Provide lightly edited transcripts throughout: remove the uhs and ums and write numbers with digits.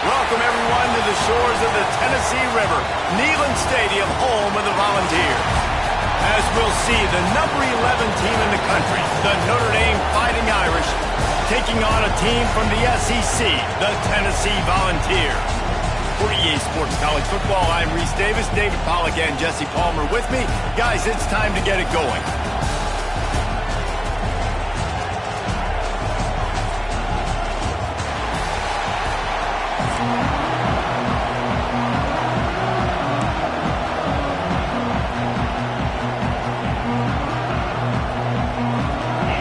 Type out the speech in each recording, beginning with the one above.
Welcome, everyone, to the shores of the Tennessee River, Neyland Stadium, home of the Volunteers. As we'll see, the number 11 team in the country, the Notre Dame Fighting Irish, taking on a team from the SEC, the Tennessee Volunteers. For EA Sports College Football, I'm Reese Davis, David Pollack, and Jesse Palmer with me. Guys, it's time to get it going.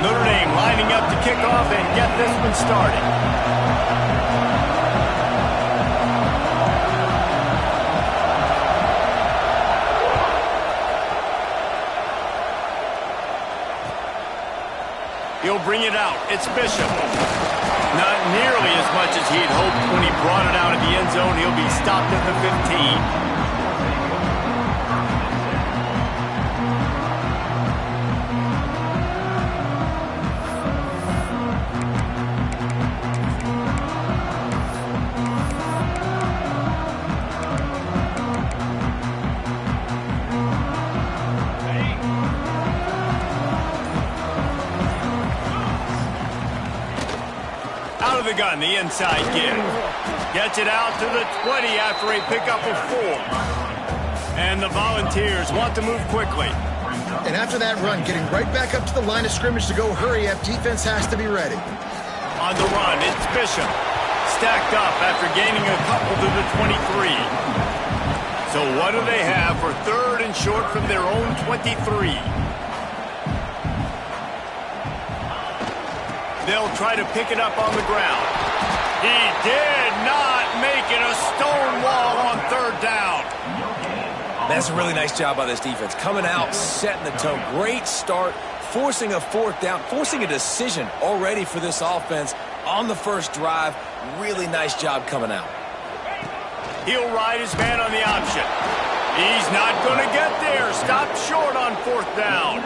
Notre Dame lining up to kick off and get this one started. He'll bring it out. It's Bishop. Not nearly as much as he'd hoped when he brought it out of the end zone. He'll be stopped at the 15. The gun, the inside give. Gets it out to the 20 after a pickup of 4. And the Volunteers want to move quickly. And after that run, getting right back up to the line of scrimmage to go hurry up, defense has to be ready. On the run, it's Bishop. Stacked up after gaining a couple to the 23. So what do they have for third and short from their own 23? They'll try to pick it up on the ground. He did not make it a stone wall on third down. That's a really nice job by this defense. Coming out, setting the tone. Great start, forcing a fourth down, forcing a decision already for this offense on the first drive. Really nice job coming out. He'll ride his man on the option. He's not going to get there. Stopped short on fourth down.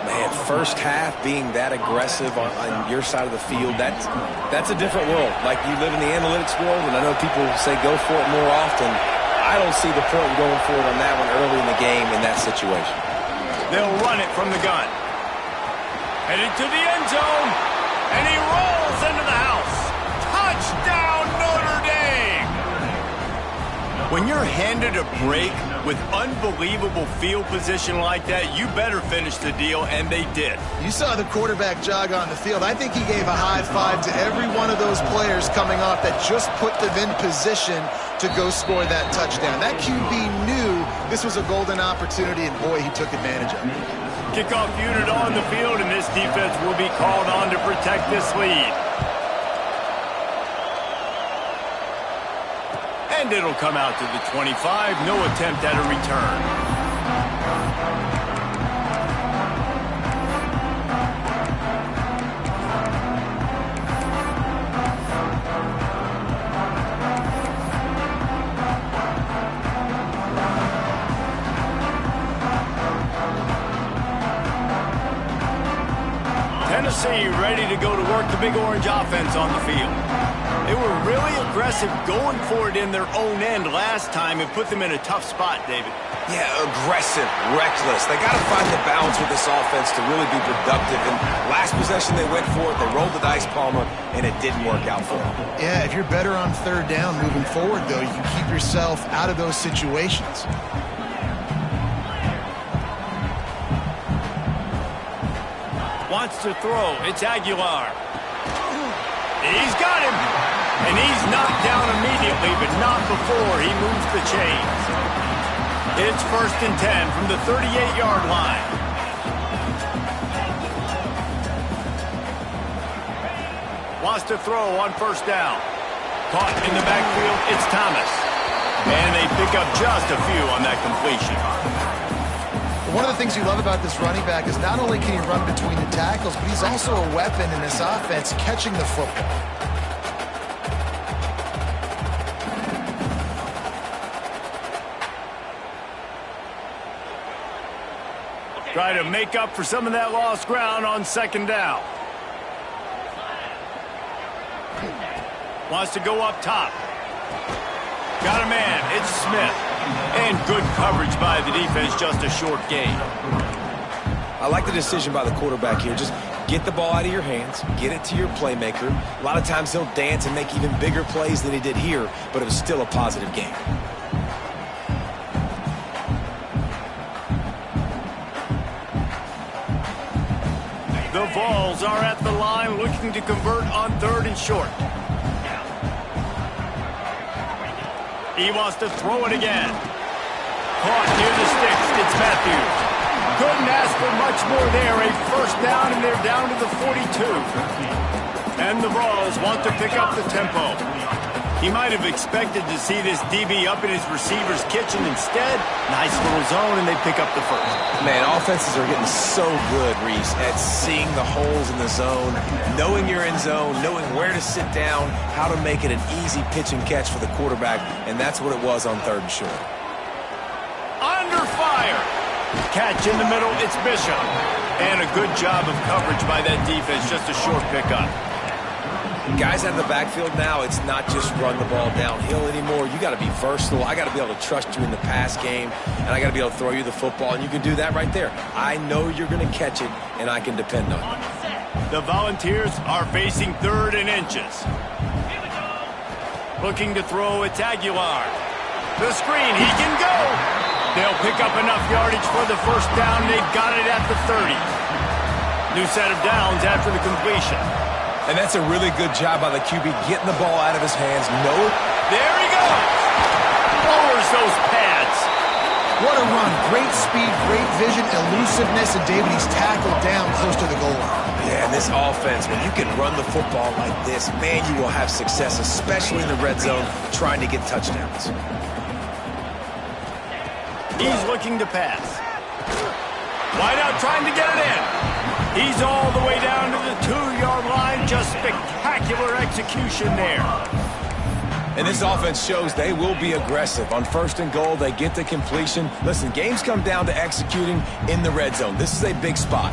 Man, first half being that aggressive on your side of the field, that's a different world. Like, you live in the analytics world, and I know people say go for it more often. I don't see the point in going for it on that one early in the game in that situation. They'll run it from the gun. Headed to the end zone, and he rolls into the house. Touchdown, Notre Dame! When you're handed a break with unbelievable field position like that, you better finish the deal, and they did. You saw the quarterback jog on the field. I think he gave a high five to every one of those players coming off that just put them in position to go score that touchdown. That QB knew this was a golden opportunity, and boy, he took advantage of it. Kickoff unit on the field, and this defense will be called on to protect this lead. And it'll come out to the 25. No attempt at a return. Tennessee ready to go to work the Big Orange offense on the field. They were really aggressive going for it in their own end last time and put them in a tough spot, David. Yeah, aggressive, reckless. They got to find the balance with this offense to really be productive. And last possession they went for it, they rolled the dice, Palmer, and it didn't work out for them. Yeah, if you're better on third down moving forward, though, you can keep yourself out of those situations. Wants to throw. It's Aguilar. He's got him. And he's knocked down immediately, but not before he moves the chains. It's 1st and 10 from the 38-yard line. Wants to throw on 1st down. Caught in the backfield, it's Thomas. And they pick up just a few on that completion. One of the things you love about this running back is not only can he run between the tackles, but he's also a weapon in this offense catching the football. Try to make up for some of that lost ground on 2nd down. Wants to go up top. Got a man. It's Smith. And good coverage by the defense, just a short gain. I like the decision by the quarterback here. Just get the ball out of your hands, get it to your playmaker. A lot of times he'll dance and make even bigger plays than he did here, but it was still a positive game. The Vols are at the line looking to convert on 3rd and short. He wants to throw it again. Caught near the sticks. It's Matthews. Couldn't ask for much more there. A 1st down, and they're down to the 42. And the Vols want to pick up the tempo. He might have expected to see this DB up in his receiver's kitchen. Instead, nice little zone, and they pick up the 1st. Man, offenses are getting so good, Reese, at seeing the holes in the zone, knowing you're in zone, knowing where to sit down, how to make it an easy pitch and catch for the quarterback, and that's what it was on 3rd and short. Under fire. Catch in the middle, it's Bishop. And a good job of coverage by that defense, just a short pickup. Guys out of the backfield now, it's not just run the ball downhill anymore. You got to be versatile. I got to be able to trust you in the pass game, and I got to be able to throw you the football, and you can do that right there. I know you're going to catch it, and I can depend on you. The Volunteers are facing 3rd and inches. Looking to throw, it's Aguilar. The screen, he can go. They'll pick up enough yardage for the 1st down. They've got it at the 30. New set of downs after the completion. And that's a really good job by the QB getting the ball out of his hands. There he goes. Lowers those pads. What a run. Great speed, great vision, elusiveness, and David, he's tackled down close to the goal line. Yeah, and this offense, when you can run the football like this, man, you will have success, especially in the red zone, trying to get touchdowns. He's looking to pass. Wide out trying to get it in. He's all the way down to the 2-yard line. Just spectacular execution there. And this offense shows they will be aggressive. On 1st and goal, they get the completion. Listen, games come down to executing in the red zone. This is a big spot.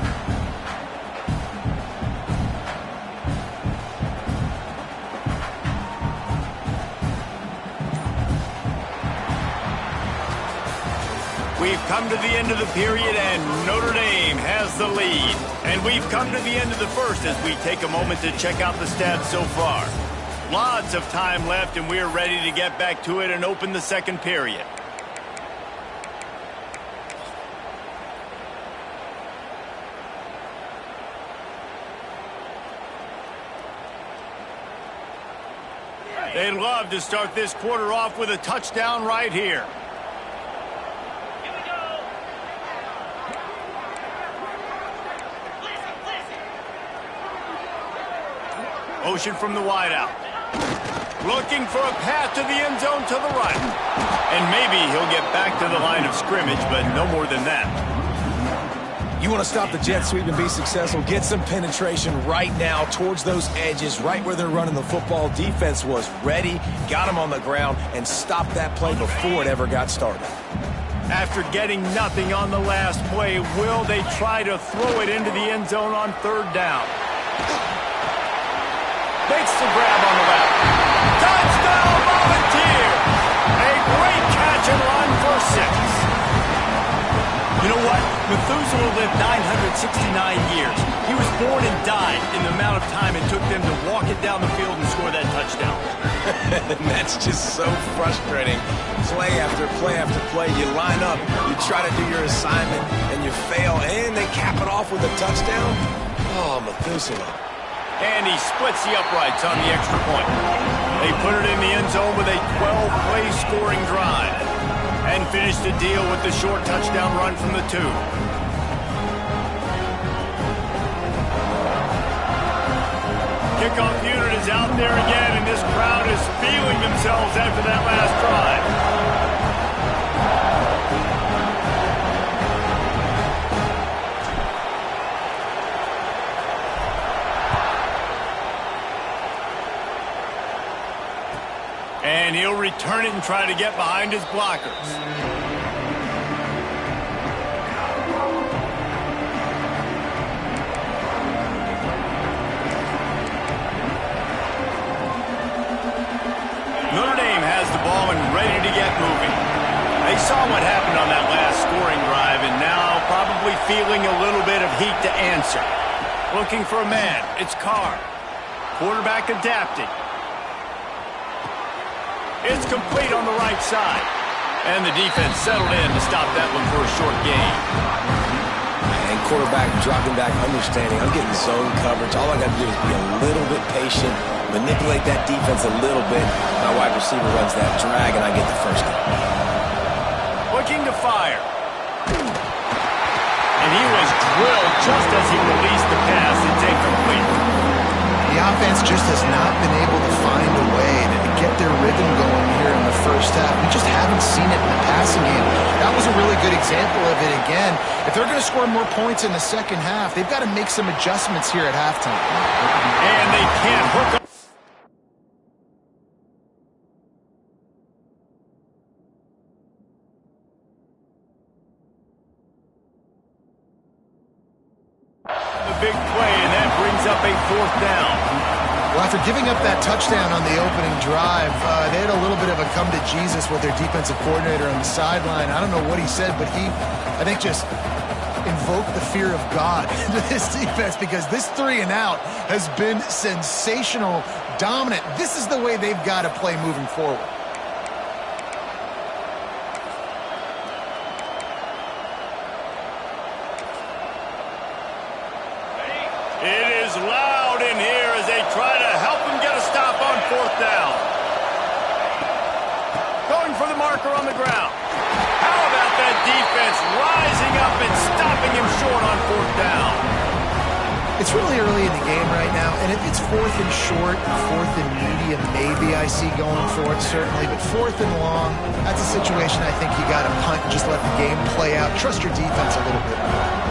We've come to the end of the period, and Notre Dame has the lead. And we've come to the end of the 1st as we take a moment to check out the stats so far. Lots of time left, and we're ready to get back to it and open the second period. They'd love to start this quarter off with a touchdown right here. Here we go. Motion from the wideout. Looking for a path to the end zone to the right. And maybe he'll get back to the line of scrimmage, but no more than that. You want to stop the jet sweep and be successful, get some penetration right now towards those edges, right where they're running the football. Defense was ready, got him on the ground, and stopped that play before it ever got started. After getting nothing on the last play, will they try to throw it into the end zone on third down? Makes the grab on the left. Touchdown, Volunteer! A great catch and run for 6. You know what? Methuselah lived 969 years. He was born and died in the amount of time it took them to walk it down the field and score that touchdown. And that's just so frustrating. Play after play after play. You line up, you try to do your assignment, and you fail, and they cap it off with a touchdown. Oh, Methuselah. And he splits the uprights on the extra point. They put it in the end zone with a 12-play scoring drive. And finish the deal with the short touchdown run from the 2. Kickoff unit is out there again, and this crowd is feeling themselves after that last drive. And he'll return it and try to get behind his blockers. Notre Dame has the ball and ready to get moving. They saw what happened on that last scoring drive and now probably feeling a little bit of heat to answer. Looking for a man. It's Carr. Quarterback adapting. It's complete on the right side. And the defense settled in to stop that one for a short gain. And quarterback dropping back, understanding, I'm getting zone coverage. All I got to do is be a little bit patient, manipulate that defense a little bit. My wide receiver runs that drag, and I get the first down. Looking to fire. And he was drilled just as he released the pass. It's incomplete. The offense just has not been able to find a way to get their rhythm going here in the first half. We just haven't seen it in the passing game. That was a really good example of it again. If they're going to score more points in the second half, they've got to make some adjustments here at halftime. And they can't hook up. The big play, and that brings up a 4th down. Well, after giving up that touchdown on the opening drive, they had a little bit of a come to Jesus with their defensive coordinator on the sideline. I don't know what he said, but he, I think, just invoked the fear of God into this defense because this 3 and out has been sensational, dominant. This is the way they've got to play moving forward. It is loud in here as they try to help him get a stop on 4th down. Going for the marker on the ground. How about that defense rising up and stopping him short on 4th down? It's really early in the game right now, and if it's 4th and short, 4th and medium, maybe I see going for it, certainly. But 4th and long, that's a situation I think you got to punt and just let the game play out. Trust your defense a little bit more.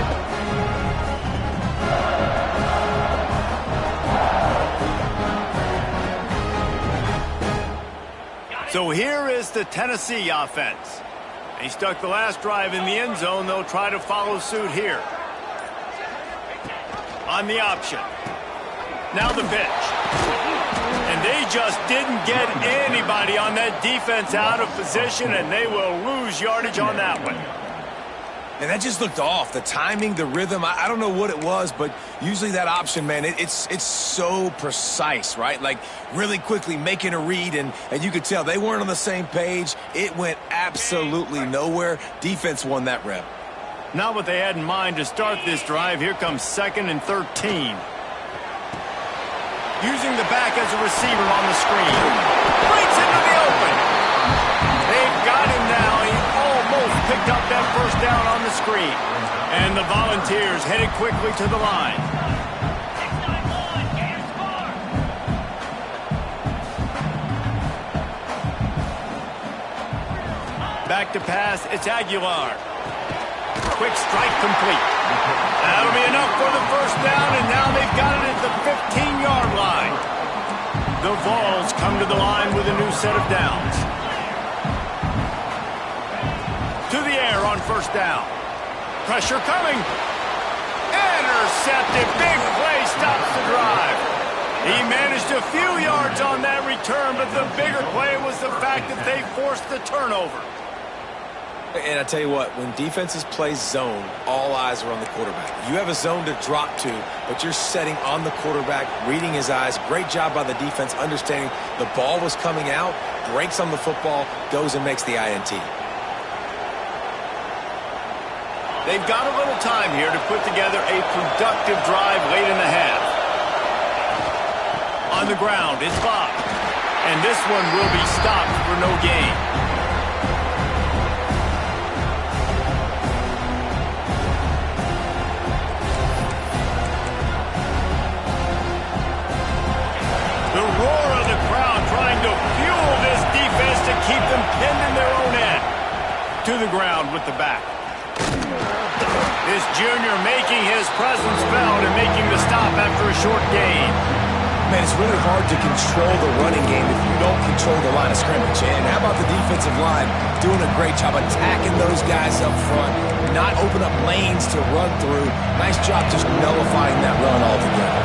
So here is the Tennessee offense. They stuck the last drive in the end zone. They'll try to follow suit here. On the option. Now the pitch. And they just didn't get anybody on that defense out of position, and they will lose yardage on that one. And that just looked off. The timing, the rhythm, I don't know what it was, but usually that option, man, it's so precise, right? Like really quickly making a read, and you could tell they weren't on the same page. It went absolutely nowhere. Defense won that rep. Not what they had in mind to start this drive. Here comes 2nd and 13. Using the back as a receiver on the screen. Breaks into the open. They've got him now. He almost picked up that first down on the screen. And the Volunteers headed quickly to the line. 691, game score. Back to pass, it's Aguilar. Quick strike complete. That'll be enough for the first down, and now they've got it at the 15-yard line. The Vols come to the line with a new set of downs. To the air on first down. Pressure coming. Intercepted. Big play stops the drive. He managed a few yards on that return, but the bigger play was the fact that they forced the turnover. And I tell you what, when defenses play zone, all eyes are on the quarterback. You have a zone to drop to, but you're setting on the quarterback, reading his eyes. Great job by the defense, understanding the ball was coming out, breaks on the football, goes and makes the INT. They've got a little time here to put together a productive drive late in the half. On the ground, it's Bob. And this one will be stopped for no gain. The roar of the crowd trying to fuel this defense to keep them pinned in their own end. To the ground with the back. This junior making his presence felt and making the stop after a short gain. Man, it's really hard to control the running game if you don't control the line of scrimmage. And how about the defensive line doing a great job attacking those guys up front, not open up lanes to run through. Nice job just nullifying that run altogether.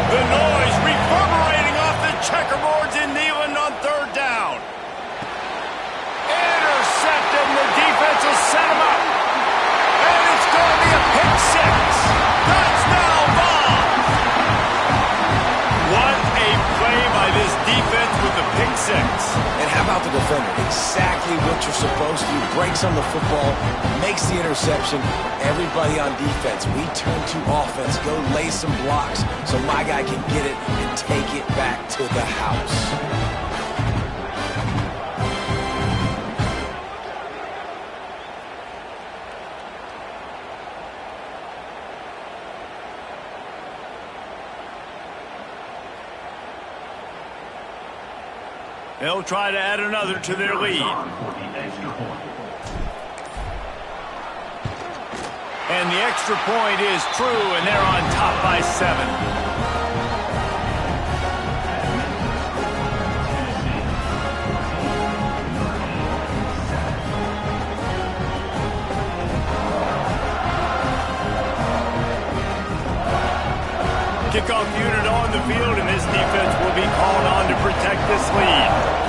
The noise reverberating off the checkerboards in Neyland on third down. Intercepted, and the defense has set him up. And it's going to be a pick six. Touchdown ball. What a play by this defense with the pick six. And how about the defender? Exactly what you're supposed to do. Breaks on the football, makes the interception. Everybody on defense, we turn to offense. Go lay some blocks so my guy can get it and take it back to the house. They'll try to add another to their lead. And the extra point is true, and they're on top by 7. Kickoff unit on the field, and this defense will be called on to protect this lead.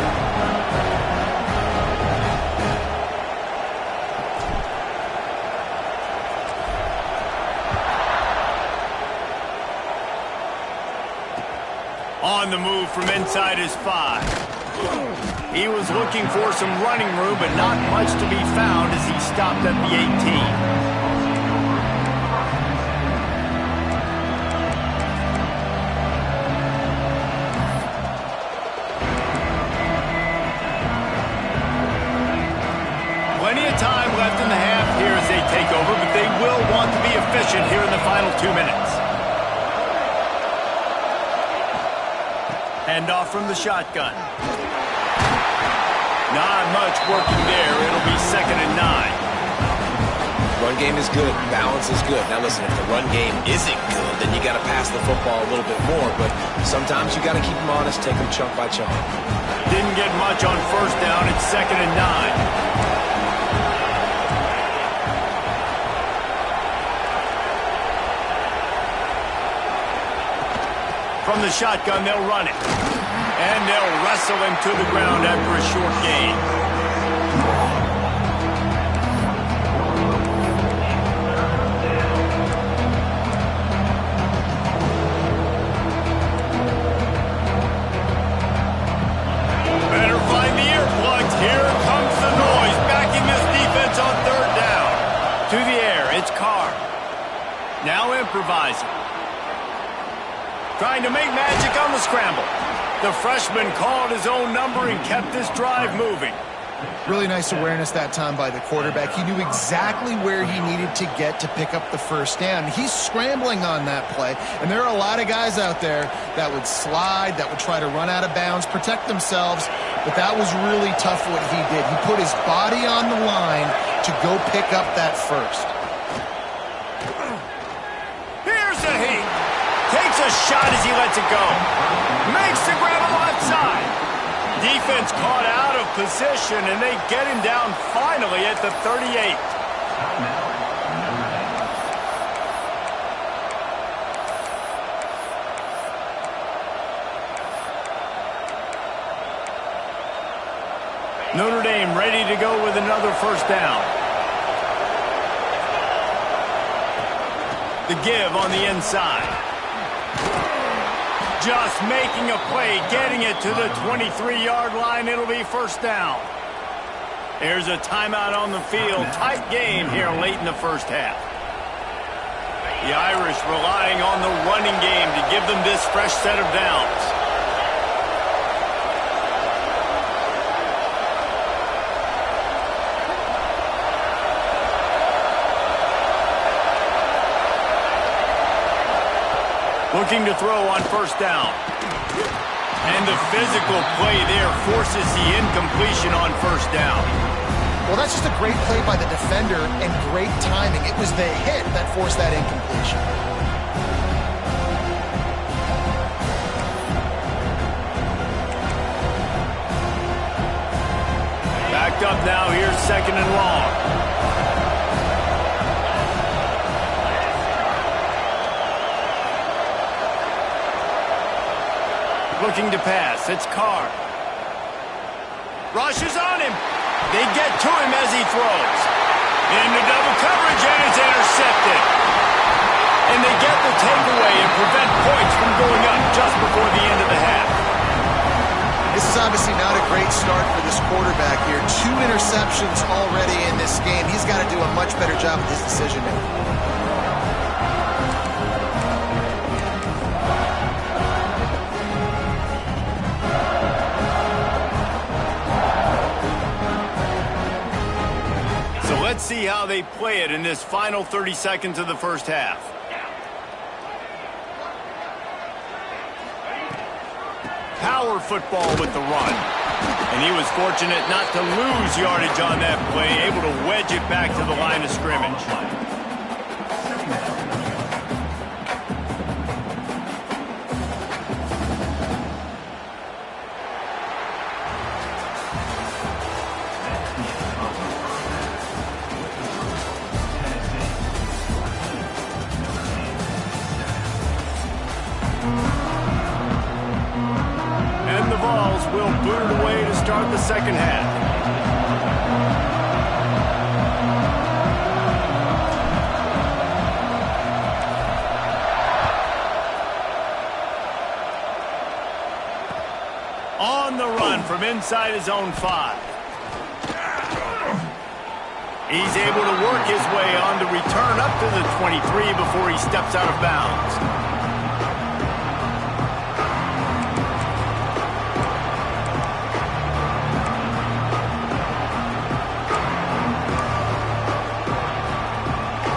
On the move from inside his 5. He was looking for some running room, but not much to be found as he stopped at the 18. Plenty of time left in the half here as they take over, but they will want to be efficient here in the final 2 minutes. Handoff from the shotgun. Not much working there. It'll be 2nd and 9. Run game is good. Balance is good. Now listen, if the run game isn't good, then you got to pass the football a little bit more. But sometimes you got to keep them honest, take them chunk by chunk. Didn't get much on first down. It's 2nd and 9. From the shotgun, they'll run it. And they'll wrestle him to the ground after a short gain. improvising. Trying to make magic on the scramble. The freshman called his own number and kept this drive moving. Really nice awareness that time by the quarterback. He knew exactly where he needed to get to pick up the first down. He's scrambling on that play, and there are a lot of guys out there that would slide, that would try to run out of bounds, protect themselves, but that was really tough what he did. He put his body on the line to go pick up that first. Here's a heat. Takes a shot as he lets it go. Makes the grab on the left side. Defense caught out of position, and they get him down finally at the 38. Notre Dame ready to go with another first down. The give on the inside. Just making a play, getting it to the 23-yard line. It'll be first down. There's a timeout on the field. Tight game here late in the first half. The Irish relying on the running game to give them this fresh set of downs. Looking to throw on first down. And the physical play there forces the incompletion on first down. Well, that's just a great play by the defender and great timing. It was the hit that forced that incompletion. Backed up now, here's second and long. Looking to pass. It's Carr. Rush is on him. They get to him as he throws. Into double coverage, and it's intercepted. And they get the takeaway and prevent points from going up just before the end of the half. This is obviously not a great start for this quarterback here. 2 interceptions already in this game. He's got to do a much better job with his decision-making. Let's see how they play it in this final 30 seconds of the first half. Power football with the run. And he was fortunate not to lose yardage on that play, able to wedge it back to the line of scrimmage. Will boot it away to start the second half. On the run from inside his own 5. He's able to work his way on to return up to the 23 before he steps out of bounds.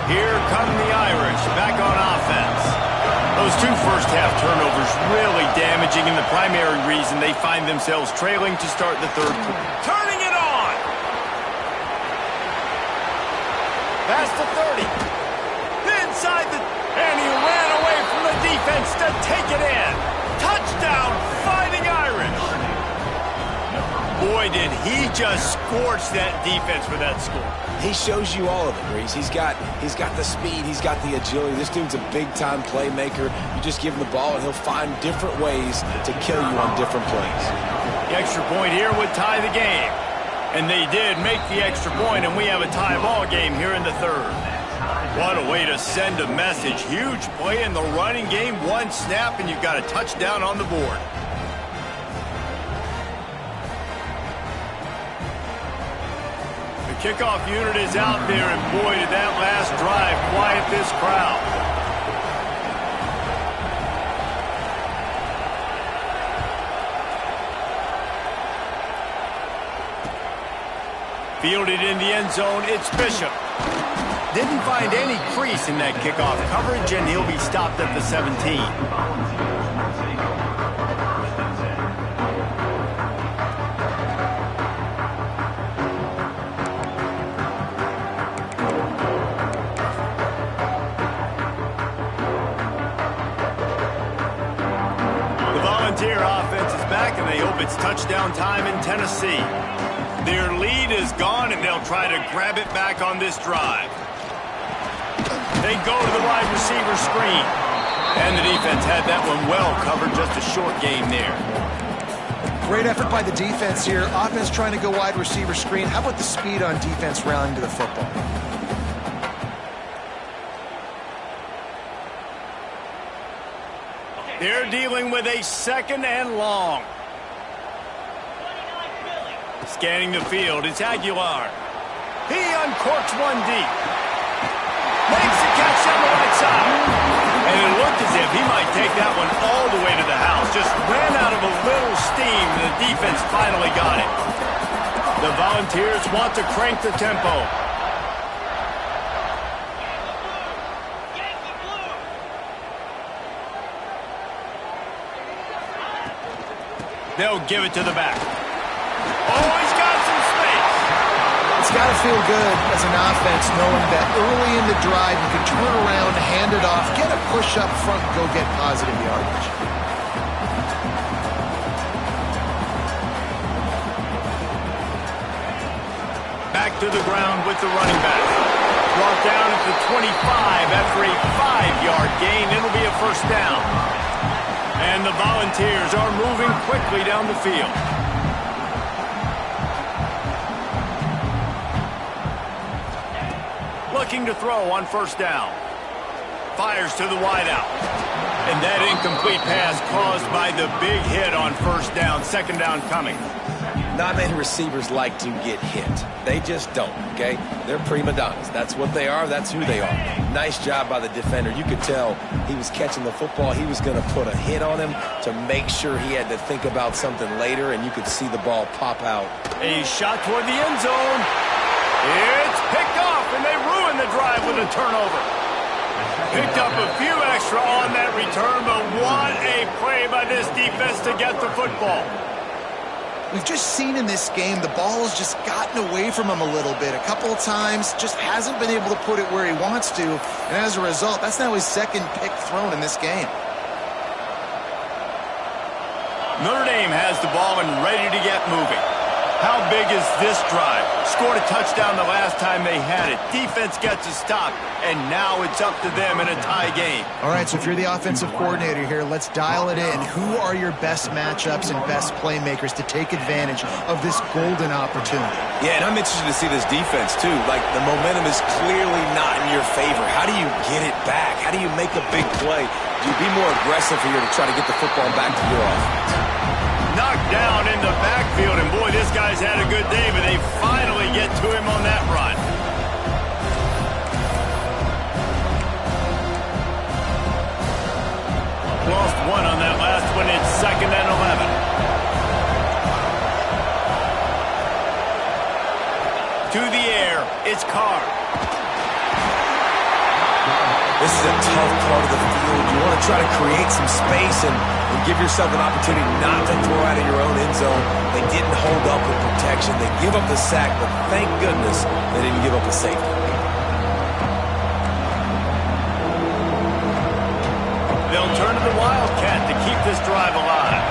Here come the Irish back on offense. Those 2 first-half turnovers really damaging, and the primary reason they find themselves trailing to start the third quarter. Turning it on! Past the 30. Inside the... And he ran away from the defense to take it in. Touchdown, Fighting Irish! Boy, did he just scorch that defense for that score. He shows you all of it, Reese. He's got the speed. He's got the agility. This dude's a big-time playmaker. You just give him the ball, and he'll find different ways to kill you on different plays. The extra point here would tie the game. And they did make the extra point, and we have a tie ball game here in the third. What a way to send a message. Huge play in the running game. 1 snap, and you've got a touchdown on the board. Kickoff unit is out there, and boy, did that last drive quiet this crowd. Fielded in the end zone, it's Bishop. Didn't find any crease in that kickoff coverage, and he'll be stopped at the 17. The Volunteer offense is back, and they hope it's touchdown time in Tennessee. Their lead is gone, and they'll try to grab it back on this drive. They go to the wide receiver screen. And the defense had that one well covered, just a short gain there. Great effort by the defense here. Offense trying to go wide receiver screen. How about the speed on defense rallying to the football? They're dealing with a second and long. Scanning the field, it's Aguilar. He uncorks one deep. Makes the catch on the right side. And it looked as if he might take that one all the way to the house. Just ran out of a little steam, and the defense finally got it. The Volunteers want to crank the tempo. They'll give it to the back. Oh, he's got some space. It's got to feel good as an offense knowing that early in the drive you can turn around, hand it off, get a push up front, and go get positive yardage. Back to the ground with the running back. Brought down at the 25 after a 5-yard gain. It'll be a first down. And the Volunteers are moving quickly down the field. Looking to throw on first down. Fires to the wideout. And that incomplete pass caused by the big hit on first down. Second down coming. Not many receivers like to get hit. They just don't, okay? They're prima donnas. That's what they are. That's who they are. Nice job by the defender. You could tell he was catching the football. He was going to put a hit on him to make sure he had to think about something later, and you could see the ball pop out. A shot toward the end zone. It's picked off, and they ruin the drive with a turnover. Picked up a few extra on that return, but what a play by this defense to get the football. We've just seen in this game the ball has just gotten away from him a little bit. A couple of times, just hasn't been able to put it where he wants to. And as a result, that's now his second pick thrown in this game. Notre Dame has the ball and ready to get moving. How big is this drive? Scored a touchdown the last time they had it. Defense gets a stop, and now it's up to them in a tie game. All right, so if you're the offensive coordinator here, let's dial it in. Who are your best matchups and best playmakers to take advantage of this golden opportunity? Yeah, and I'm interested to see this defense, too. Like, the momentum is clearly not in your favor. How do you get it back? How do you make a big play? Do you be more aggressive here to try to get the football back to your offense? Knocked down in the backfield, and boy, this guy's had a good day, but they finally get to him on that run. Lost one on that last one. It's second and 11. To the air, it's Carr. This is a tough part of the field. You want to try to create some space and give yourself an opportunity not to throw out of your own end zone. They didn't hold up with protection. They give up the sack, but thank goodness they didn't give up a safety. They'll turn to the Wildcat to keep this drive alive.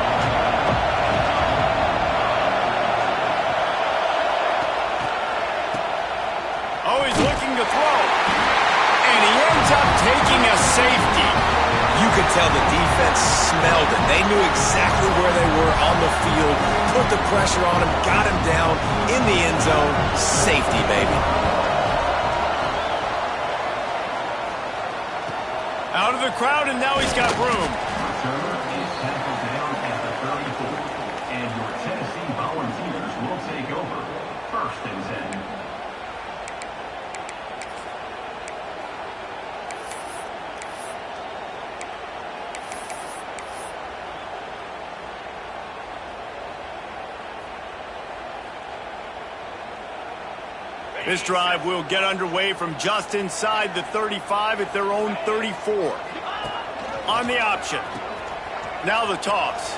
Oh, he's looking to throw. And he ends up taking a safety. You could tell the defense smelled it. They knew exactly where they were on the field, put the pressure on him, got him down in the end zone. Safety, baby. Out of the crowd, and now he's got room. Is tackled down at the 34, and your Tennessee Volunteers will take over. First and 10. This drive will get underway from just inside the 35 at their own 34. On the option. Now the toss.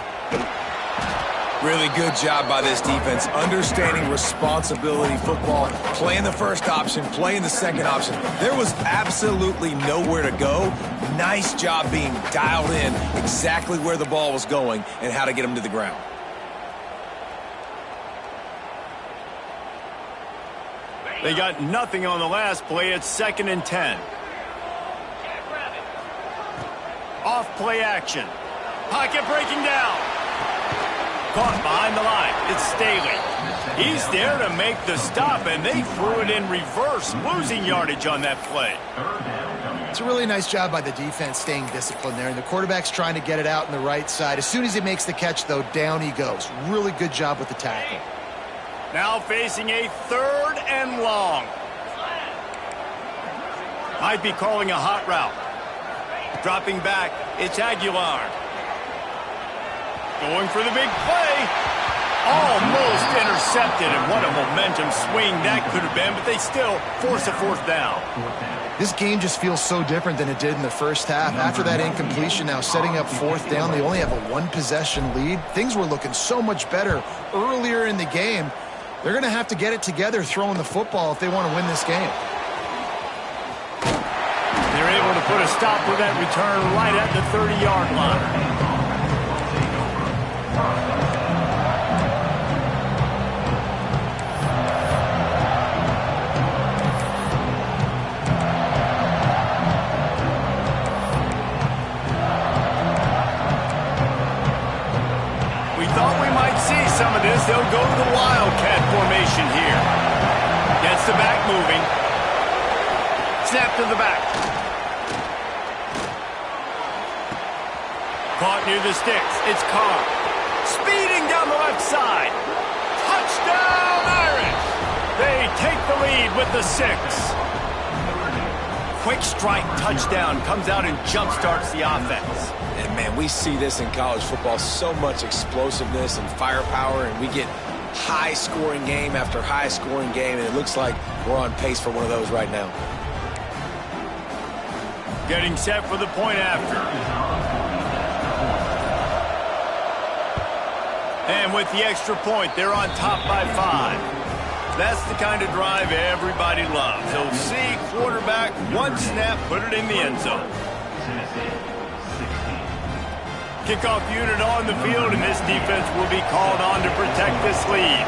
Really good job by this defense, understanding responsibility football, playing the first option, playing the second option. There was absolutely nowhere to go. Nice job being dialed in exactly where the ball was going and how to get him to the ground. They got nothing on the last play. It's 2nd and 10. Off play action. Pocket breaking down. Caught behind the line. It's Staley. He's there to make the stop, and they threw it in reverse, losing yardage on that play. It's a really nice job by the defense staying disciplined there, and the quarterback's trying to get it out on the right side. As soon as he makes the catch, though, down he goes. Really good job with the tackle. Now facing a 3rd and long. Might be calling a hot route. Dropping back, it's Aguilar. Going for the big play. Almost intercepted, and what a momentum swing that could have been, but they still force a 4th down. This game just feels so different than it did in the first half. After that incompletion, now setting up 4th down, they only have a 1-possession lead. Things were looking so much better earlier in the game. They're going to have to get it together throwing the football if they want to win this game. They're able to put a stop with that return right at the 30-yard line. Some of this, they'll go to the Wildcat formation here. Gets the back moving. Snap to the back. Caught near the sticks. It's Carr. Speeding down the left side. Touchdown, Irish! They take the lead with the 6. Quick strike touchdown comes out and jump-starts the offense. And, man, we see this in college football, so much explosiveness and firepower, and we get high-scoring game after high-scoring game, and it looks like we're on pace for one of those right now. Getting set for the point after. And with the extra point, they're on top by 5. That's the kind of drive everybody loves. So see quarterback, one snap, put it in the end zone. Kickoff unit on the field, and this defense will be called on to protect this lead.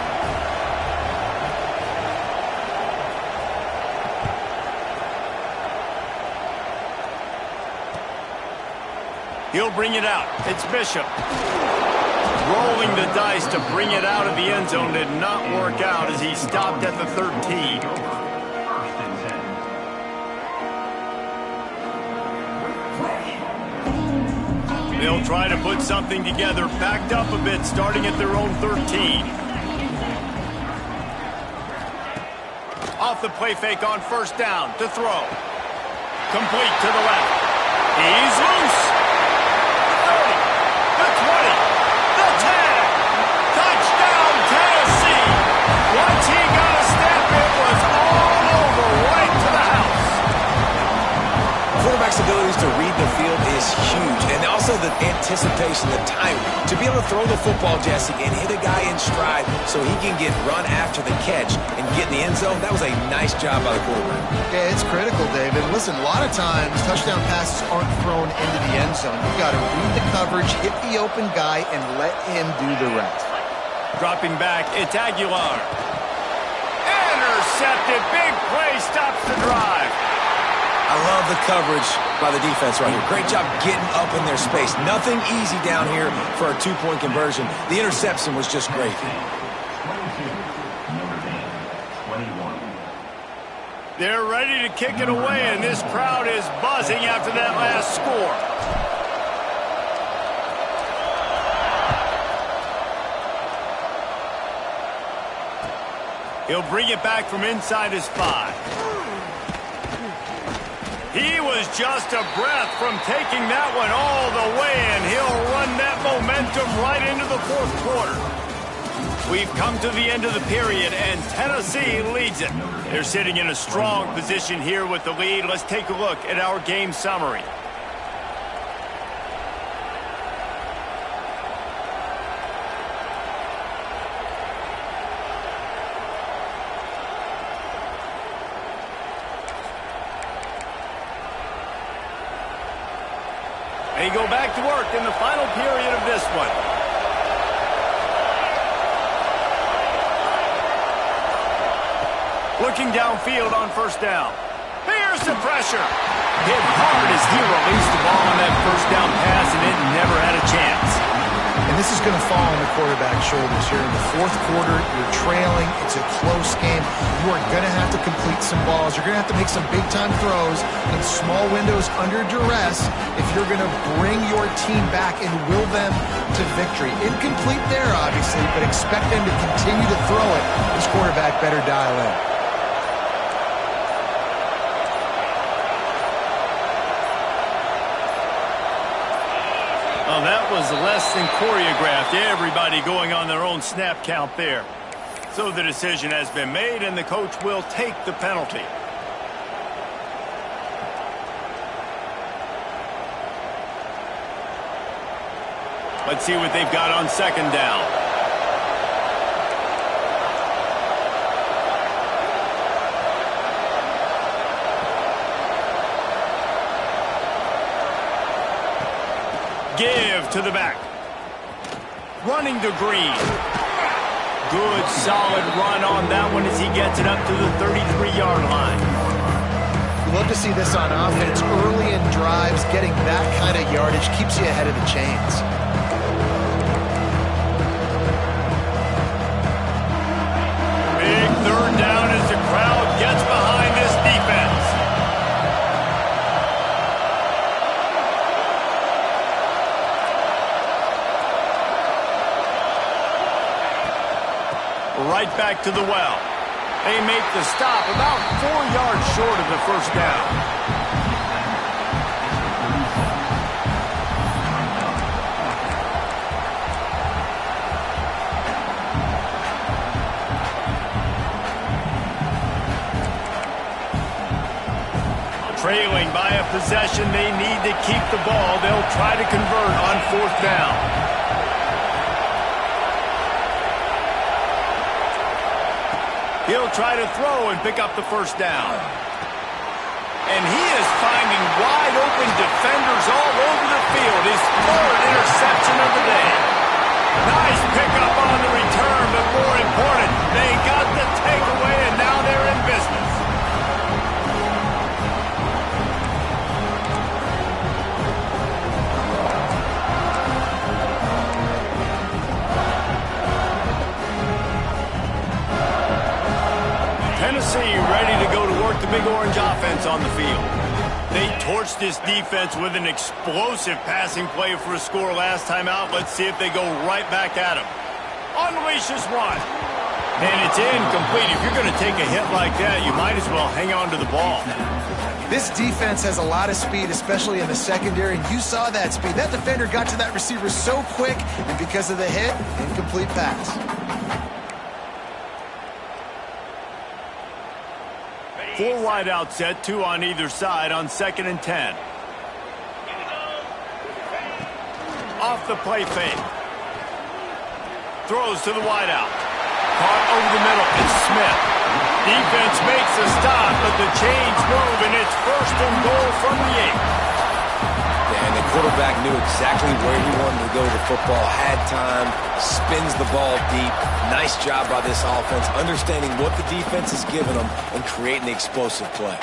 He'll bring it out. It's Bishop. Rolling the dice to bring it out of the end zone did not work out as he stopped at the 13. They'll try to put something together, backed up a bit, starting at their own 13. Off the play fake on 1st down to throw. Complete to the left. He's loose. The 30, the 20, the 10. Touchdown, Tennessee. Once he got a step, it was all over, right to the house. Quarterback's abilities to read the field is huge, and also the anticipation, the time to be able to throw the football, Jesse, and hit a guy in stride so he can get run after the catch and get in the end zone. That was a nice job by the quarterback. Yeah, it's critical, David. Listen, a lot of times touchdown passes aren't thrown into the end zone. You've got to read the coverage, hit the open guy, and let him do the rest. Dropping back, it's Aguilar. Intercepted. Big play stops the drive. I love the coverage by the defense right here. Great job getting up in their space. Nothing easy down here for a 2-point conversion. The interception was just great. They're ready to kick it away, and this crowd is buzzing after that last score. He'll bring it back from inside his 5. He was just a breath from taking that one all the way, and he'll run that momentum right into the 4th quarter. We've come to the end of the period, and Tennessee leads it. They're sitting in a strong position here with the lead. Let's take a look at our game summary. They go back to work in the final period of this one. Looking downfield on first down. Here's the pressure. Hit hard as he released the ball on that first down pass, and it never had a chance. And this is going to fall on the quarterback's shoulders here. In the fourth quarter, you're trailing. It's a close game. You are going to have to complete some balls. You're going to have to make some big-time throws in small windows under duress if you're going to bring your team back and will them to victory. Incomplete there, obviously, but expect them to continue to throw it. This quarterback better dial in. Well, that was less than choreographed. Everybody going on their own snap count there. So the decision has been made, and the coach will take the penalty. Let's see what they've got on second down. Give to the back. Running to Green. Good, solid run on that one as he gets it up to the 33-yard line. We love to see this on offense. Early in drives, getting that kind of yardage keeps you ahead of the chains. Big third down as the crowd gets behind this defense. Right back to the well. They make the stop about 4 yards short of the first down. Trailing by a possession, they need to keep the ball. They'll try to convert on fourth down. He'll try to throw and pick up the first down. And he is finding wide open defenders all over the field. His third interception of the day. Nice pickup on the return, but more important, they got the takeaway, and now they're in business. Tennessee ready to go to work the Big Orange offense on the field. They torched this defense with an explosive passing play for a score last time out. Let's see if they go right back at him. Unleashes one. And it's incomplete. If you're going to take a hit like that, you might as well hang on to the ball. This defense has a lot of speed, especially in the secondary, and you saw that speed. That defender got to that receiver so quick, and because of the hit, incomplete pass. Four wide out set, two on either side on 2nd and 10. Off the play fake. Throws to the wide out. Caught over the middle. It's Smith. Defense makes a stop, but the chains move, and it's 1st and goal from the 8. And the quarterback knew exactly where he wanted to go with the football, had time, spins the ball deep. Nice job by this offense, understanding what the defense is giving them and creating the explosive play.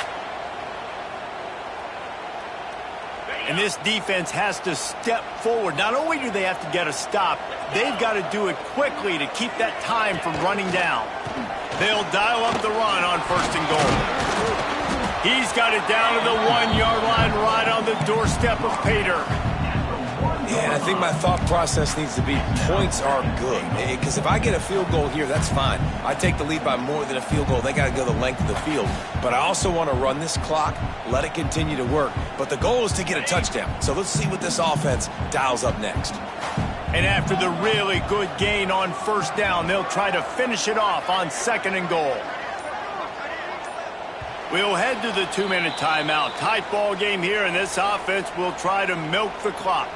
And this defense has to step forward. Not only do they have to get a stop, they've got to do it quickly to keep that time from running down. They'll dial up the run on 1st and goal. He's got it down to the 1-yard line right on the doorstep of Pater. Yeah, I think my thought process needs to be points are good. Because if I get a field goal here, that's fine. I take the lead by more than a field goal. They got to go the length of the field. But I also want to run this clock, let it continue to work. But the goal is to get a touchdown. So let's see what this offense dials up next. And after the really good gain on first down, they'll try to finish it off on 2nd and goal. We'll head to the 2-minute timeout. Tight ball game here, and this offense will try to milk the clock.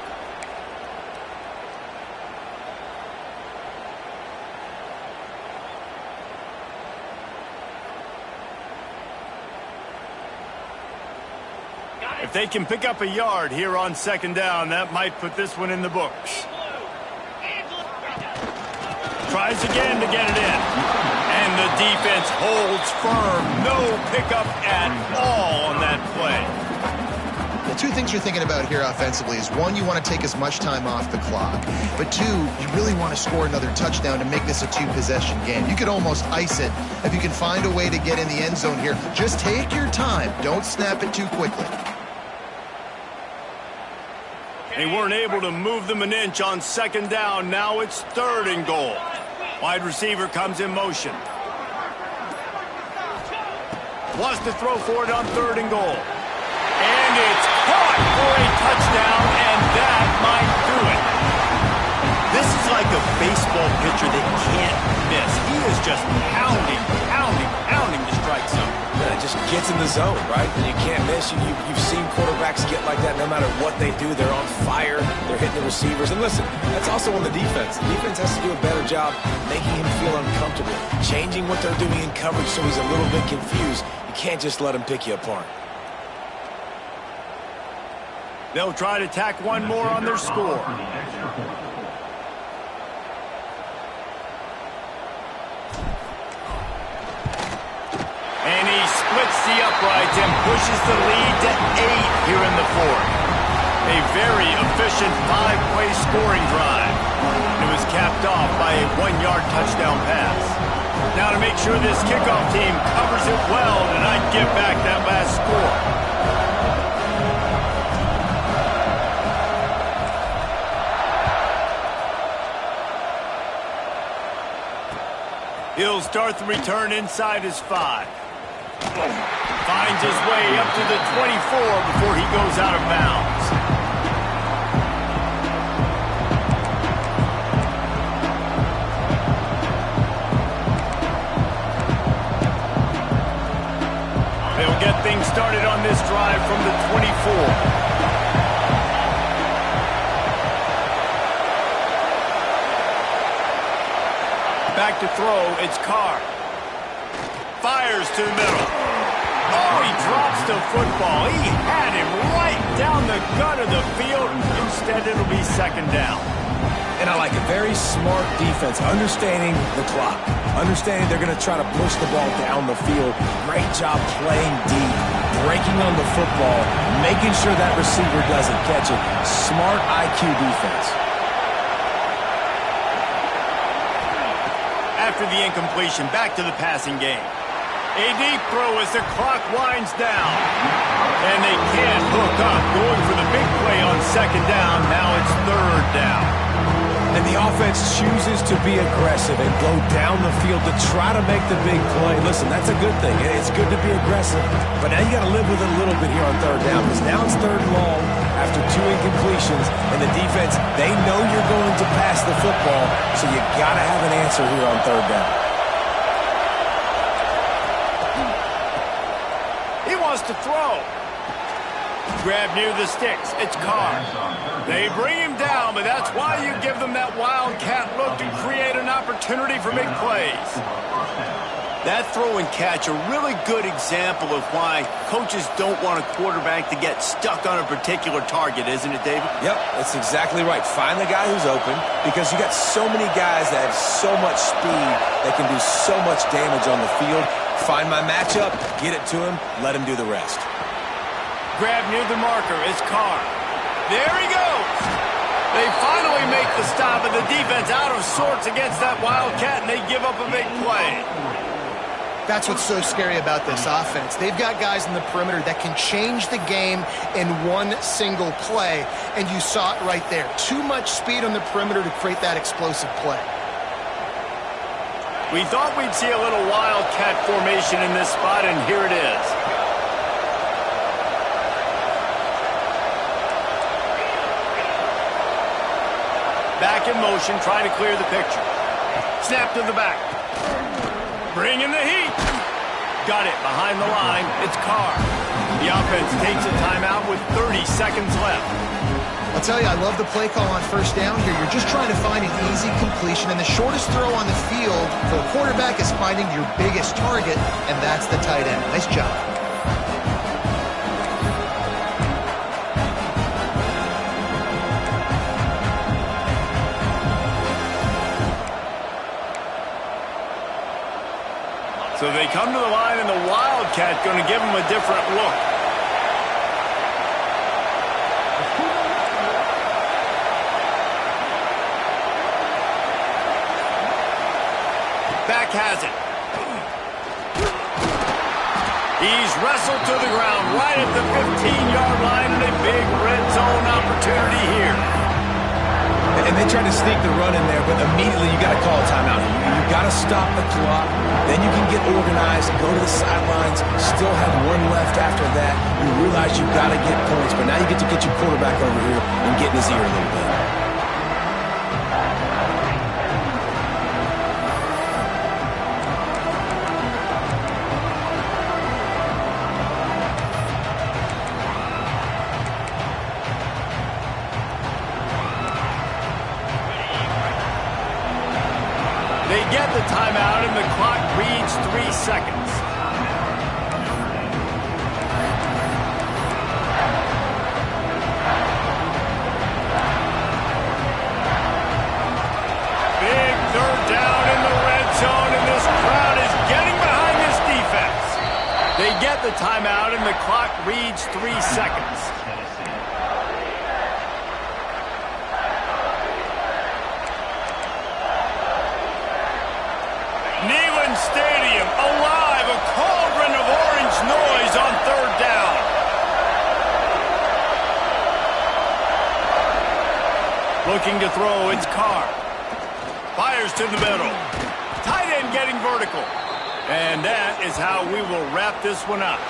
If they can pick up a yard here on 2nd down, that might put this one in the books. Tries again to get it in. And the defense holds firm. No pickup at all on that play. The two things you're thinking about here offensively is, one, you want to take as much time off the clock. But two, you really want to score another touchdown to make this a 2-possession game. You could almost ice it if you can find a way to get in the end zone here. Just take your time. Don't snap it too quickly. They weren't able to move them an inch on 2nd down. Now it's 3rd and goal. Wide receiver comes in motion. Wants to throw for it on 3rd and goal. And it's caught for a touchdown, and that might do it. This is like a baseball pitcher that can't miss. He is just pounding the strike zone. Yeah, it just gets in the zone, right? And you can't miss. You've seen quarterbacks get like that no matter what they do. They're on fire. They're hitting the receivers. And listen, that's also on the defense. The defense has to do a better job making him feel uncomfortable, changing what they're doing in coverage so he's a little bit confused. You can't just let him pick you apart. They'll try to tack one more on their score. And he splits the uprights and pushes the lead to 8 here in the 4th. A very efficient 5-play scoring drive. It was capped off by a 1-yard touchdown pass. Now to make sure this kickoff team covers it well and not give back that last score. He'll start the return inside his 5. Finds his way up to the 24 before he goes out of bounds. They'll get things started on this drive from the 24. Back to throw, it's Carr. Fires to the middle. Oh, he drops the football. He had him right down the gut of the field. Instead, it'll be 2nd down. And I like a very smart defense, understanding the clock, understanding they're going to try to push the ball down the field. Great job playing deep, breaking on the football, making sure that receiver doesn't catch it. Smart IQ defense. After the incompletion, back to the passing game. A deep throw as the clock winds down. And they can't hook up. Going for the big play on 2nd down. Now it's 3rd down. And the offense chooses to be aggressive and go down the field to try to make the big play. Listen, that's a good thing. It's good to be aggressive. But now you got to live with it a little bit here on 3rd down. Because now it's 3rd and long after 2 incompletions. And the defense, they know you're going to pass the football. So you got to have an answer here on 3rd down. He wants to throw. Grab near the sticks. It's Carr. They bring him down, but that's why you give them that wildcat look to create an opportunity for big plays. That throw and catch, a really good example of why coaches don't want a quarterback to get stuck on a particular target, isn't it, David? Yep, that's exactly right. Find the guy who's open, because you got so many guys that have so much speed that can do so much damage on the field. Find my matchup, get it to him, let him do the rest. Grab near the marker. It's Carr. There he goes. They finally make the stop, and the defense out of sorts against that wildcat, and they give up a big play. That's what's so scary about this offense. They've got guys in the perimeter that can change the game in one single play, and you saw it right there. Too much speed on the perimeter to create that explosive play. We thought we'd see a little wildcat formation in this spot, and here it is. Back in motion, trying to clear the picture. Snap to the back. Bring in the heat. Got it behind the line. It's Carr. The offense takes a timeout with 30 seconds left. I'll tell you, I love the play call on first down here. You're just trying to find an easy completion, and the shortest throw on the field for a quarterback is finding your biggest target, and that's the tight end. Nice job. So they come to the line, and the Wildcat going to give them a different look. Back has it. He's wrestled to the ground right at the 15-yard line, and a big red zone opportunity here. And they tried to sneak the run in there, but immediately you got to call a timeout. You got to stop the clock. Then you can get organized, go to the sidelines, still have one left after that. You realize you've got to get points, but now you get to get your quarterback over here and get in his ear a little bit. They get the timeout, and the clock reads 3 seconds. Big third down in the red zone, and this crowd is getting behind this defense. They get the timeout, and the clock reads 3 seconds. Neyland Stadium alive, a cauldron of orange noise on third down. Looking to throw, it's Carr. Fires to the middle. Tight end getting vertical. And that is how we will wrap this one up.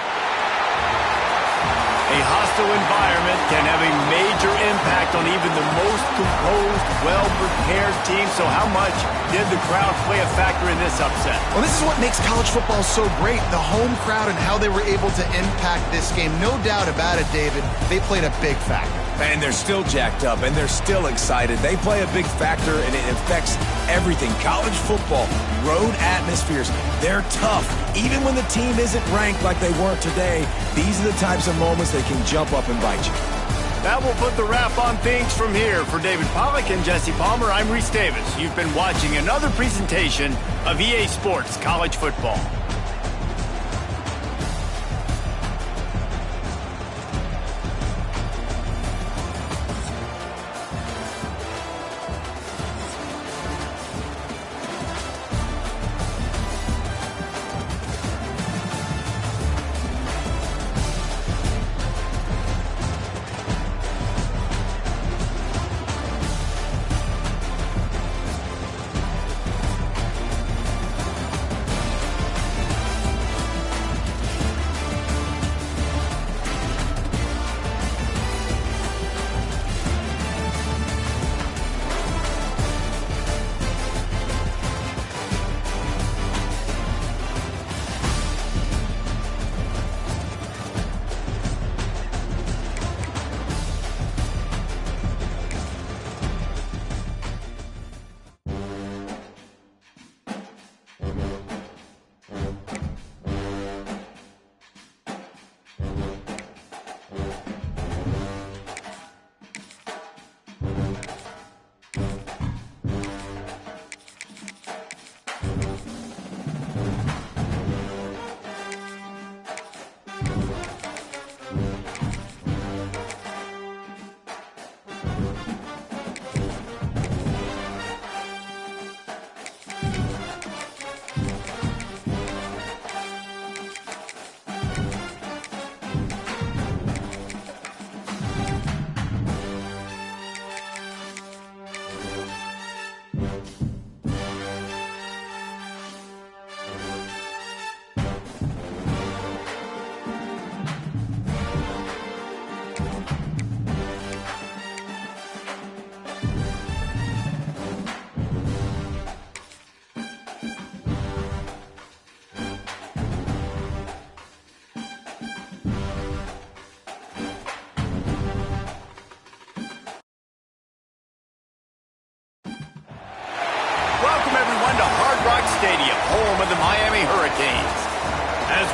A hostile environment can have a major impact on even the most composed, well-prepared team. So how much did the crowd play a factor in this upset? Well, this is what makes college football so great, the home crowd and how they were able to impact this game. No doubt about it, David, they played a big factor. And they're still jacked up, and they're still excited. They play a big factor, and it affects everything. College football, road atmospheres, they're tough. Even when the team isn't ranked like they weren't today, these are the types of moments that can jump up and bite you. That will put the wrap on things from here. For David Pollack and Jesse Palmer, I'm Reese Davis. You've been watching another presentation of EA Sports College Football.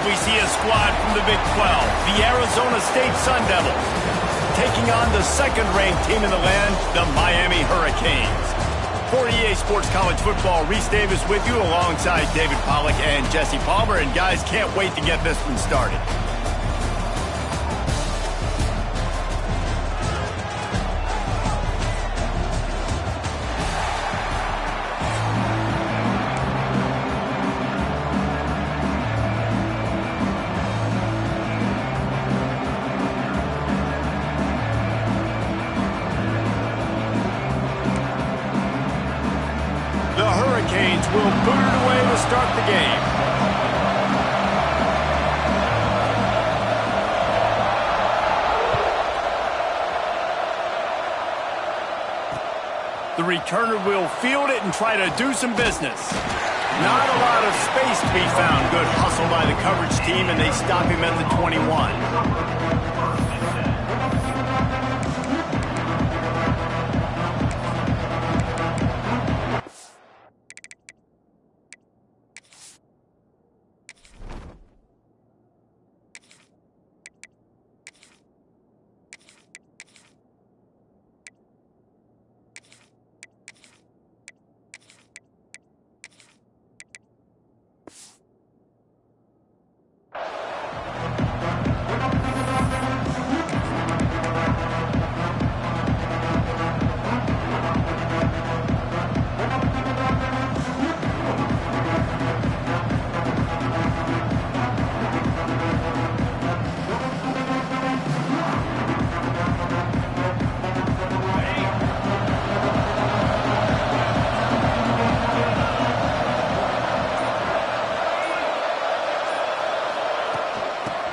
we see a squad from the Big 12, the Arizona State Sun Devils, taking on the second-ranked team in the land, the Miami Hurricanes. For EA Sports College Football, Reese Davis with you alongside David Pollack and Jesse Palmer. And guys, can't wait to get this one started. Will boot it away to start the game. The returner will field it and try to do some business. Not a lot of space to be found. Good hustle by the coverage team, and they stop him at the 21.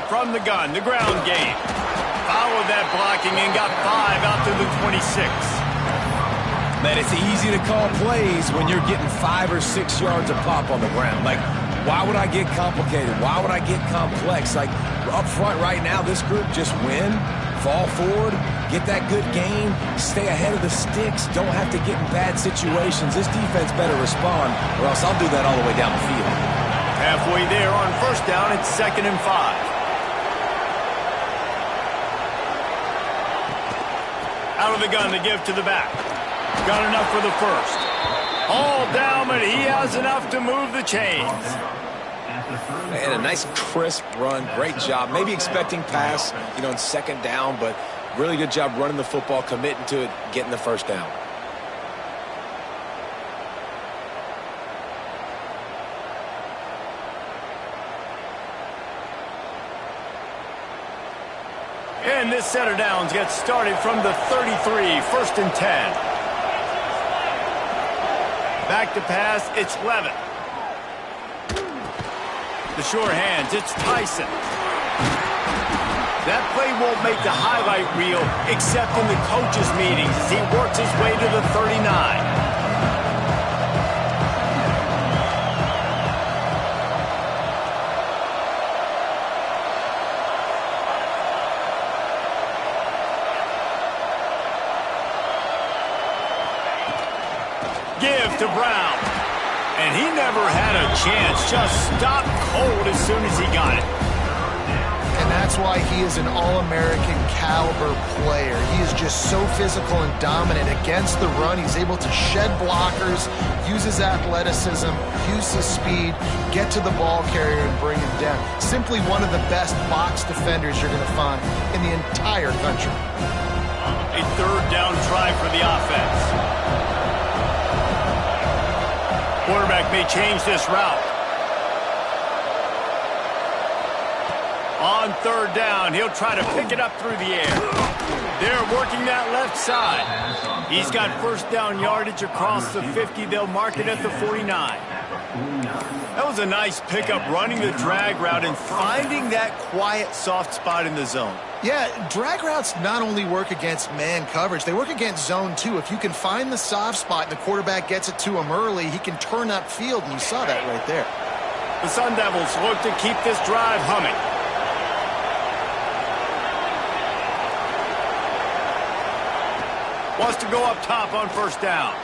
From the gun, the ground game. Followed that blocking and got 5 out to the 26. Man, it's easy to call plays when you're getting 5 or 6 yards of pop on the ground. Like, why would I get complicated? Why would I get complex? Like, up front right now, this group just win, fall forward, get that good gain, stay ahead of the sticks, don't have to get in bad situations. This defense better respond, or else I'll do that all the way down the field. Halfway there on first down, it's 2nd and 5. Out of the gun to give to the back. Got enough for the first. All down, but he has enough to move the chains. Man, a nice crisp run. Great job. Maybe expecting pass, in 2nd down, but really good job running the football, committing to it, getting the first down. And this set of downs gets started from the 33, 1st and 10. Back to pass, it's Levin. The sure hands, it's Tyson. That play won't make the highlight reel except in the coaches' meetings as he works his way to the 39. Give to Brown. And he never had a chance. Just stopped cold as soon as he got it. And that's why he is an All-American caliber player. He is just so physical and dominant against the run. He's able to shed blockers, use his athleticism, use his speed, get to the ball carrier and bring him down. Simply one of the best box defenders you're going to find in the entire country. A 3rd down try for the offense. Quarterback may change this route. On 3rd down, he'll try to pick it up through the air. They're working that left side. He's got 1st down yardage across the 50. They'll mark it at the 49. That was a nice pickup, running the drag route and finding that quiet, soft spot in the zone. Yeah, drag routes not only work against man coverage, they work against zone too. If you can find the soft spot and the quarterback gets it to him early, he can turn upfield, and you saw that right there. The Sun Devils look to keep this drive humming. Wants to go up top on 1st down.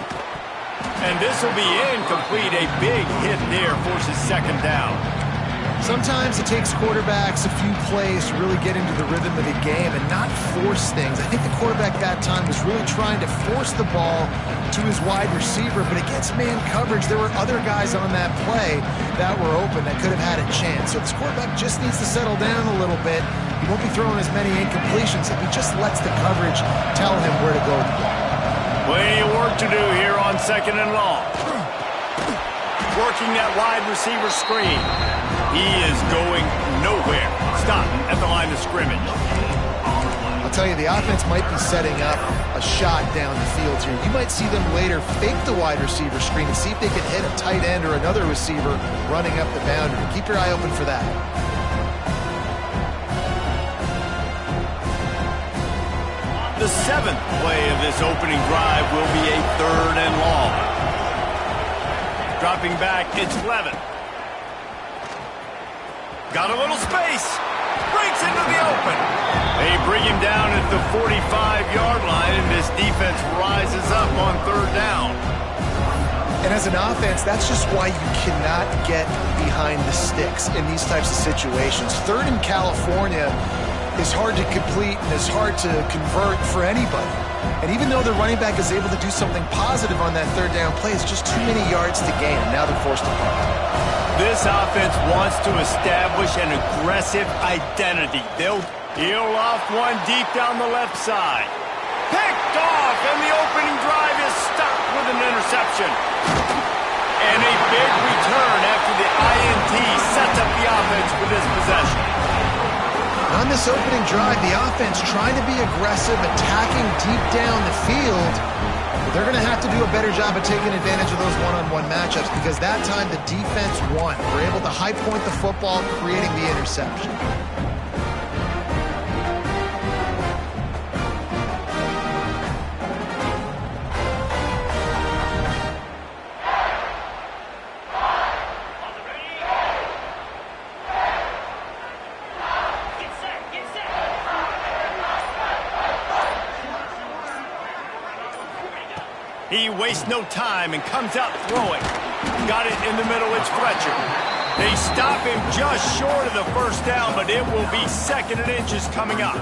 And this will be incomplete. A big hit there forces 2nd down. Sometimes it takes quarterbacks a few plays to really get into the rhythm of the game and not force things. I think the quarterback that time was really trying to force the ball to his wide receiver, but against man coverage, there were other guys on that play that were open that could have had a chance. So this quarterback just needs to settle down a little bit. He won't be throwing as many incompletions if he just lets the coverage tell him where to go with the ball. Plenty of work to do here on 2nd and long. Working that wide receiver screen. He is going nowhere. Stop at the line of scrimmage. I'll tell you, the offense might be setting up a shot down the field here. You might see them later fake the wide receiver screen and see if they can hit a tight end or another receiver running up the boundary. Keep your eye open for that. The 7th play of this opening drive will be a 3rd and long. Dropping back, it's Levin. Got a little space. Breaks into the open. They bring him down at the 45-yard line, and this defense rises up on 3rd down. And as an offense, that's just why you cannot get behind the sticks in these types of situations. 3rd in California is hard to complete and is hard to convert for anybody. And even though the running back is able to do something positive on that 3rd down play, it's just too many yards to gain, and now they're forced to punt. This offense wants to establish an aggressive identity. They'll peel off one deep down the left side. Picked off, and the opening drive is stopped with an interception. And a big return after the INT sets up the offense for this possession. On this opening drive, the offense trying to be aggressive, attacking deep down the field. But they're going to have to do a better job of taking advantage of those one-on-one matchups because that time the defense won. We're able to high point the football, creating the interception. He wastes no time and comes out throwing. Got it in the middle, it's Fletcher. They stop him just short of the 1st down, but it will be 2nd and inches coming up.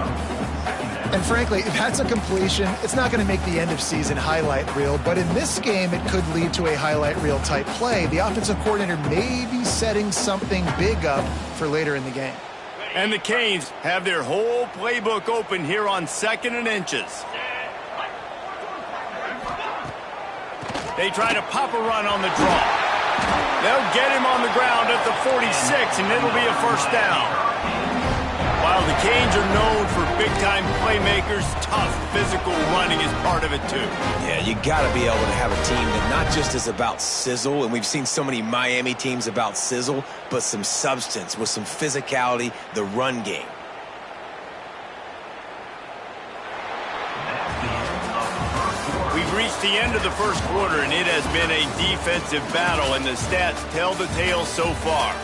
And frankly, if that's a completion, it's not going to make the end of season highlight reel, but in this game, it could lead to a highlight reel type play. The offensive coordinator may be setting something big up for later in the game. And the Canes have their whole playbook open here on 2nd and inches. They try to pop a run on the draw. They'll get him on the ground at the 46, and it'll be a 1st down. While the Canes are known for big-time playmakers, tough physical running is part of it, too. Yeah, you got to be able to have a team that not just is about sizzle, and we've seen so many Miami teams about sizzle, but some substance with some physicality, the run game. We've reached the end of the 1st quarter, and it has been a defensive battle, and the stats tell the tale so far.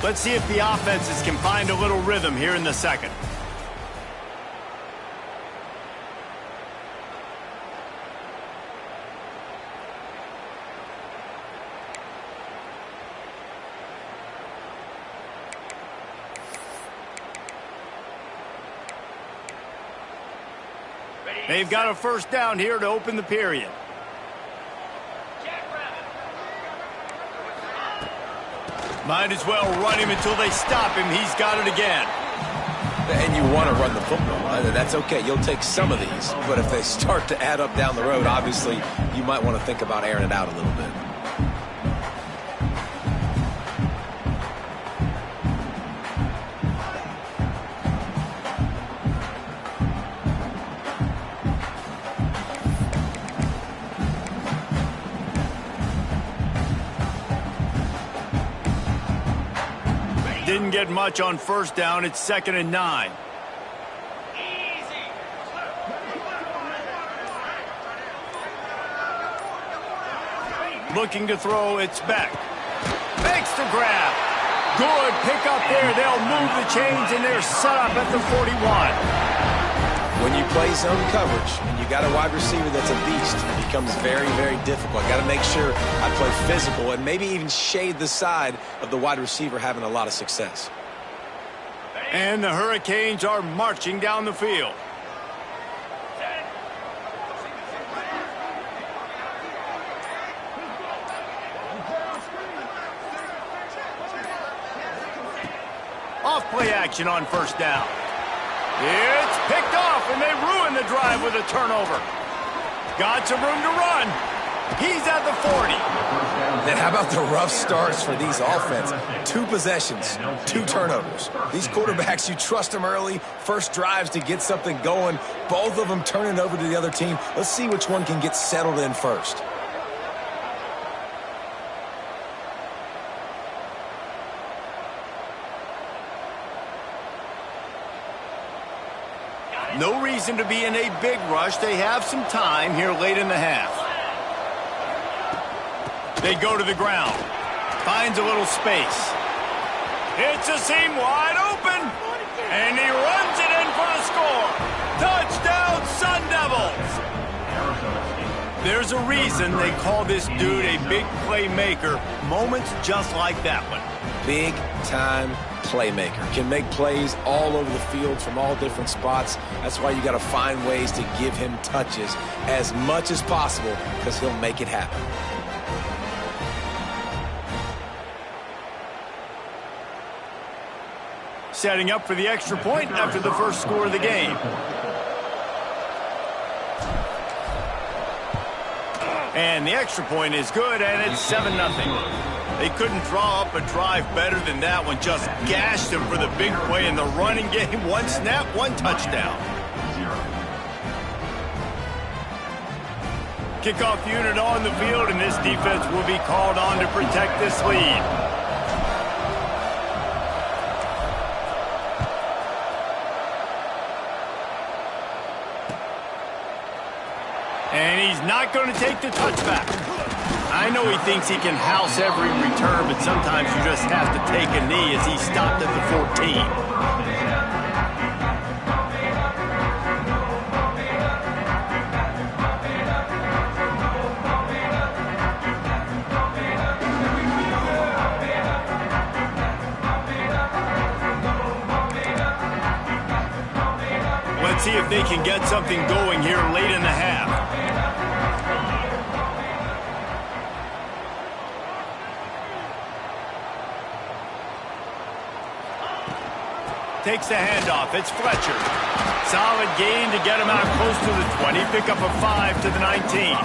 Let's see if the offenses can find a little rhythm here in the 2nd. They've got a 1st down here to open the period. Might as well run him until they stop him. He's got it again. And you want to run the football. That's okay. You'll take some of these. But if they start to add up down the road, obviously, you might want to think about airing it out a little bit. Didn't get much on 1st down. It's 2nd and 9. Looking to throw, it's Beck. Makes the grab. Good pick up there. They'll move the chains, and they're set up at the 41. When you play zone coverage and you got a wide receiver that's a beast, it becomes very, very difficult. Got to make sure I play physical and maybe even shade the side of the wide receiver having a lot of success. And the Hurricanes are marching down the field. Off play action on first down. It's picked off, and they ruin the drive with a turnover. Got some room to run. He's at the 40. Then how about the rough starts for these offense? 2 possessions, 2 turnovers. These quarterbacks, you trust them early, first drives to get something going. Both of them turning over to the other team. Let's see which one can get settled in first. No reason to be in a big rush. They have some time here late in the half. They go to the ground. Finds a little space. It's a seam wide open. And he runs it in for the score. Touchdown, Sun Devils. There's a reason they call this dude a big playmaker. Moments just like that one. Big time playmaker. Can make plays all over the field from all different spots. That's why you got to find ways to give him touches as much as possible because he'll make it happen. Setting up for the extra point after the first score of the game. And the extra point is good, and it's 7-0. They couldn't draw up a drive better than that one. Just gashed them for the big play in the running game. 1 snap, 1 touchdown. Kickoff unit on the field, and this defense will be called on to protect this lead. And he's not going to take the touchback. I know he thinks he can house every return, but sometimes you just have to take a knee as he stopped at the 14. Let's see if they can get something going here late in the half. Takes the handoff. It's Fletcher. Solid gain to get him out close to the 20. Pick up a 5 to the 19.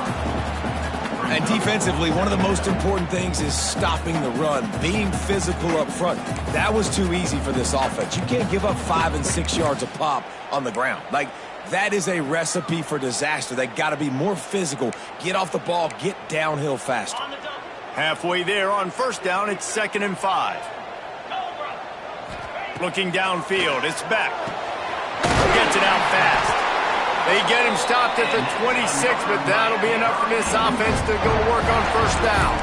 And defensively, one of the most important things is stopping the run, being physical up front. That was too easy for this offense. You can't give up 5 and 6 yards a pop on the ground. Like, that is a recipe for disaster. They got to be more physical, get off the ball, get downhill faster. Halfway there on first down, it's 2nd and 5. Looking downfield, it's Beck. Gets it out fast. They get him stopped at the 26, but that'll be enough for this offense to go work on first down.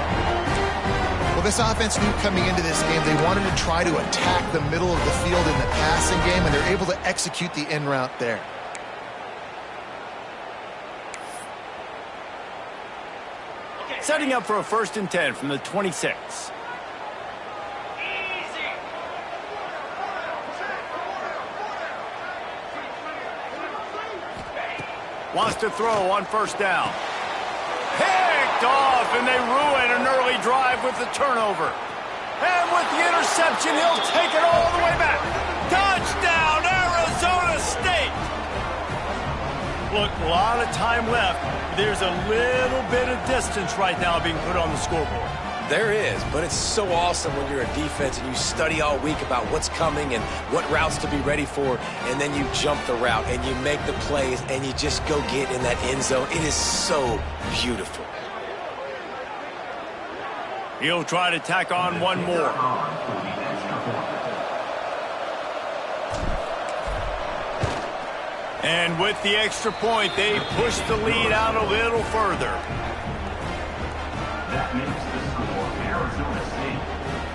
Well, this offense knew coming into this game they wanted to try to attack the middle of the field in the passing game, and they're able to execute the in route there. Setting up for a 1st and 10 from the 26. Wants to throw on first down. Picked off, and they ruin an early drive with the turnover. And with the interception, he'll take it all the way back. Touchdown, Arizona State! Look, a lot of time left. There's a little bit of distance right now being put on the scoreboard. There is, but it's so awesome when you're a defense and you study all week about what's coming and what routes to be ready for, and then you jump the route and you make the plays and you just go get in that end zone. It is so beautiful. He'll try to tack on one more. And with the extra point, they push the lead out a little further. That makes the score Arizona State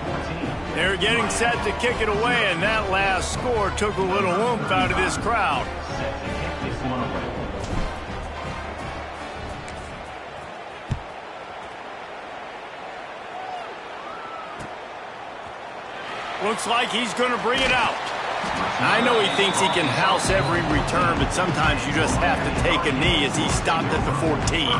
14. They're getting set to kick it away, and that last score took a little oomph out of this crowd. Set to kick this Looks like he's going to bring it out. I know he thinks he can house every return, but sometimes you just have to take a knee as he stopped at the 14.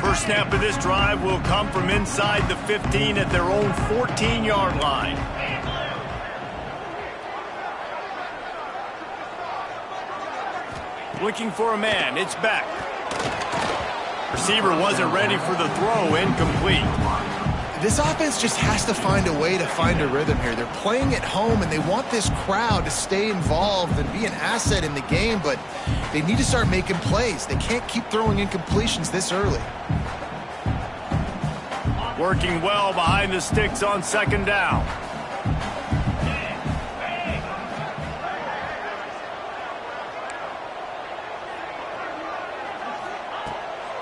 First snap of this drive will come from inside the 15 at their own 14-yard line. Looking for a man. It's back. Receiver wasn't ready for the throw. Incomplete. This offense just has to find a way to find a rhythm here. They're playing at home, and they want this crowd to stay involved and be an asset in the game, but they need to start making plays. They can't keep throwing incompletions this early. Working well behind the sticks on second down.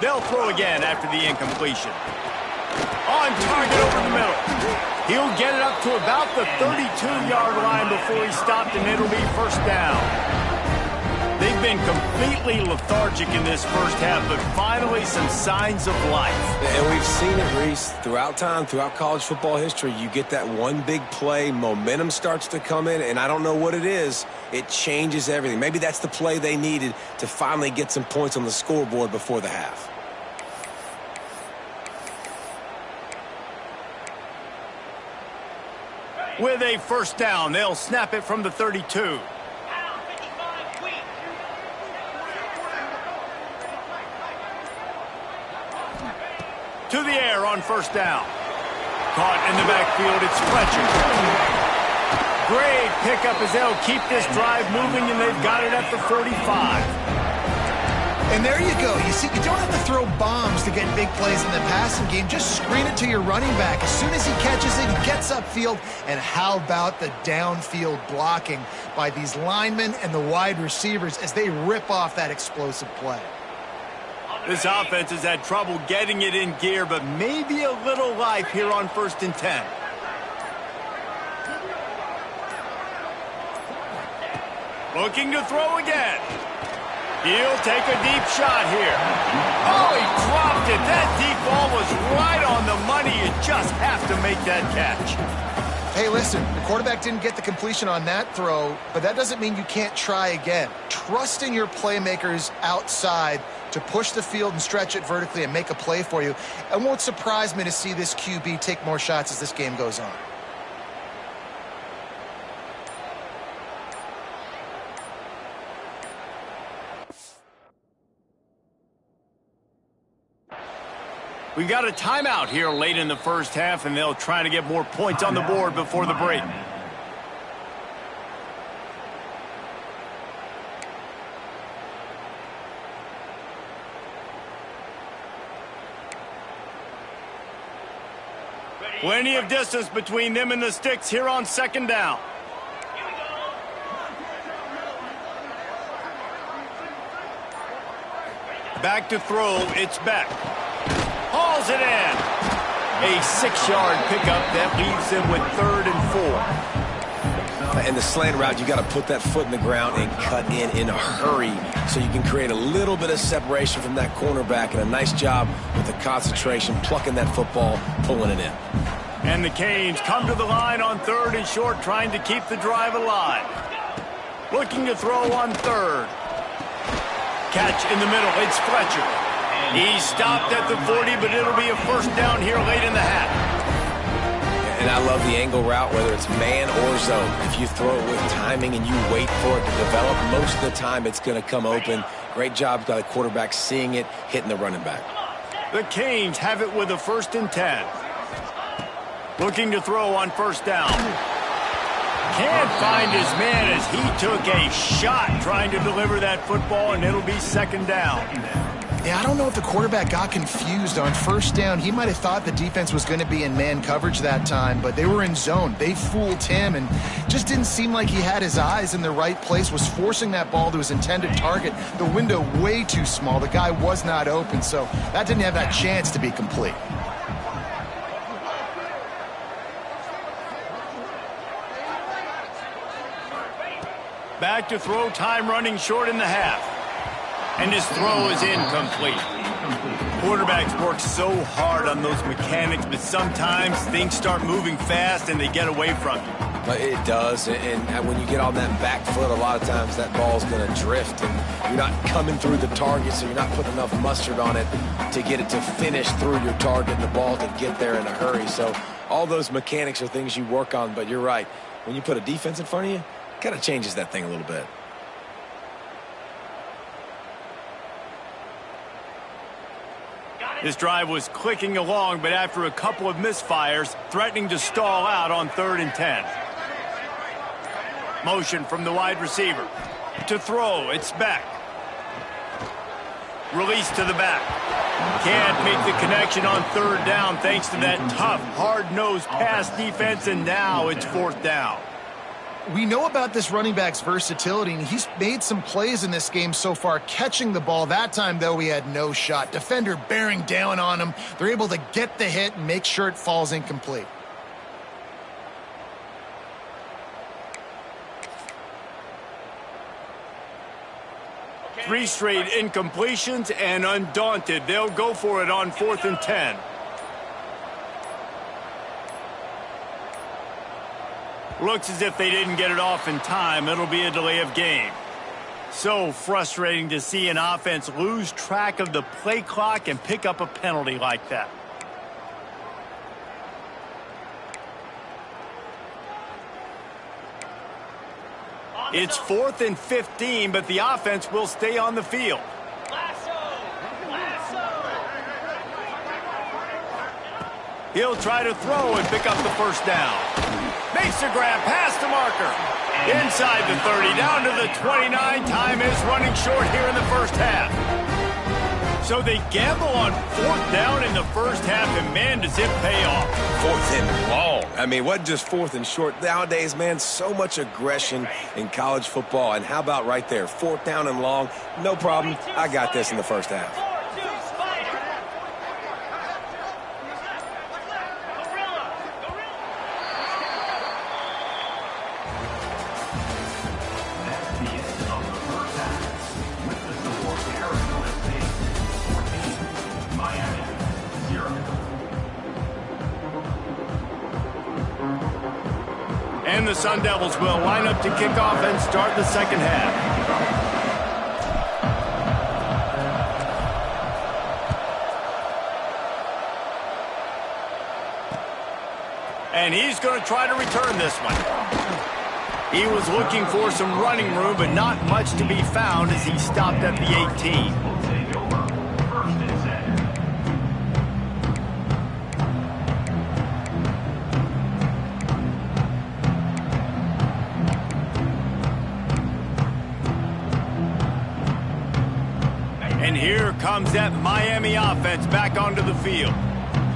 They'll throw again after the incompletion. On target over the middle. He'll get it up to about the 32-yard line before he stopped, and it'll be first down. They've been completely lethargic in this first half, but finally some signs of life. And we've seen it, Reese, throughout time, throughout college football history. You get that one big play, momentum starts to come in, and I don't know what it is. It changes everything. Maybe that's the play they needed to finally get some points on the scoreboard before the half. With a first down, they'll snap it from the 32. To the air on first down. Caught in the backfield, it's Fletcher. Great pickup as they'll keep this drive moving, and they've got it at the 45. And there you go. You see, you don't have to throw bombs to get big plays in the passing game. Just screen it to your running back. As soon as he catches it, he gets upfield. And how about the downfield blocking by these linemen and the wide receivers as they rip off that explosive play? This offense has had trouble getting it in gear, but maybe a little life here on 1st and 10. Looking to throw again. He'll take a deep shot here. Oh, he dropped it. That deep ball was right on the money. You just have to make that catch. Hey, listen, the quarterback didn't get the completion on that throw, but that doesn't mean you can't try again. Trust in your playmakers outside to push the field and stretch it vertically and make a play for you. It won't surprise me to see this QB take more shots as this game goes on. We've got a timeout here late in the first half, and they'll try to get more points on the board before the break. Plenty of distance between them and the sticks here on second down. Back to throw, it's Beck. Hauls it in. A 6-yard pickup that leaves them with 3rd and 4. And the slant route, you got to put that foot in the ground and cut in a hurry so you can create a little bit of separation from that cornerback, and a nice job with the concentration, plucking that football, pulling it in. And the Canes come to the line on 3rd and short, trying to keep the drive alive. Looking to throw on 3rd. Catch in the middle, it's Fletcher. He stopped at the 40, but it'll be a first down here late in the half. And I love the angle route, whether it's man or zone. If you throw it with timing and you wait for it to develop, most of the time it's going to come open. Great job by the quarterback seeing it, hitting the running back. The Canes have it with a 1st and 10. Looking to throw on first down. Can't find his man as he took a shot trying to deliver that football, and it'll be 2nd down. Yeah, I don't know if the quarterback got confused on first down. He might have thought the defense was going to be in man coverage that time, but they were in zone. They fooled him and just didn't seem like he had his eyes in the right place, was forcing that ball to his intended target. The window way too small. The guy was not open, so that didn't have that chance to be complete. Back to throw, time running short in the half. And his throw is incomplete. Quarterbacks work so hard on those mechanics, but sometimes things start moving fast and they get away from you. It does, and when you get on that back foot, a lot of times that ball's going to drift, and you're not coming through the target, so you're not putting enough mustard on it to get it to finish through your target and the ball to get there in a hurry. So all those mechanics are things you work on, but you're right. When you put a defense in front of you, it kind of changes that thing a little bit. This drive was clicking along, but after a couple of misfires, threatening to stall out on 3rd and 10. Motion from the wide receiver. To throw, it's back. Release to the back. Can't make the connection on 3rd down thanks to that tough, hard-nosed pass defense, and now it's 4th down. We know about this running back's versatility, and he's made some plays in this game so far, catching the ball. That time, though, he had no shot. Defender bearing down on him. They're able to get the hit and make sure it falls incomplete. Three straight incompletions, and undaunted, they'll go for it on 4th and 10. Looks as if they didn't get it off in time. It'll be a delay of game. So frustrating to see an offense lose track of the play clock and pick up a penalty like that. It's 4th and 15, but the offense will stay on the field. He'll try to throw and pick up the 1st down. Makes a grab past the marker. Inside the 30, down to the 29. Time is running short here in the 1st half. So they gamble on 4th down in the 1st half, and man, does it pay off. 4th and long. I mean, what just 4th and short? Nowadays, man, so much aggression in college football. And how about right there, 4th down and long? No problem. I got this in the 1st half. And the Sun Devils will line up to kick off and start the 2nd half. And he's going to try to return this one. He was looking for some running room, but not much to be found as he stopped at the 18. And here comes that Miami offense back onto the field.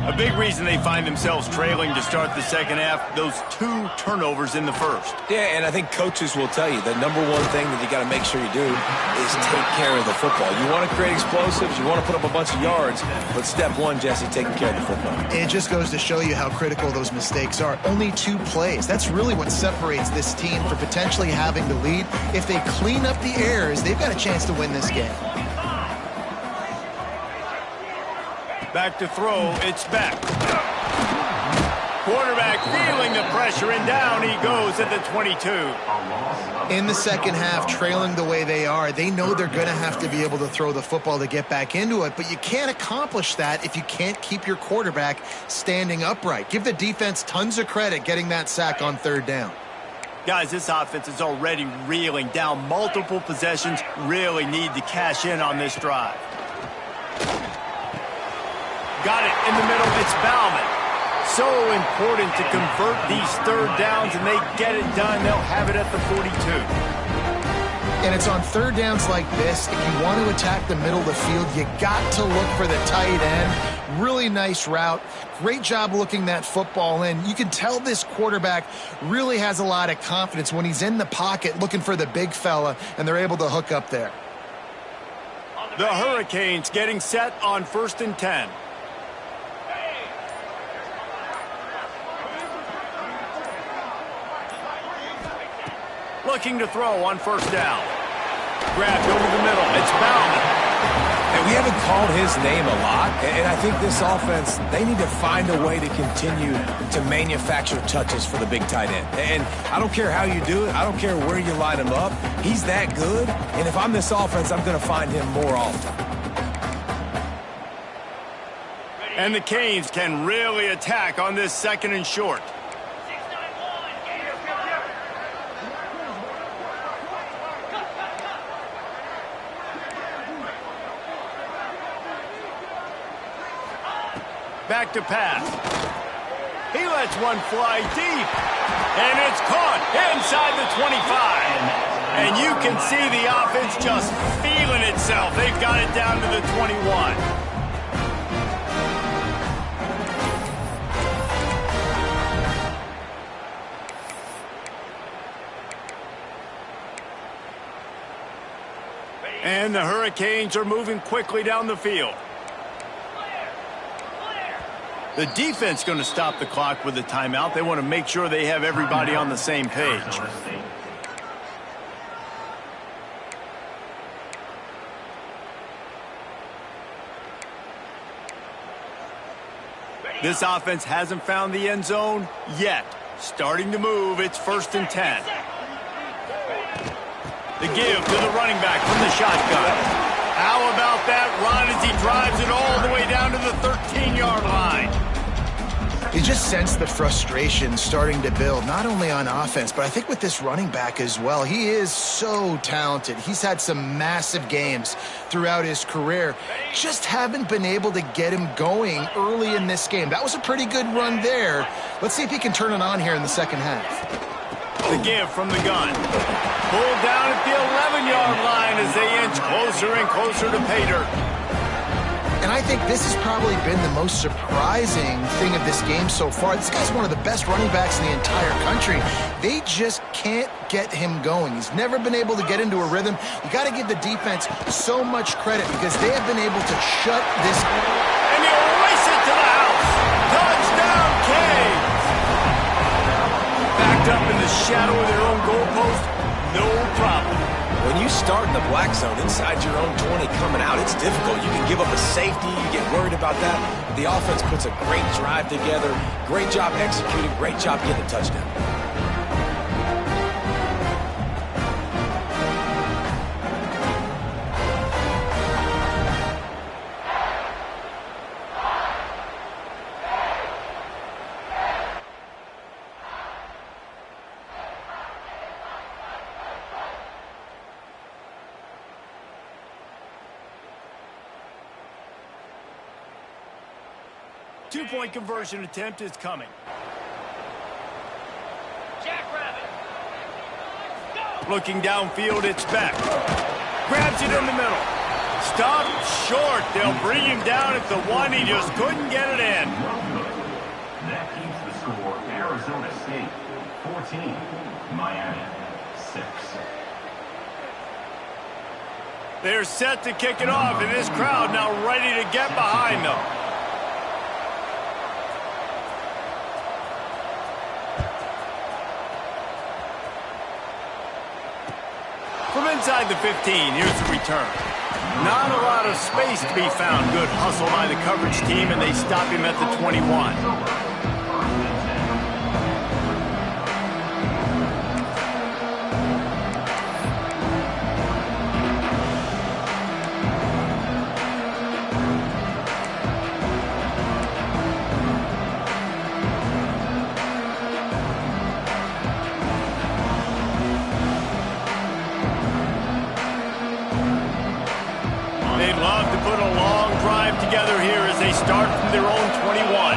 A big reason they find themselves trailing to start the 2nd half, those 2 turnovers in the 1st. Yeah, and I think coaches will tell you the number one thing that you got to make sure you do is take care of the football. You want to create explosives, you want to put up a bunch of yards, but step 1, Jesse, taking care of the football. It just goes to show you how critical those mistakes are. Only 2 plays. That's really what separates this team from potentially having the lead. If they clean up the errors, they've got a chance to win this game. Back to throw, it's back. Quarterback feeling the pressure, and down he goes at the 22. In the 2nd half, trailing the way they are, they know they're going to have to be able to throw the football to get back into it, but you can't accomplish that if you can't keep your quarterback standing upright. Give the defense tons of credit getting that sack on 3rd down. Guys, this offense is already reeling down multiple possessions, really need to cash in on this drive. Got it in the middle, it's Bauman. So important to convert these 3rd downs, and they get it done. They'll have it at the 42. And it's on 3rd downs like this, if you want to attack the middle of the field, you got to look for the tight end. Really nice route. Great job looking that football in. You can tell this quarterback really has a lot of confidence when he's in the pocket looking for the big fella, and they're able to hook up there. The Hurricanes getting set on 1st and 10. looking to throw on first down. Grabbed over the middle. It's Bauman. And we haven't called his name a lot, and I think this offense, they need to find a way to continue to manufacture touches for the big tight end. And I don't care how you do it. I don't care where you line him up. He's that good, and if I'm this offense, I'm going to find him more often. And the Canes can really attack on this 2nd and short. 691, Gators Back to pass. He lets one fly deep. And it's caught inside the 25. And you can see the offense just feeling itself. They've got it down to the 21. And the Hurricanes are moving quickly down the field. The defense going to stop the clock with a timeout. They want to make sure they have everybody on the same page. This offense hasn't found the end zone yet. Starting to move. It's 1st and 10. The give to the running back from the shotgun. How about that run as he drives it all the way down to the 13-yard line? You just sense the frustration starting to build, not only on offense, but I think with this running back as well. He is so talented. He's had some massive games throughout his career. Just haven't been able to get him going early in this game. That was a pretty good run there. Let's see if he can turn it on here in the second half. The give from the gun. Pulled down at the 11-yard line as they inch closer and closer to pay dirt. And I think this has probably been the most surprising thing of this game so far. This guy's one of the best running backs in the entire country. They just can't get him going. He's never been able to get into a rhythm. You got to give the defense so much credit because they have been able to shut this. And you race it to the house. Touchdown, Canes. Backed up in the shadow of their own goalpost, no problem. When you start in the black zone inside your own 20 coming out, it's difficult. You can give up a safety. You get worried about that. The offense puts a great drive together. Great job executing. Great job getting a touchdown. Two-point conversion attempt is coming. Jackrabbit. Looking downfield, it's Beck. Grabs it in the middle. Stopped short. They'll bring him down at the 1. He just couldn't get it in. That keeps the score Arizona State 14, Miami 6. They're set to kick it off, and this crowd now ready to get behind them. From inside the 15, here's the return. Not a lot of space to be found. Good hustle by the coverage team, and they stop him at the 21. They'd love to put a long drive together here as they start from their own 21.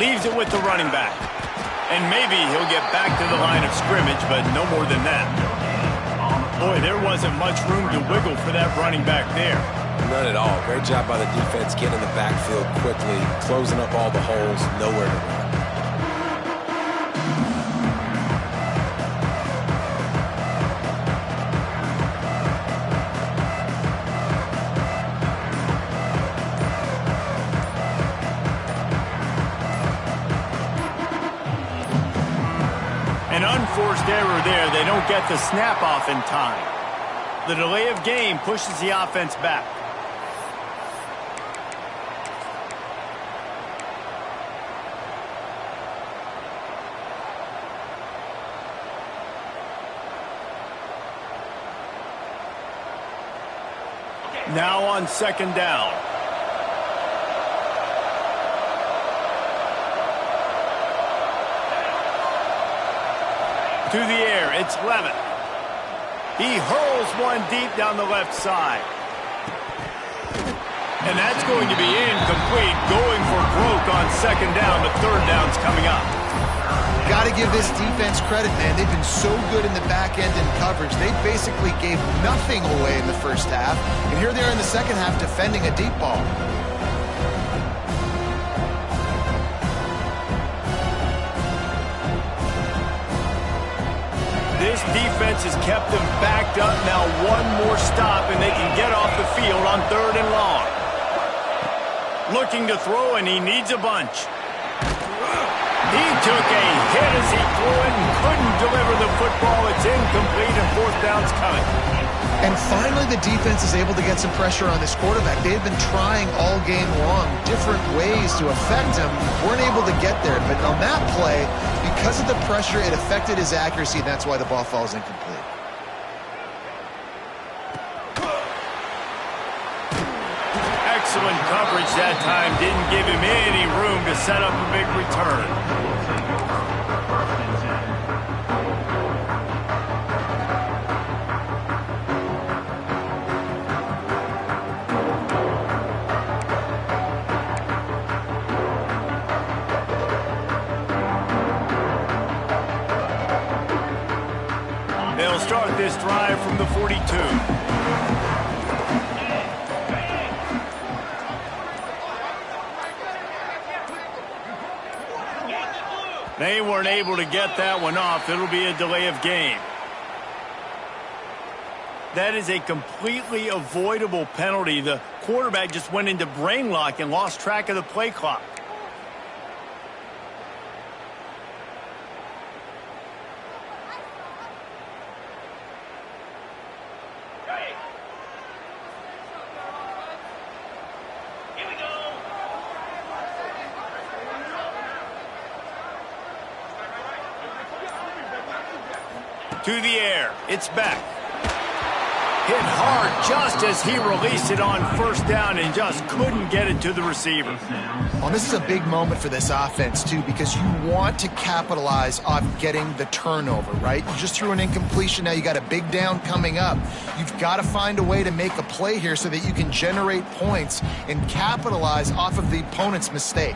Leaves it with the running back. And maybe he'll get back to the line of scrimmage, but no more than that. Boy, there wasn't much room to wiggle for that running back there. None at all. Great job by the defense getting in the backfield quickly, closing up all the holes, nowhere to run. An unforced error there. They don't get the snap off in time. The delay of game pushes the offense back. Now on second down. To the air, it's Levitt. He hurls one deep down the left side. And that's going to be incomplete, going for broke on second down, but third down's coming up. Got to give this defense credit, man. They've been so good in the back end in coverage. They basically gave nothing away in the first half, and here they are in the second half defending a deep ball. This defense has kept them backed up. Now one more stop, and they can get off the field on third and long. Looking to throw, and he needs a bunch. He took a hit as he threw it and couldn't deliver the football. It's incomplete, and fourth down's coming. And finally, the defense is able to get some pressure on this quarterback. They had been trying all game long different ways to affect him. Weren't able to get there. But on that play, because of the pressure, it affected his accuracy, and that's why the ball falls incomplete. Excellent coverage that time. Didn't give him any room to set up a big return. They'll start this drive from the 42. They weren't able to get that one off. It'll be a delay of game. That is a completely avoidable penalty. The quarterback just went into brain lock and lost track of the play clock. To the air, it's back. Hit hard just as he released it on first down and just couldn't get it to the receiver. Well, this is a big moment for this offense, too, because you want to capitalize on getting the turnover, right? You just threw an incompletion. Now you got a big down coming up. You've got to find a way to make a play here so that you can generate points and capitalize off of the opponent's mistake.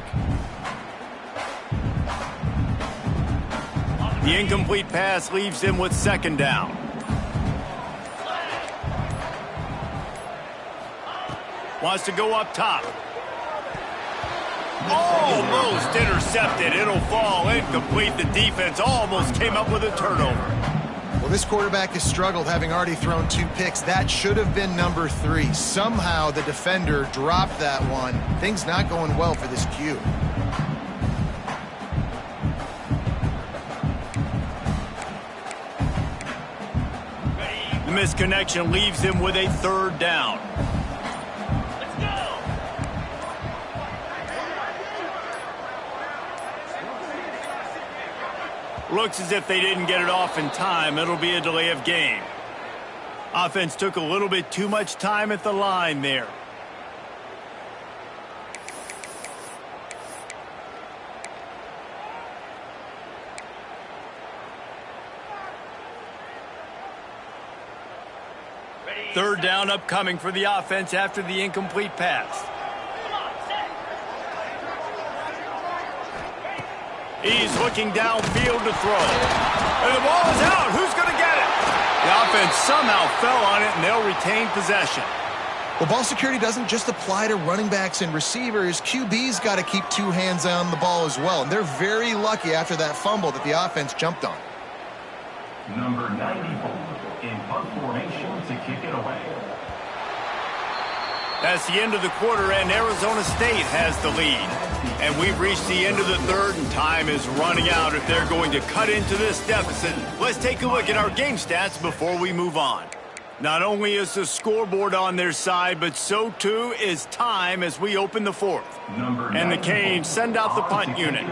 The incomplete pass leaves them with second down. Wants to go up top. Almost intercepted. It'll fall incomplete. The defense almost came up with a turnover. Well, this quarterback has struggled, having already thrown 2 picks. That should have been number 3. Somehow the defender dropped that one. Things not going well for this Q. The misconnection leaves him with a third down. Let's go. Looks as if they didn't get it off in time. It'll be a delay of game. Offense took a little bit too much time at the line there. Third down upcoming for the offense after the incomplete pass. He's looking downfield to throw. And the ball is out. Who's going to get it? The offense somehow fell on it, and they'll retain possession. Well, ball security doesn't just apply to running backs and receivers. QB's got to keep 2 hands on the ball as well. And they're very lucky after that fumble that the offense jumped on. Number 94 in punt formation to kick it away. That's the end of the quarter, and Arizona State has the lead. And we've reached the end of the third, and time is running out if they're going to cut into this deficit. Let's take a look at our game stats before we move on. Not only is the scoreboard on their side, but so too is time as we open the fourth. And the Canes send out the punt unit.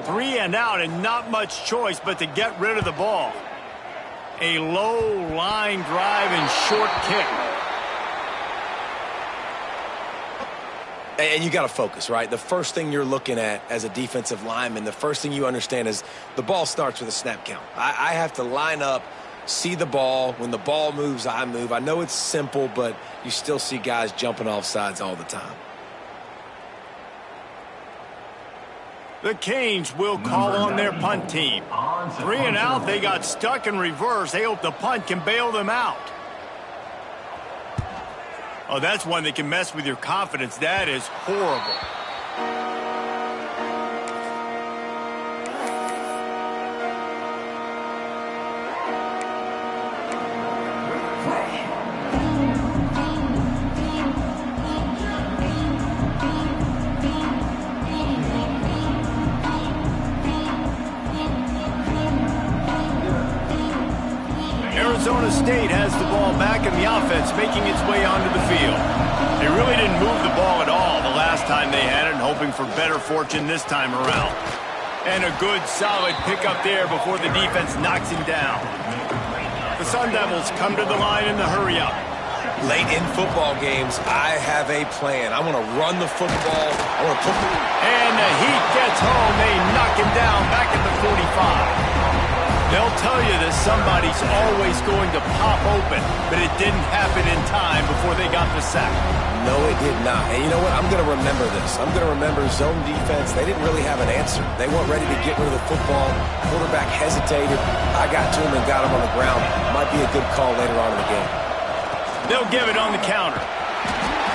3 and out, and not much choice but to get rid of the ball. A low line drive and short kick. And you got to focus, right? The first thing you're looking at as a defensive lineman, the first thing you understand is the ball starts with a snap count. I have to line up, see the ball. When the ball moves, I move. I know it's simple, but you still see guys jumping off sides all the time. The Canes will call on their punt team. 3 and out, they got stuck in reverse. They hope the punt can bail them out. Oh, that's one that can mess with your confidence. That is horrible. Arizona State has the ball back in the offense, making its way onto the field. They really didn't move the ball at all the last time they had it, and hoping for better fortune this time around. And a good, solid pickup there before the defense knocks him down. The Sun Devils come to the line in the hurry-up. Late in football games, I have a plan. I want to run the football. I want to put the... And the Heat gets home. They knock him down back at the 45. They'll tell you that somebody's always going to pop open, but it didn't happen in time before they got the sack. No, it did not. And you know what? I'm going to remember this. I'm going to remember zone defense. They didn't really have an answer. They weren't ready to get rid of the football. Quarterback hesitated. I got to him and got him on the ground. Might be a good call later on in the game. They'll give it on the counter.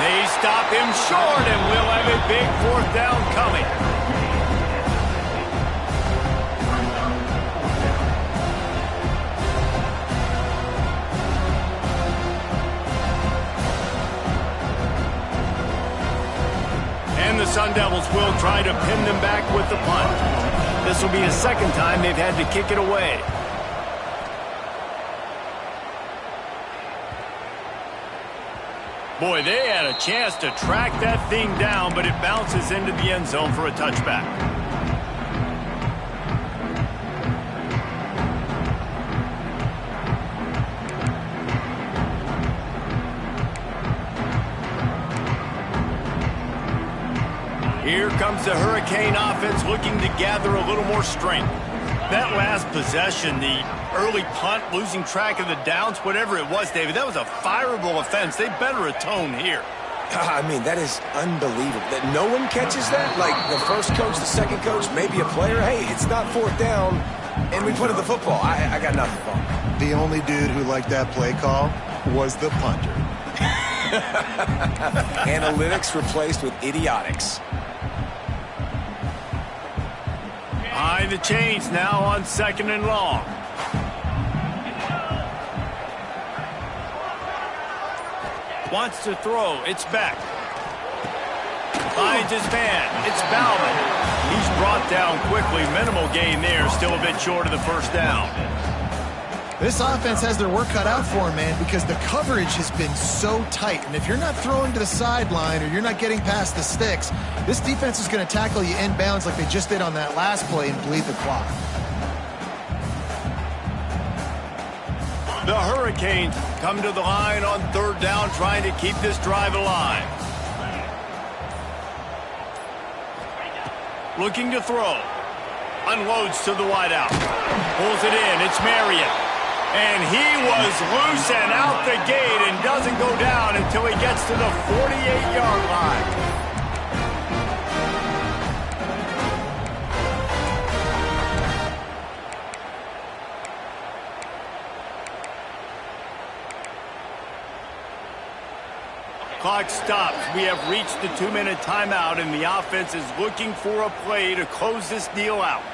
They stop him short, and we'll have a big fourth down coming. And the Sun Devils will try to pin them back with the punt. This will be the second time they've had to kick it away. Boy, they had a chance to track that thing down, but it bounces into the end zone for a touchback. Here comes the Hurricane offense looking to gather a little more strength. That last possession, the early punt, losing track of the downs, whatever it was, David, that was a fireable offense. They better atone here. I mean, that is unbelievable. That no one catches that? Like the first coach, the second coach, maybe a player. Hey, it's not fourth down, and we put in the football. I got nothing for him. The only dude who liked that play call was the punter. Analytics replaced with idiotics. Behind the chains now on 2nd and long. Wants to throw. It's Beck. Finds his man. It's Bauman. He's brought down quickly. Minimal gain there. Still a bit short of the first down. This offense has their work cut out for them, man, because the coverage has been so tight. And if you're not throwing to the sideline or you're not getting past the sticks, this defense is going to tackle you inbounds like they just did on that last play and bleed the clock. The Hurricanes come to the line on 3rd down, trying to keep this drive alive. Looking to throw. Unloads to the wideout. Pulls it in. It's Marion. And he was loose and out the gate and doesn't go down until he gets to the 48-yard line. Clock stops. We have reached the 2-minute timeout, and the offense is looking for a play to close this deal out.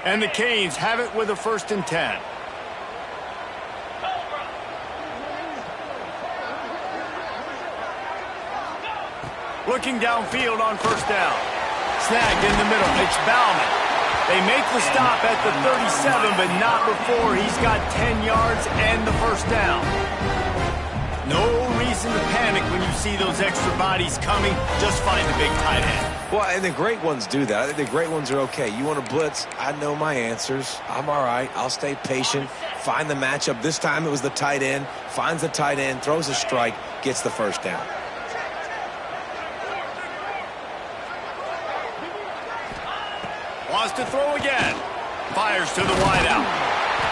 And the Canes have it with a 1st and 10. Looking downfield on 1st down. Snagged in the middle. It's Bauman. They make the stop at the 37, but not before he's got 10 yards and the 1st down. No reason to panic when you see those extra bodies coming. Just find the big tight end. Well, and the great ones do that. I think the great ones are okay. You want to blitz? I know my answers. I'm all right. I'll stay patient. Find the matchup. This time it was the tight end. Finds the tight end, throws a strike, gets the 1st down. Wants to throw again. Fires to the wideout.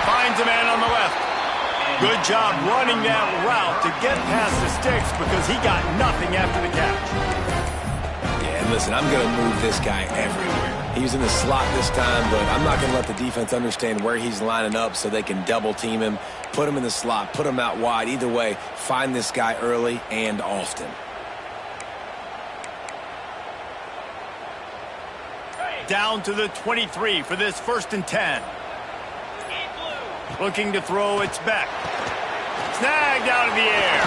Finds a man on the left. Good job running that route to get past the sticks because he got nothing after the catch. Yeah, and listen, I'm going to move this guy everywhere. He's in the slot this time, but I'm not going to let the defense understand where he's lining up so they can double team him, put him in the slot, put him out wide. Either way, find this guy early and often. Down to the 23 for this 1st and 10. Looking to throw, it's Beck. Snagged out of the air.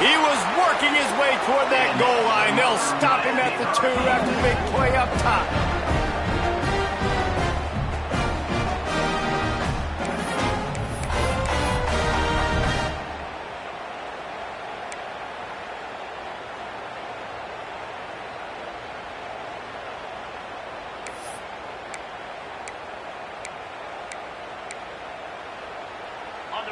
He was working his way toward that goal line. They'll stop him at the 2 after the big play up top.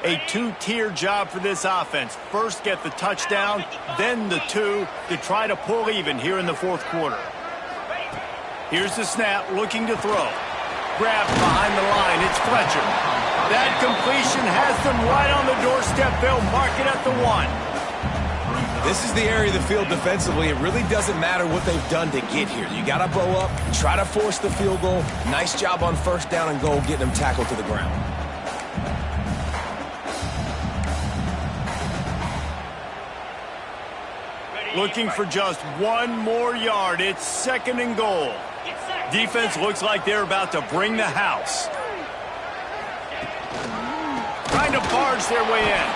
A 2-tier job for this offense. First get the touchdown, then the 2 to try to pull even here in the 4th quarter. Here's the snap, looking to throw. Grabbed behind the line, it's Fletcher. That completion has them right on the doorstep. They'll mark it at the 1. This is the area of the field defensively. It really doesn't matter what they've done to get here. You got to bow up, try to force the field goal. Nice job on 1st down and goal, getting them tackled to the ground. Looking for just 1 more yard. It's 2nd and goal. Defense looks like they're about to bring the house. Trying to barge their way in.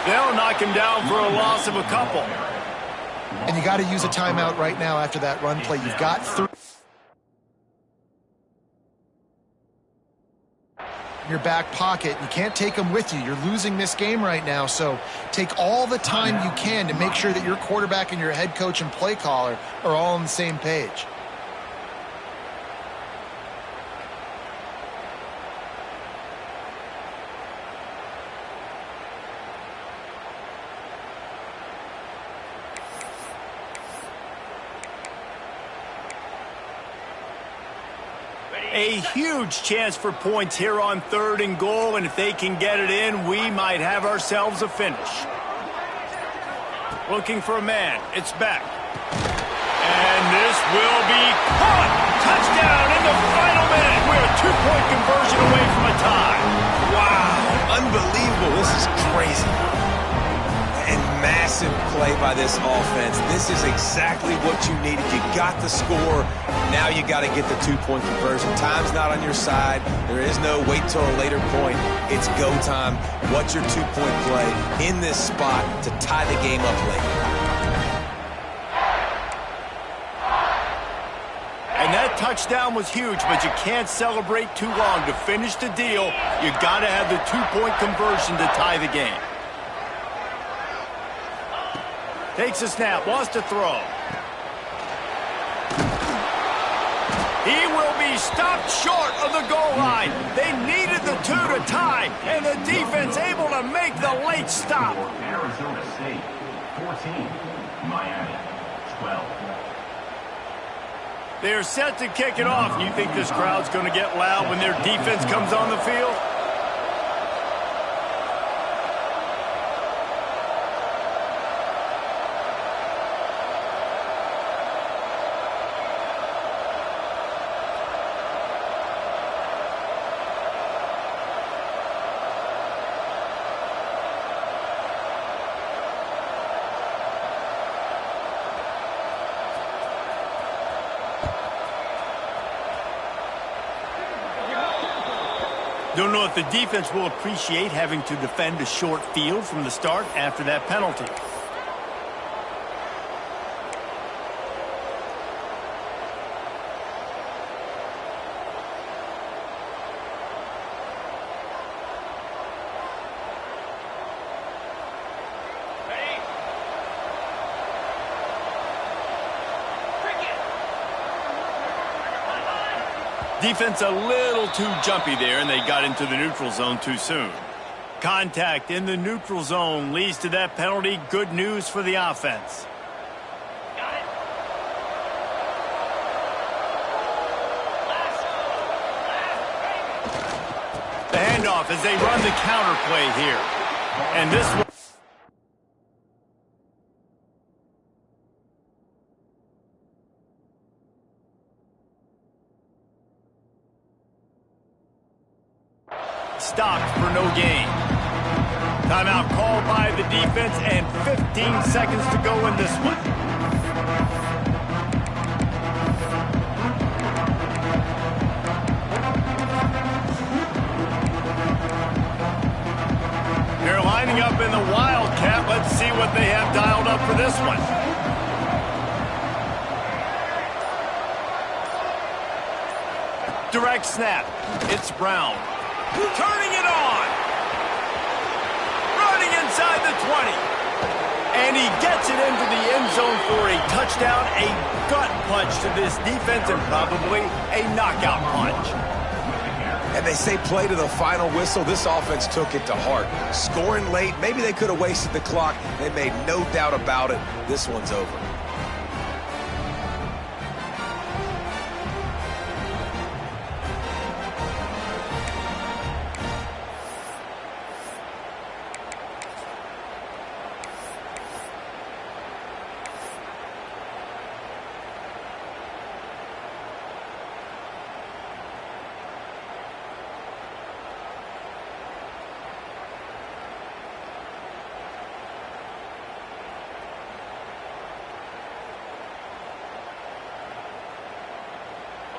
They'll knock him down for a loss of a couple. And you got to use a timeout right now after that run play. You've got 3. Your back pocket. You can't take them with you. You're losing this game right now, so take all the time you can to make sure that your quarterback and your head coach and play caller are all on the same page. A huge chance for points here on 3rd and goal, and if they can get it in, we might have ourselves a finish. Looking for a man. It's back. And this will be caught. Touchdown in the final minute. We're a 2-point conversion away from a tie. Wow, unbelievable. This is crazy. And massive play by this offense. This is exactly what you needed. You got the score. Now you got to get the 2-point conversion. Time's not on your side. There is no wait till a later point. It's go time. What's your 2-point play in this spot to tie the game up late? And that touchdown was huge, but you can't celebrate too long. To finish the deal, you got to have the 2-point conversion to tie the game. Takes a snap, wants to throw. He will be stopped short of the goal line. They needed the 2 to tie, and the defense able to make the late stop. Arizona State, 14. Miami, 12. They're set to kick it off. You think this crowd's going to get loud when their defense comes on the field? Don't know if the defense will appreciate having to defend a short field from the start after that penalty. Defense a little too jumpy there, and they got into the neutral zone too soon. Contact in the neutral zone leads to that penalty. Good news for the offense. Got it. The handoff as they run the counter play here. And this one. Stopped for no gain. Timeout called by the defense and 15 seconds to go in this one. They're lining up in the Wildcat. Let's see what they have dialed up for this one. Direct snap. It's Brown. Turning it on. Running inside the 20. And he gets it into the end zone for a touchdown, a gut punch to this defense, and probably a knockout punch. And they say play to the final whistle. This offense took it to heart. Scoring late, maybe they could have wasted the clock. They made no doubt about it. This one's over.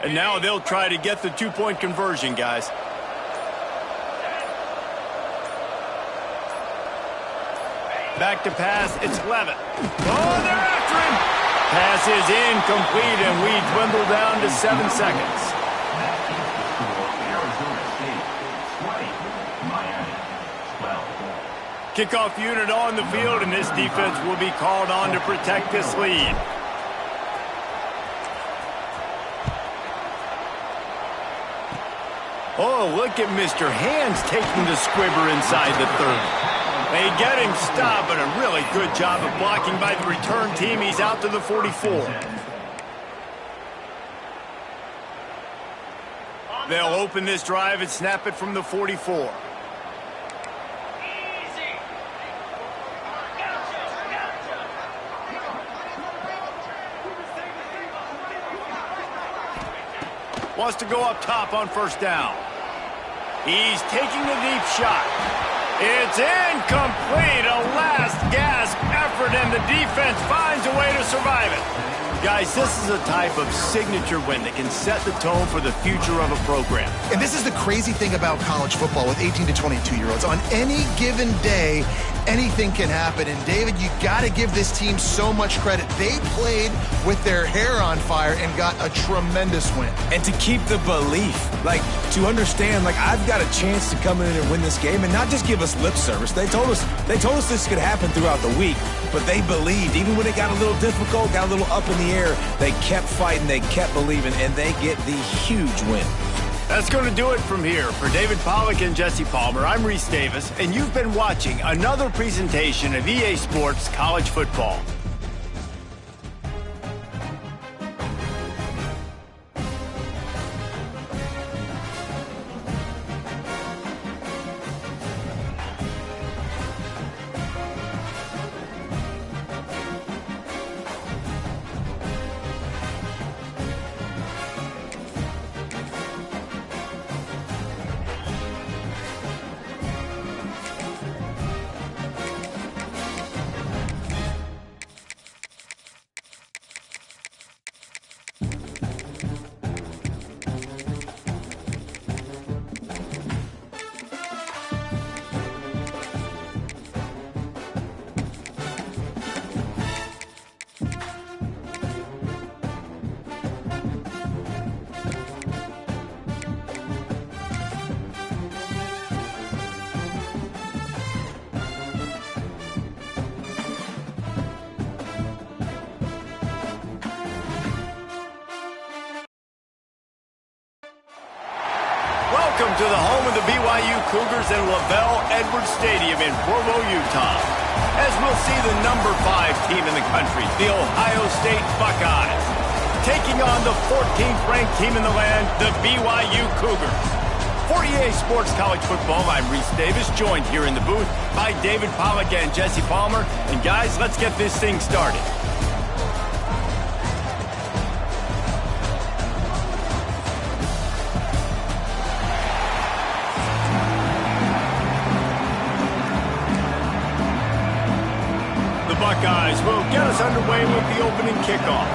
And now they'll try to get the two-point conversion, guys. Back to pass, it's Levitt. Oh, they're after him! Pass is incomplete, and we dwindle down to 7 seconds. Kickoff unit on the field, and this defense will be called on to protect this lead. Oh, look at Mr. Hands taking the squibber inside the 30. They get him stopped, but a really good job of blocking by the return team. He's out to the 44. They'll open this drive and snap it from the 44. Wants to go up top on first down. He's taking a deep shot. It's incomplete. A last gasp effort, and the defense finds a way to survive it. Guys, this is a type of signature win that can set the tone for the future of a program. And this is the crazy thing about college football with 18 to 22-year-olds. On any given day, anything can happen. And, David, you got to give this team so much credit. They played with their hair on fire and got a tremendous win. And to keep the belief, like, to understand, like, I've got a chance to come in and win this game and not just give us lip service. They told us this could happen throughout the week, but they believed. Even when it got a little difficult, got a little up in the air, they kept fighting, they kept believing, and they get the huge win. That's going to do it from here. For David Pollack and Jesse Palmer, I'm Reese Davis, and you've been watching another presentation of EA Sports College Football. Welcome to the home of the BYU Cougars at Lavelle Edwards Stadium in Provo, Utah. As we'll see the number 5 team in the country, the Ohio State Buckeyes, taking on the 14th ranked team in the land, the BYU Cougars. For EA Sports College Football, I'm Reese Davis, joined here in the booth by David Pollack and Jesse Palmer. And guys, let's get this thing started. The Buckeyes will get us underway with the opening kickoff.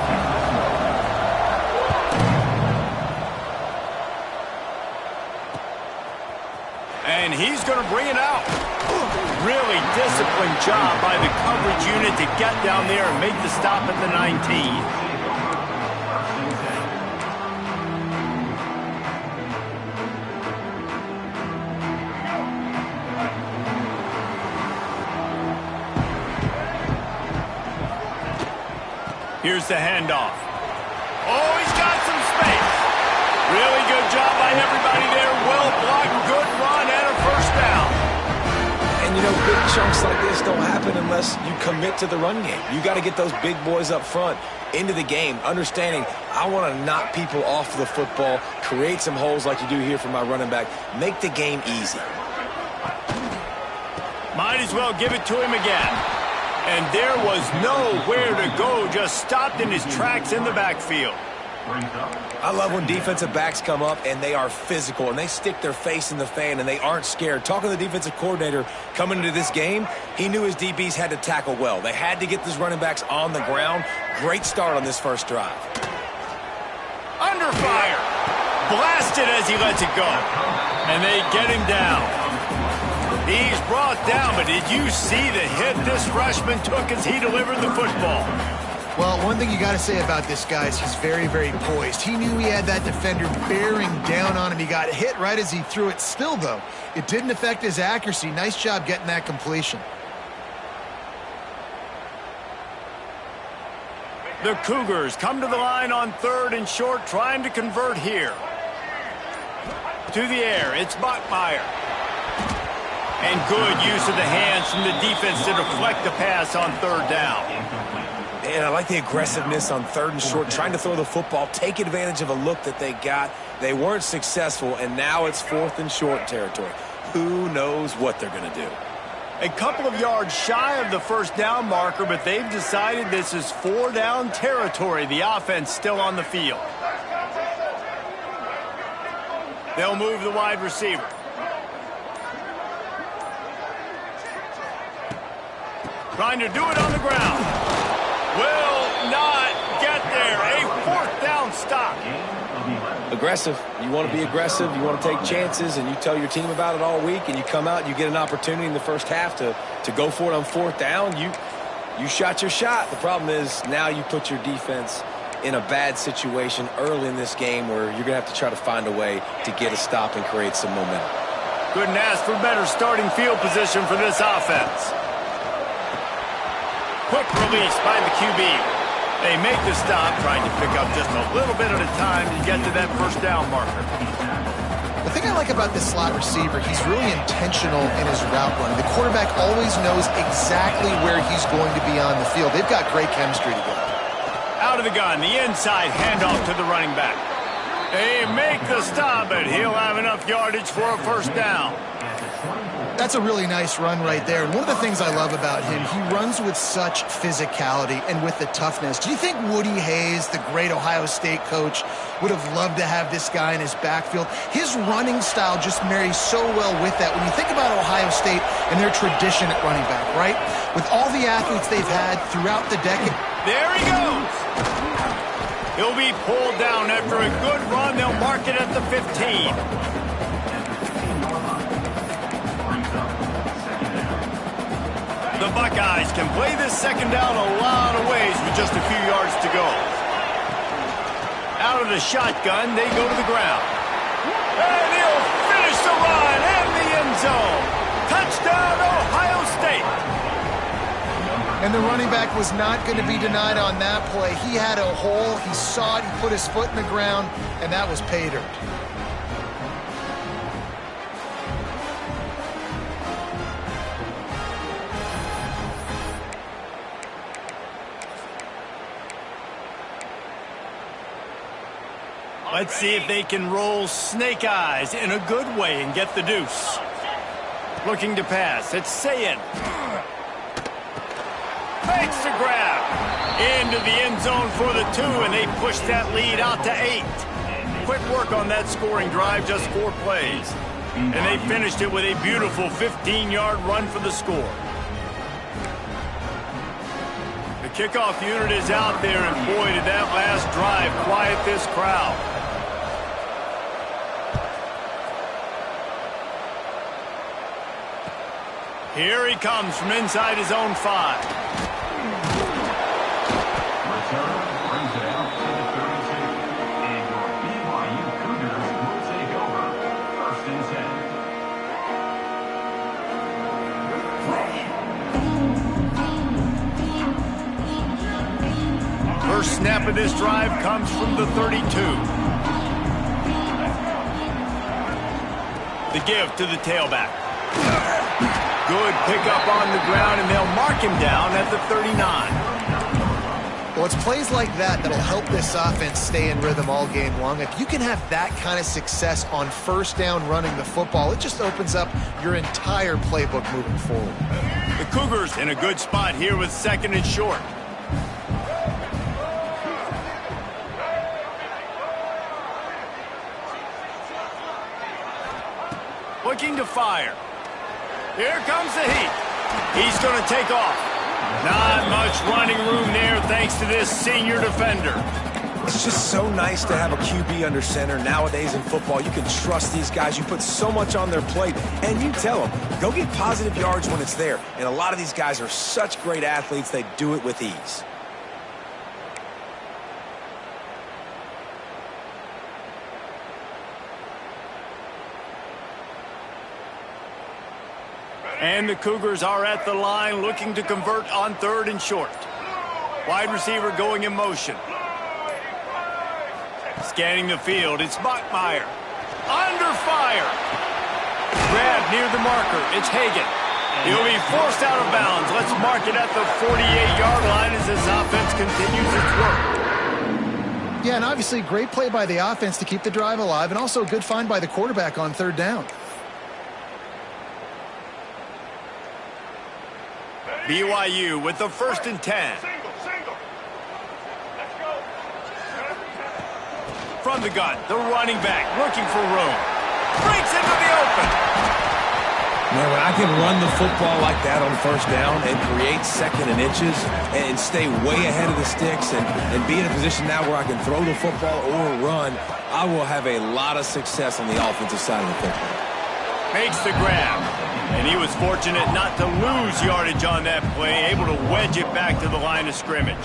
And he's going to bring it out. Really disciplined job by the coverage unit to get down there and make the stop at the 19. Here's the handoff. Oh, he's got some space. Really good job by everybody there. Well blocked, good run, and a first down. And, you know, big chunks like this don't happen unless you commit to the run game. You got to get those big boys up front into the game, understanding I want to knock people off the football, create some holes like you do here for my running back, make the game easy. Might as well give it to him again. And there was nowhere to go, just stopped in his tracks in the backfield. I love when defensive backs come up and they are physical and they stick their face in the fan and they aren't scared. Talking to the defensive coordinator coming into this game, he knew his DBs had to tackle well. They had to get these running backs on the ground. Great start on this first drive. Under fire. Blasted as he lets it go. And they get him down. He's brought down, but did you see the hit this freshman took as he delivered the football? Well, one thing you got to say about this guy is he's very, very poised. He knew he had that defender bearing down on him. He got hit right as he threw it. Still, though, it didn't affect his accuracy. Nice job getting that completion. The Cougars come to the line on 3rd and short, trying to convert here. To the air, it's Bachmeier. And good use of the hands from the defense to deflect the pass on 3rd down. And I like the aggressiveness on 3rd and short, trying to throw the football, take advantage of a look that they got. They weren't successful, and now it's 4th and short territory. Who knows what they're going to do? A couple of yards shy of the first down marker, but they've decided this is 4-down territory. The offense still on the field. They'll move the wide receiver. Trying to do it on the ground. Will not get there. A 4th down stop. Aggressive. You want to be aggressive. You want to take chances, and you tell your team about it all week, and you come out and you get an opportunity in the first half to go for it on 4th down. You shot your shot. The problem is now you put your defense in a bad situation early in this game where you're going to have to try to find a way to get a stop and create some momentum. Couldn't ask for better starting field position for this offense. Quick release by the QB. They make the stop, trying to pick up just a little bit at a time to get to that first down marker. The thing I like about this slot receiver, he's really intentional in his route running. The quarterback always knows exactly where he's going to be on the field. They've got great chemistry together. Out of the gun, the inside handoff to the running back. They make the stop, but he'll have enough yardage for a first down. That's a really nice run right there. And one of the things I love about him, he runs with such physicality and with the toughness. Do you think Woody Hayes, the great Ohio State coach, would have loved to have this guy in his backfield? His running style just marries so well with that. When you think about Ohio State and their tradition at running back, right? With all the athletes they've had throughout the decade. There he goes. He'll be pulled down after a good run. They'll mark it at the 15. The Buckeyes can play this second down a lot of ways with just a few yards to go. Out of the shotgun, they go to the ground. And he'll finish the run in the end zone. Touchdown, Ohio State. And the running back was not going to be denied on that play. He had a hole. He saw it. He put his foot in the ground, and that was pay dirt. Let's see if they can roll snake eyes in a good way and get the deuce. Looking to pass. It's Sayin. Makes the grab. Into the end zone for the 2, and they push that lead out to 8. Quick work on that scoring drive, just 4 plays. And they finished it with a beautiful 15-yard run for the score. The kickoff unit is out there, and boy, did that last drive quiet this crowd. Here he comes from inside his own 5. Return brings it out to the 32. And your BYU Cougars will take over. 1st and 10. First snap of this drive comes from the 32. The give to the tailback. Good pickup on the ground, and they'll mark him down at the 39. Well, it's plays like that that'll help this offense stay in rhythm all game long. If you can have that kind of success on 1st down running the football, it just opens up your entire playbook moving forward. The Cougars in a good spot here with 2nd and short. Looking to fire. Here comes the heat. He's going to take off. Not much running room there thanks to this senior defender. It's just so nice to have a QB under center. Nowadays in football, you can trust these guys. You put so much on their plate, and you tell them, go get positive yards when it's there. And a lot of these guys are such great athletes, they do it with ease. And the Cougars are at the line looking to convert on 3rd and short. Wide receiver going in motion. Scanning the field, it's Bachmeier. Under fire. Grab near the marker, it's Hagan. He'll be forced out of bounds. Let's mark it at the 48-yard line as this offense continues its work. Yeah, and obviously great play by the offense to keep the drive alive, and also a good find by the quarterback on 3rd down. BYU with the 1st and 10. From the gun, the running back looking for room. Breaks into the open. Man, when I can run the football like that on 1st down and create 2nd and inches and stay way ahead of the sticks and be in a position now where I can throw the football or run, I will have a lot of success on the offensive side of the football. Makes the grab. And he was fortunate not to lose yardage on that play, able to wedge it back to the line of scrimmage.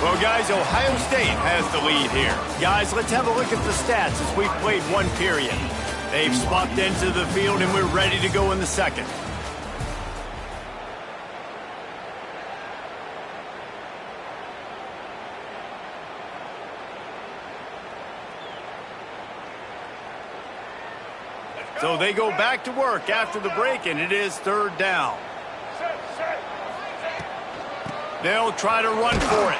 Well, guys, Ohio State has the lead here. Guys, let's have a look at the stats as we've played 1 period. They've swapped into the field, and we're ready to go in the 2nd. So they go back to work after the break, and it is 3rd down. They'll try to run for it.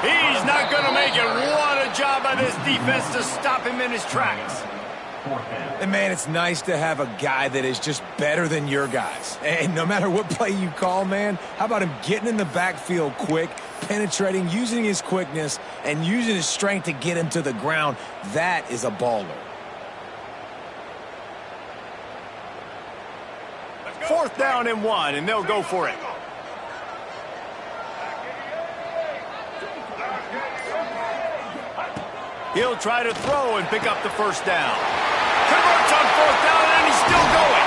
He's not going to make it. What a job by this defense to stop him in his tracks. And, man, it's nice to have a guy that is just better than your guys. And no matter what play you call, man, how about him getting in the backfield quick, penetrating, using his quickness, and using his strength to get him to the ground? That is a baller. 4th down and 1, and they'll go for it. He'll try to throw and pick up the 1st down. Converts on 4th down, and he's still going.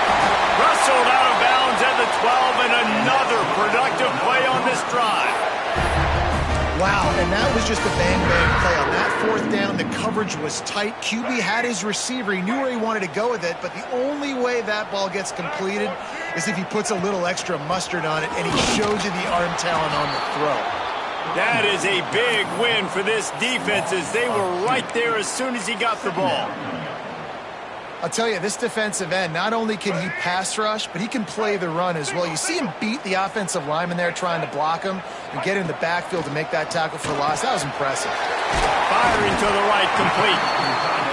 Wrestled out of bounds at the 12, and another productive play on this drive. Wow, and that was just a bang-bang play. On that 4th down, the coverage was tight. QB had his receiver. He knew where he wanted to go with it, but the only way that ball gets completed is if he puts a little extra mustard on it, and he shows you the arm talent on the throw. That is a big win for this defense as they were right there as soon as he got the ball. I'll tell you, this defensive end, not only can he pass rush, but he can play the run as well. You see him beat the offensive lineman there trying to block him and get in the backfield to make that tackle for loss. That was impressive. Firing to the right, complete.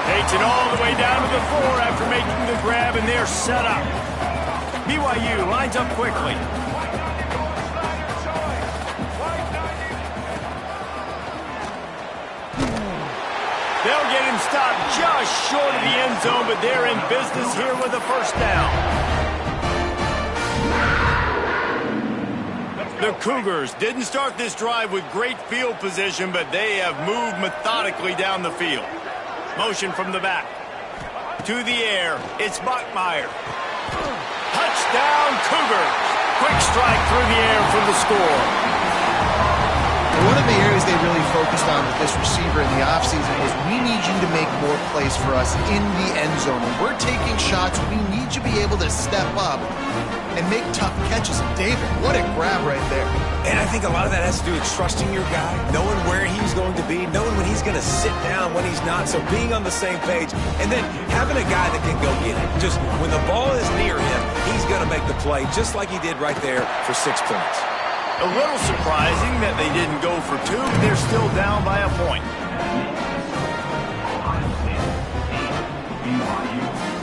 Takes it all the way down to the floor after making the grab, and they're set up. BYU lines up quickly. They'll get him stopped just short of the end zone, but they're in business here with a first down. The Cougars didn't start this drive with great field position, but they have moved methodically down the field. Motion from the back. To the air, it's Bachmeier. Touchdown, Cougars. Quick strike through the air for the score. One of the areas they really focused on with this receiver in the offseason was we need you to make more plays for us in the end zone. When we're taking shots, we need you to be able to step up and make tough catches. And David, what a grab right there. And I think a lot of that has to do with trusting your guy, knowing where he's going to be, knowing when he's going to sit down, when he's not. So being on the same page, and then having a guy that can go get it. Just when the ball is near him, he's going to make the play, just like he did right there for 6 points. A little surprising that they didn't go for 2, but they're still down by a point.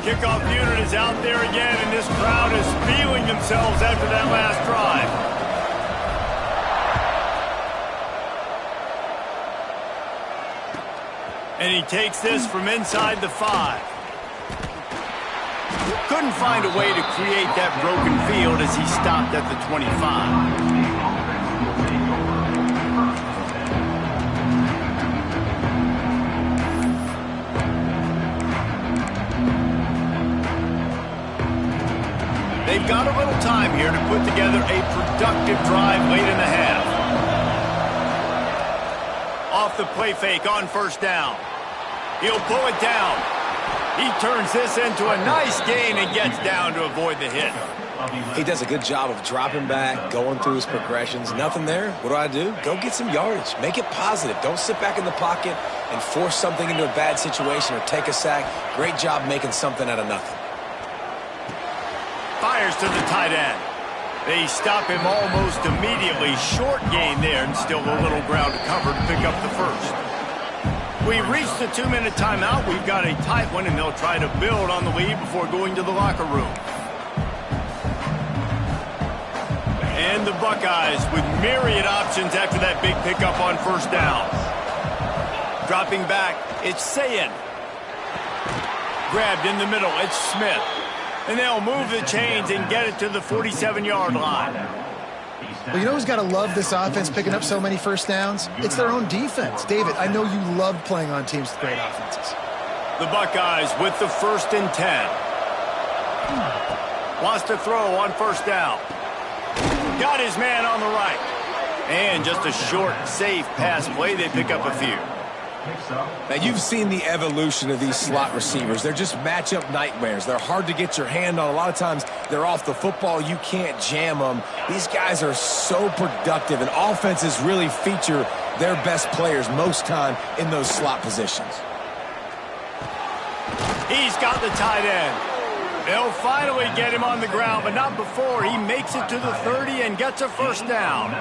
Kickoff unit is out there again, and this crowd is feeling themselves after that last drive. And he takes this from inside the 5. Couldn't find a way to create that broken field as he stopped at the 25. They've got a little time here to put together a productive drive late in the half. Off the play fake on first down. He'll pull it down. He turns this into a nice gain and gets down to avoid the hit. He does a good job of dropping back, going through his progressions. Nothing there. What do? Go get some yardage. Make it positive. Don't sit back in the pocket and force something into a bad situation or take a sack. Great job making something out of nothing. Fires to the tight end. They stop him almost immediately. Short gain there and still a little ground to cover to pick up the first. We reached the 2-minute timeout. We've got a tight one, and they'll try to build on the lead before going to the locker room. And the Buckeyes with myriad options after that big pickup on first down. Dropping back, it's Sayin. Grabbed in the middle, it's Smith. And they'll move the chains and get it to the 47-yard line. Well, you know who's got to love this offense picking up so many first downs? It's their own defense. David, I know you love playing on teams with great offenses. The Buckeyes with the 1st and 10. Wants to throw on first down. Got his man on the right. And just a short, safe pass play. They pick up a few. Now, you've seen the evolution of these slot receivers. They're just matchup nightmares. They're hard to get your hand on. A lot of times, they're off the football. You can't jam them. These guys are so productive, and offenses really feature their best players most time in those slot positions. He's got the tight end. They'll finally get him on the ground, but not before he makes it to the 30 and gets a first down.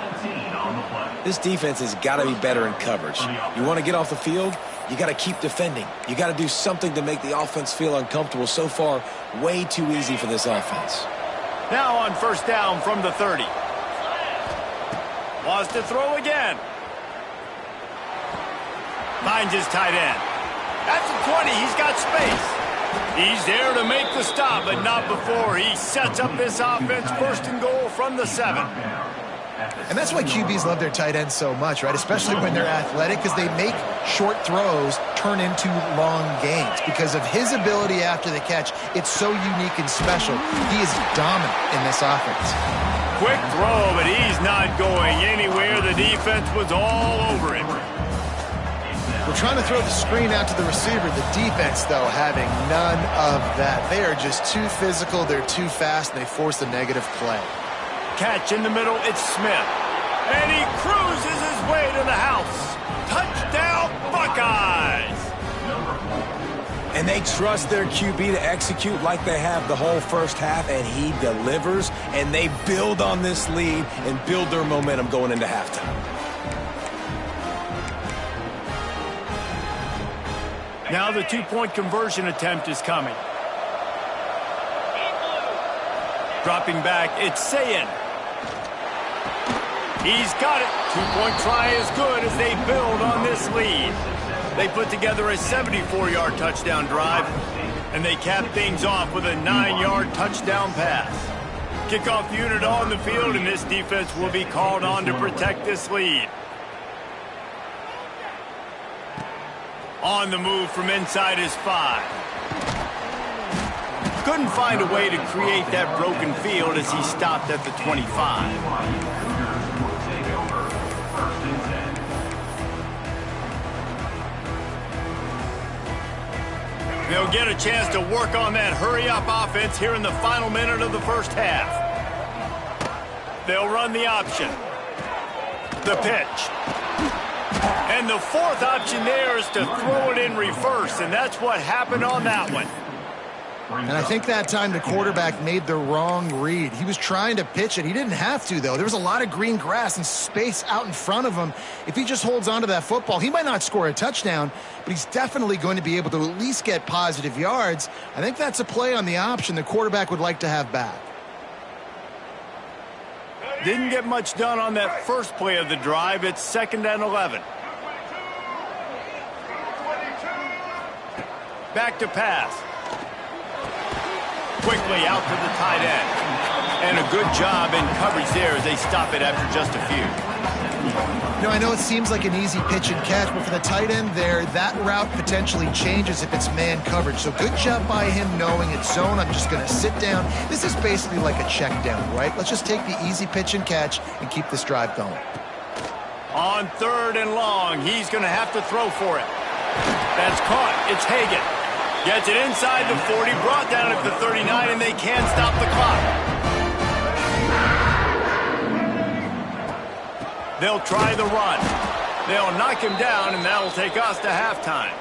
This defense has got to be better in coverage. You want to get off the field, you got to keep defending. You got to do something to make the offense feel uncomfortable. So far, way too easy for this offense. Now on first down from the 30. Wants to throw again. Finds his tight end. That's the 20. He's got space. He's there to make the stop, but not before he sets up this offense 1st and goal from the 7. And that's why QBs love their tight ends so much, right? Especially when they're athletic, because they make short throws turn into long gains. Because of his ability after the catch, it's so unique and special. He is dominant in this offense. Quick throw, but he's not going anywhere. The defense was all over him. We're trying to throw the screen out to the receiver. The defense, though, having none of that. They are just too physical, they're too fast, and they force a negative play. Catch in the middle, it's Smith. And he cruises his way to the house. Touchdown, Buckeyes! And they trust their QB to execute like they have the whole first half, and he delivers, and they build on this lead and build their momentum going into halftime. Now the two-point conversion attempt is coming. Dropping back, it's Sayin. He's got it. Two-point try is good as they build on this lead. They put together a 74-yard touchdown drive, and they cap things off with a 9-yard touchdown pass. Kickoff unit on the field, and this defense will be called on to protect this lead. On the move from inside his 5. Couldn't find a way to create that broken field as he stopped at the 25. They'll get a chance to work on that hurry-up offense here in the final minute of the first half. They'll run the option. The pitch. And the fourth option there is to throw it in reverse, and that's what happened on that one. And I think that time the quarterback made the wrong read. He was trying to pitch it. He didn't have to, though. There was a lot of green grass and space out in front of him. If he just holds on to that football, he might not score a touchdown, but he's definitely going to be able to at least get positive yards. I think that's a play on the option the quarterback would like to have back. Didn't get much done on that first play of the drive. It's 2nd and 11. Back to pass. Quickly out to the tight end. And a good job in coverage there as they stop it after just a few. You know, I know it seems like an easy pitch and catch, but for the tight end there, that route potentially changes if it's man coverage. So good job by him knowing it's zone. I'm just going to sit down. This is basically like a check down, right? Let's just take the easy pitch and catch and keep this drive going. On 3rd and long, he's going to have to throw for it. That's caught. It's Hagan. Gets it inside the 40, brought down at the 39, and they can't stop the clock. They'll try the run. They'll knock him down, and that'll take us to halftime.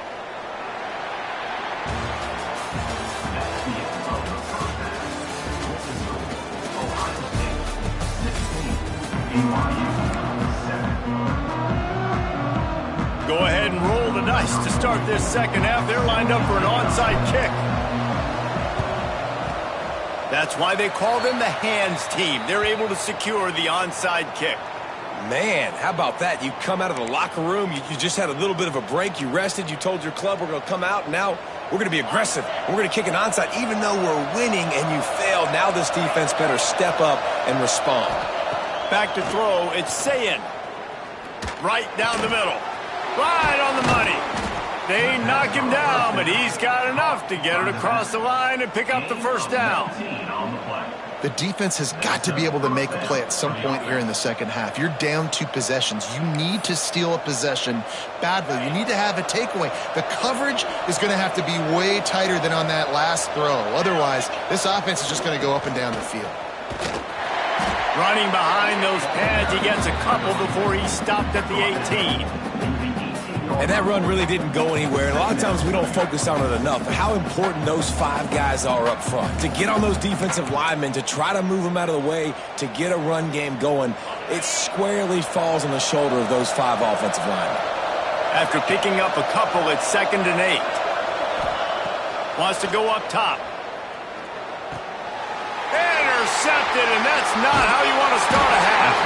Go ahead and roll the dice to start this second half. They're lined up for an onside kick. That's why they call them the hands team. They're able to secure the onside kick. Man, how about that? You come out of the locker room, you just had a little bit of a break, you rested, you told your club we're going to come out, and now we're going to be aggressive. We're going to kick an onside even though we're winning and you failed. Now this defense better step up and respond. Back to throw, it's Sayin. Right down the middle. Right on the money. They knock him down, but he's got enough to get it across the line and pick up the first down. The defense has got to be able to make a play at some point here in the second half. You're down 2 possessions. You need to steal a possession badly. You need to have a takeaway. The coverage is going to have to be way tighter than on that last throw. Otherwise, this offense is just going to go up and down the field. Running behind those pads, he gets a couple before he stopped at the 18. And that run really didn't go anywhere. And a lot of times we don't focus on it enough. How important those 5 guys are up front. To get on those defensive linemen, to try to move them out of the way, to get a run game going, it squarely falls on the shoulder of those 5 offensive linemen. After picking up a couple, it's 2nd and 8. Wants to go up top. Intercepted, and that's not how you want to start a half.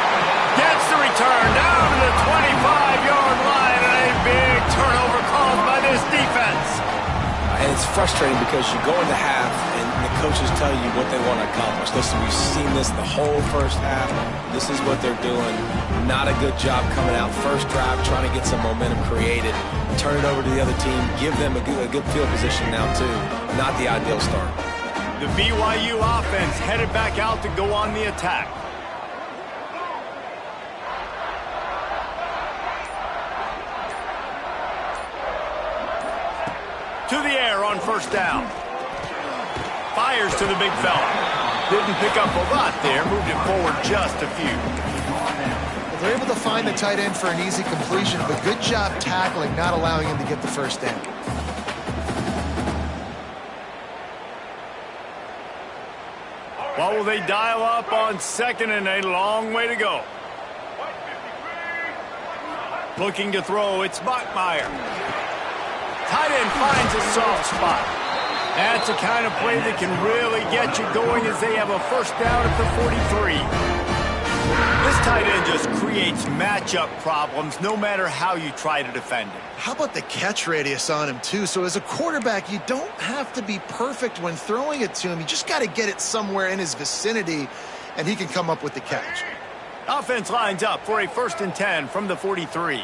Gets the return down to the 25-yard line, and a big turnover caused by this defense. And it's frustrating because you go into half, and the coaches tell you what they want to accomplish. Listen, we've seen this the whole first half. This is what they're doing. Not a good job coming out first drive, trying to get some momentum created. Turn it over to the other team. Give them a good field position now, too. Not the ideal start. The BYU offense headed back out to go on the attack. To the air on first down. Fires to the big fella. Didn't pick up a lot there. Moved it forward just a few. They're able to find the tight end for an easy completion, but good job tackling, not allowing him to get the first down. What will they dial up on second and a long way to go? Looking to throw, it's Bachmeier. Tight end finds a soft spot. That's the kind of play that can really get you going as they have a first down at the 43. This tight end just creates matchup problems no matter how you try to defend him. How about the catch radius on him, too? So as a quarterback, you don't have to be perfect when throwing it to him. You just got to get it somewhere in his vicinity, and he can come up with the catch. Offense lines up for a 1st and 10 from the 43.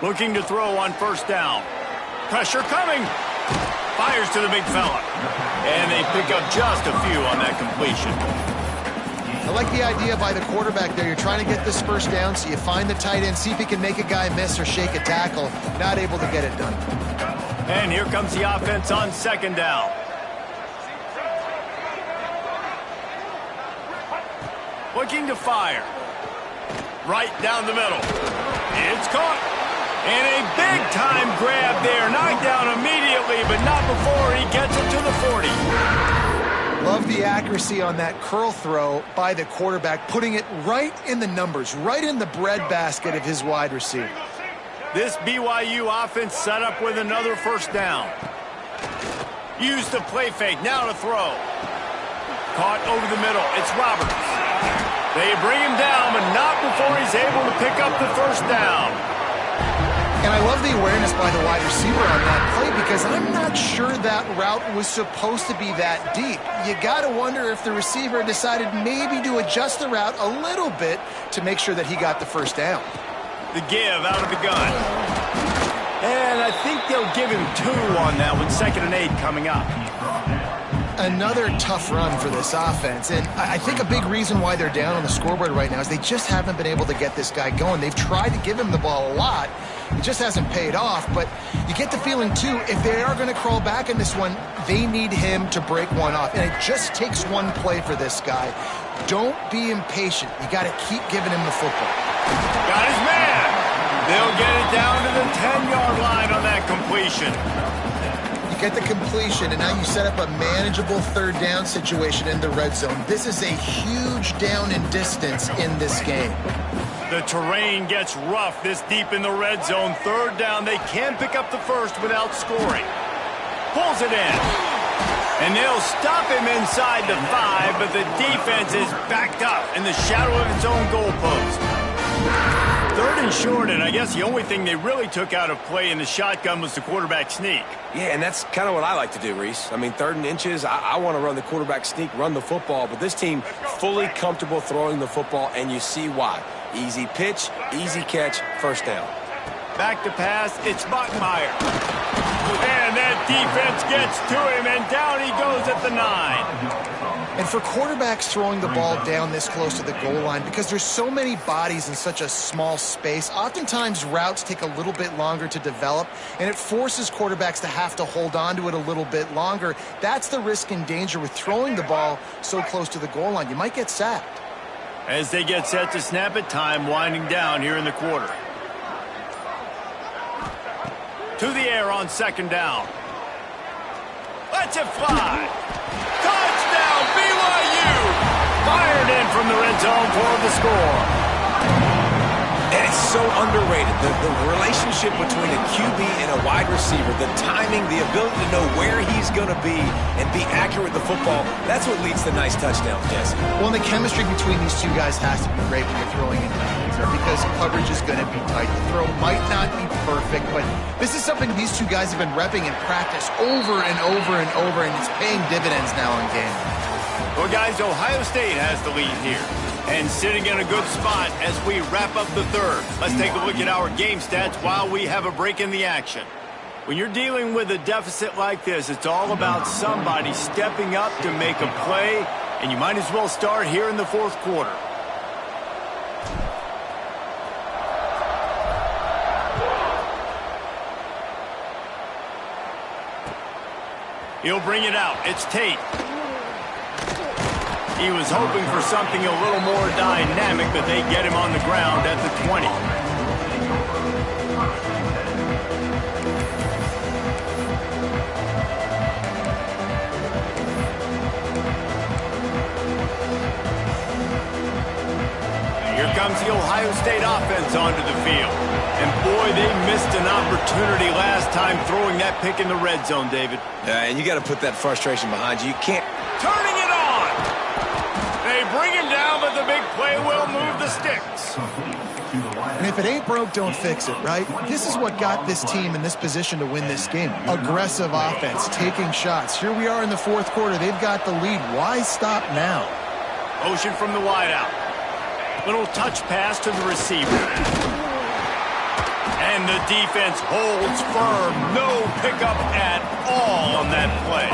Looking to throw on first down. Pressure coming. Fires to the big fella. And they pick up just a few on that completion. I like the idea by the quarterback there. You're trying to get this first down, so you find the tight end, see if he can make a guy miss or shake a tackle. Not able to get it done. And here comes the offense on second down. Looking to fire. Right down the middle. It's caught. And a big-time grab there. Knocked down immediately, but not before he gets it to the 40. Love the accuracy on that curl throw by the quarterback, putting it right in the numbers, right in the breadbasket of his wide receiver. This BYU offense set up with another first down. Use the play fake, now to throw. Caught over the middle, it's Roberts. They bring him down, but not before he's able to pick up the first down. And I love the awareness by the wide receiver on that play because I'm not sure that route was supposed to be that deep. You got to wonder if the receiver decided maybe to adjust the route a little bit to make sure that he got the first down. The give out of the gun. And I think they'll give him 2 on that with 2nd and 8 coming up. Another tough run for this offense, and I think a big reason why they're down on the scoreboard right now is they just haven't been able to get this guy going. They've tried to give him the ball a lot. It just hasn't paid off, but you get the feeling, too, if they are going to crawl back in this one, they need him to break one off, and it just takes one play for this guy. Don't be impatient. You got to keep giving him the football. Got his man. They'll get it down to the 10-yard line on that completion. Get the completion, and now you set up a manageable 3rd down situation in the red zone. This is a huge down in distance in this game. The terrain gets rough this deep in the red zone. 3rd down, they can pick up the first without scoring. Pulls it in. And they'll stop him inside the 5, but the defense is backed up in the shadow of its own goalpost. 3rd and short, and I guess the only thing they really took out of play in the shotgun was the quarterback sneak. Yeah, and that's kind of what I like to do, Reese. I mean, 3rd and inches, I want to run the quarterback sneak, run the football, but this team fully comfortable throwing the football, and you see why. Easy pitch, easy catch, first down. Back to pass, it's Bachmeier. And that defense gets to him, and down he goes at the 9. And for quarterbacks throwing the ball down this close to the goal line, because there's so many bodies in such a small space, oftentimes routes take a little bit longer to develop, and it forces quarterbacks to have to hold on to it a little bit longer. That's the risk and danger with throwing the ball so close to the goal line. You might get sacked. As they get set to snap it, time winding down here in the quarter. To the air on 2nd down. Lets it fly. Touchdown, BYU! Fired in from the red zone for the score. And it's so underrated. The relationship between a QB and a wide receiver, the timing, the ability to know where he's going to be and be accurate with the football, that's what leads to nice touchdowns, Jesse. Well, the chemistry between these two guys has to be great when you're throwing in because coverage is going to be tight. The throw might not be perfect, but this is something these two guys have been repping in practice over and over and over, and it's paying dividends now in game. Well, guys, Ohio State has the lead here and sitting in a good spot as we wrap up the 3rd. Let's take a look at our game stats while we have a break in the action. When you're dealing with a deficit like this, it's all about somebody stepping up to make a play, and you might as well start here in the 4th quarter. He'll bring it out. It's Tate. He was hoping for something a little more dynamic, but they get him on the ground at the 20. Here comes the Ohio State offense onto the field. And boy, they missed an opportunity last time throwing that pick in the red zone, David. Yeah, and you got to put that frustration behind you. You can't. Turning it on. They bring him down, but the big play will move the sticks. And if it ain't broke, don't fix it, right? This is what got this team in this position to win this game. Aggressive offense, taking shots. Here we are in the fourth quarter. They've got the lead. Why stop now? Motion from the wideout. Little touch pass to the receiver. And the defense holds firm. No pickup at all on that play.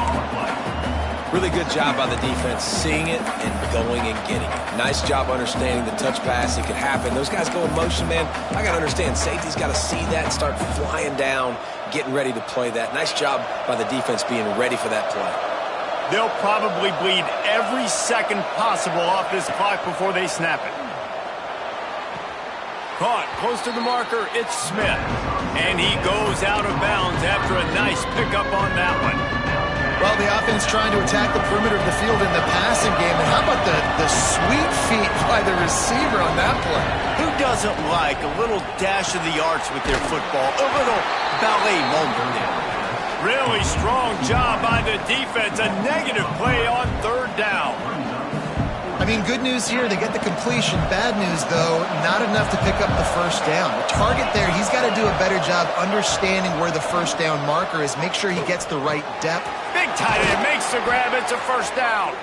Really good job by the defense, seeing it and going and getting it. Nice job understanding the touch pass. It could happen. Those guys go in motion, man. I got to understand, safety's got to see that and start flying down, getting ready to play that. Nice job by the defense being ready for that play. They'll probably bleed every second possible off this clock before they snap it. Caught close to the marker, it's Smith. And he goes out of bounds after a nice pickup on that one. Well, the offense trying to attack the perimeter of the field in the passing game. And how about the sweet feet by the receiver on that play? Who doesn't like a little dash of the arts with their football? A little ballet moment there. Really strong job by the defense. A negative play on third down. I mean, good news here, they get the completion. Bad news, though, not enough to pick up the first down. The target there, he's got to do a better job understanding where the first down marker is. Make sure he gets the right depth. Big tight end makes the grab. It's a first down.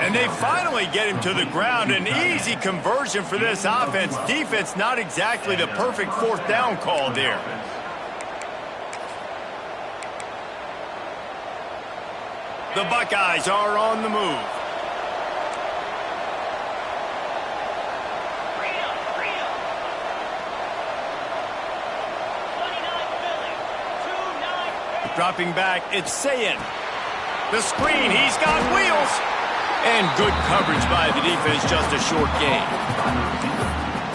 And they finally get him to the ground. An easy conversion for this offense. Defense, not exactly the perfect fourth down call there. The Buckeyes are on the move. Dropping back, it's Sayin. The screen, he's got wheels. And good coverage by the defense, just a short gain.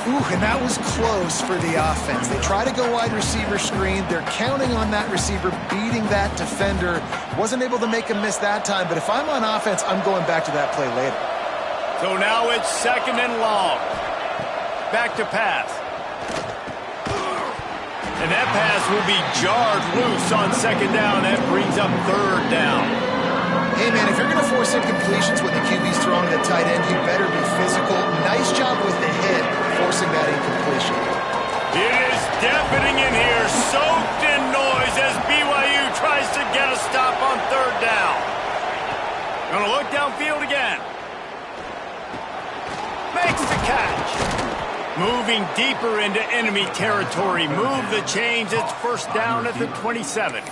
Ooh, and that was close for the offense. They try to go wide receiver screen. They're counting on that receiver beating that defender. Wasn't able to make him miss that time, but if I'm on offense, I'm going back to that play later. So now it's second and long. Back to pass. And that pass will be jarred loose on second down. That brings up third down. Hey, man, if you're going to force incompletions when the QB's throwing the tight end, you better be physical. Nice job with the hit, forcing that incompletion. It is deafening in here, soaked in noise as BYU tries to get a stop on third down. Gonna look downfield again. Makes the catch. Moving deeper into enemy territory. Move the chains. It's first down at the 27.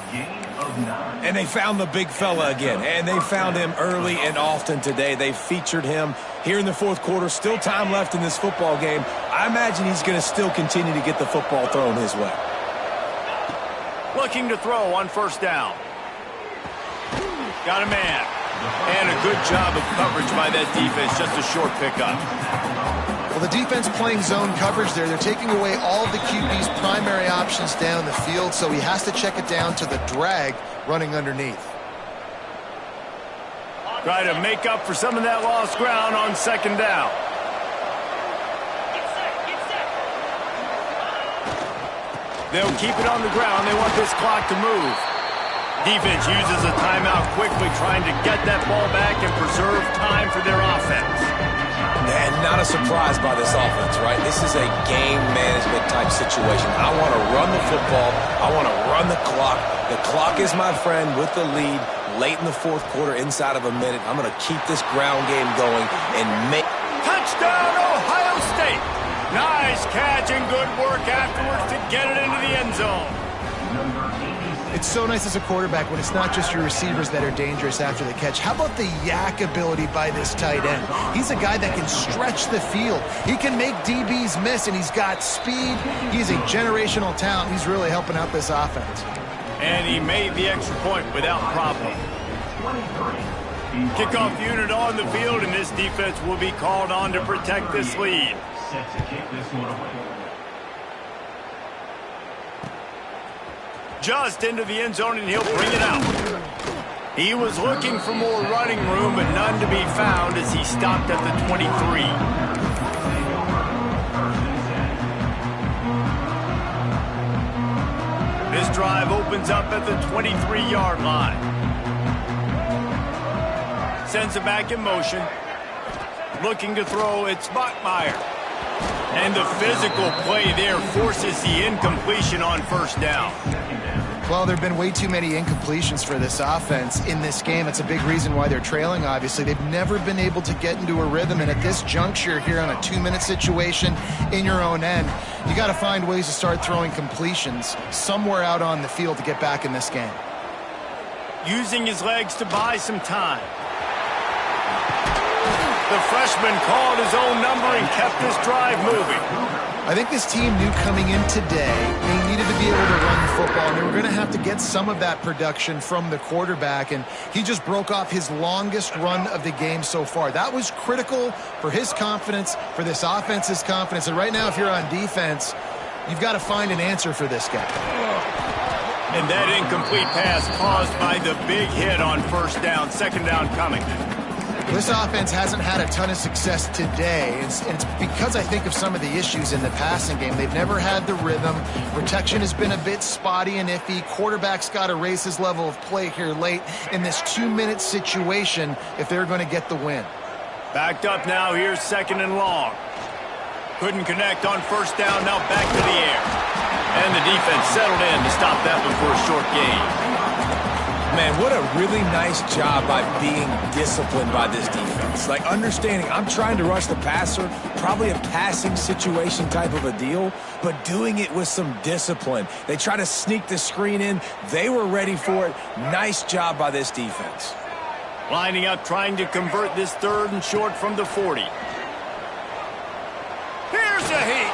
And they found the big fella again. And they found him early and often today. They featured him here in the fourth quarter. Still time left in this football game. I imagine he's going to still continue to get the football thrown his way. Looking to throw on first down. Got a man. And a good job of coverage by that defense. Just a short pickup. Well, the defense playing zone coverage there. They're taking away all of the QB's primary options down the field, so he has to check it down to the drag running underneath. Try to make up for some of that lost ground on second down. They'll keep it on the ground. They want this clock to move. Defense uses a timeout quickly, trying to get that ball back and preserve time for their offense. And not a surprise by this offense, right? This is a game management type situation. I want to run the football. I want to run the clock. The clock is my friend with the lead late in the fourth quarter, inside of a minute. I'm going to keep this ground game going and make... Touchdown, Ohio State! Nice catch and good work afterwards to get it into the end zone. It's so nice as a quarterback when it's not just your receivers that are dangerous after the catch. How about the yak ability by this tight end? He's a guy that can stretch the field. He can make DBs miss, and he's got speed. He's a generational talent. He's really helping out this offense. And he made the extra point without problem. Kickoff unit on the field, and this defense will be called on to protect this lead. Set to kick this one away. Just into the end zone, and he'll bring it out. He was looking for more running room, but none to be found as he stopped at the 23. This drive opens up at the 23-yard line. Sends it back in motion. Looking to throw, it's Bachmeier. And the physical play there forces the incompletion on first down. Well, there have been way too many incompletions for this offense in this game. It's a big reason why they're trailing, obviously. They've never been able to get into a rhythm, and at this juncture here on a 2-minute situation in your own end, you got to find ways to start throwing completions somewhere out on the field to get back in this game. Using his legs to buy some time. The freshman called his own number and kept this drive moving. I think this team knew coming in today they needed to be able to run the football, and they were going to have to get some of that production from the quarterback, and he just broke off his longest run of the game so far. That was critical for his confidence, for this offense's confidence, and right now if you're on defense, you've got to find an answer for this guy. And that incomplete pass caused by the big hit on first down, second down coming. This offense hasn't had a ton of success today. It's because I think of some of the issues in the passing game. They've never had the rhythm. Protection has been a bit spotty and iffy. Quarterback's got to raise his level of play here late in this 2-minute situation if they're going to get the win. Backed up now, here's second and long. Couldn't connect on first down, now back to the air. And the defense settled in to stop that before a short gain. Man, what a really nice job by being disciplined by this defense. Like, understanding I'm trying to rush the passer, probably a passing situation type of a deal, but doing it with some discipline. They try to sneak the screen in. They were ready for it. Nice job by this defense. Lining up, trying to convert this third and short from the 40. Here's a heat.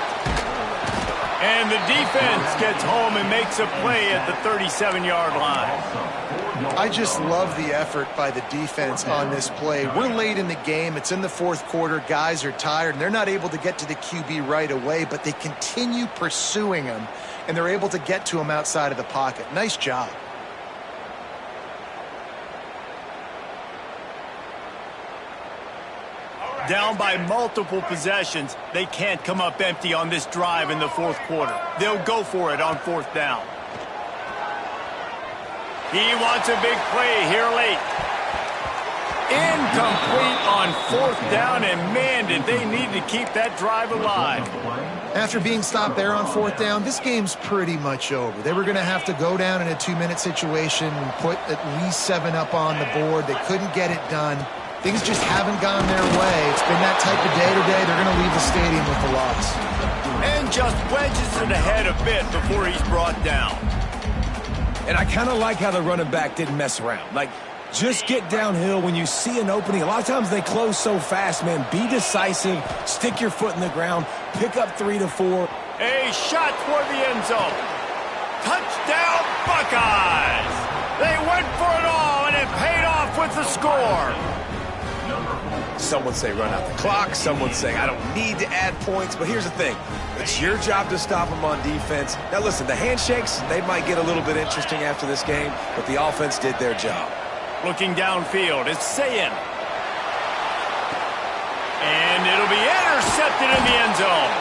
And the defense gets home and makes a play at the 37-yard line. I just love the effort by the defense on this play. We're late in the game. It's in the fourth quarter. Guys are tired, and they're not able to get to the QB right away, but they continue pursuing him, and they're able to get to him outside of the pocket. Nice job. Down by multiple possessions, they can't come up empty on this drive in the fourth quarter. They'll go for it on fourth down. He wants a big play here late. Incomplete on fourth down, and man, did they need to keep that drive alive. After being stopped there on fourth down, this game's pretty much over. They were going to have to go down in a 2-minute situation and put at least 7 up on the board. They couldn't get it done. Things just haven't gone their way. It's been that type of day today. They're going to leave the stadium with the loss. And just wedges it ahead a bit before he's brought down. And I kind of like how the running back didn't mess around. Like, just get downhill when you see an opening. A lot of times they close so fast, man. Be decisive. Stick your foot in the ground. Pick up 3 to 4. A shot toward the end zone. Touchdown, Buckeyes! They went for it all, and it paid off with the score. Some would say run out the clock. Some would say I don't need to add points. But here's the thing. It's your job to stop them on defense. Now, listen, the handshakes, they might get a little bit interesting after this game, but the offense did their job. Looking downfield, it's Sayin. And it'll be intercepted in the end zone.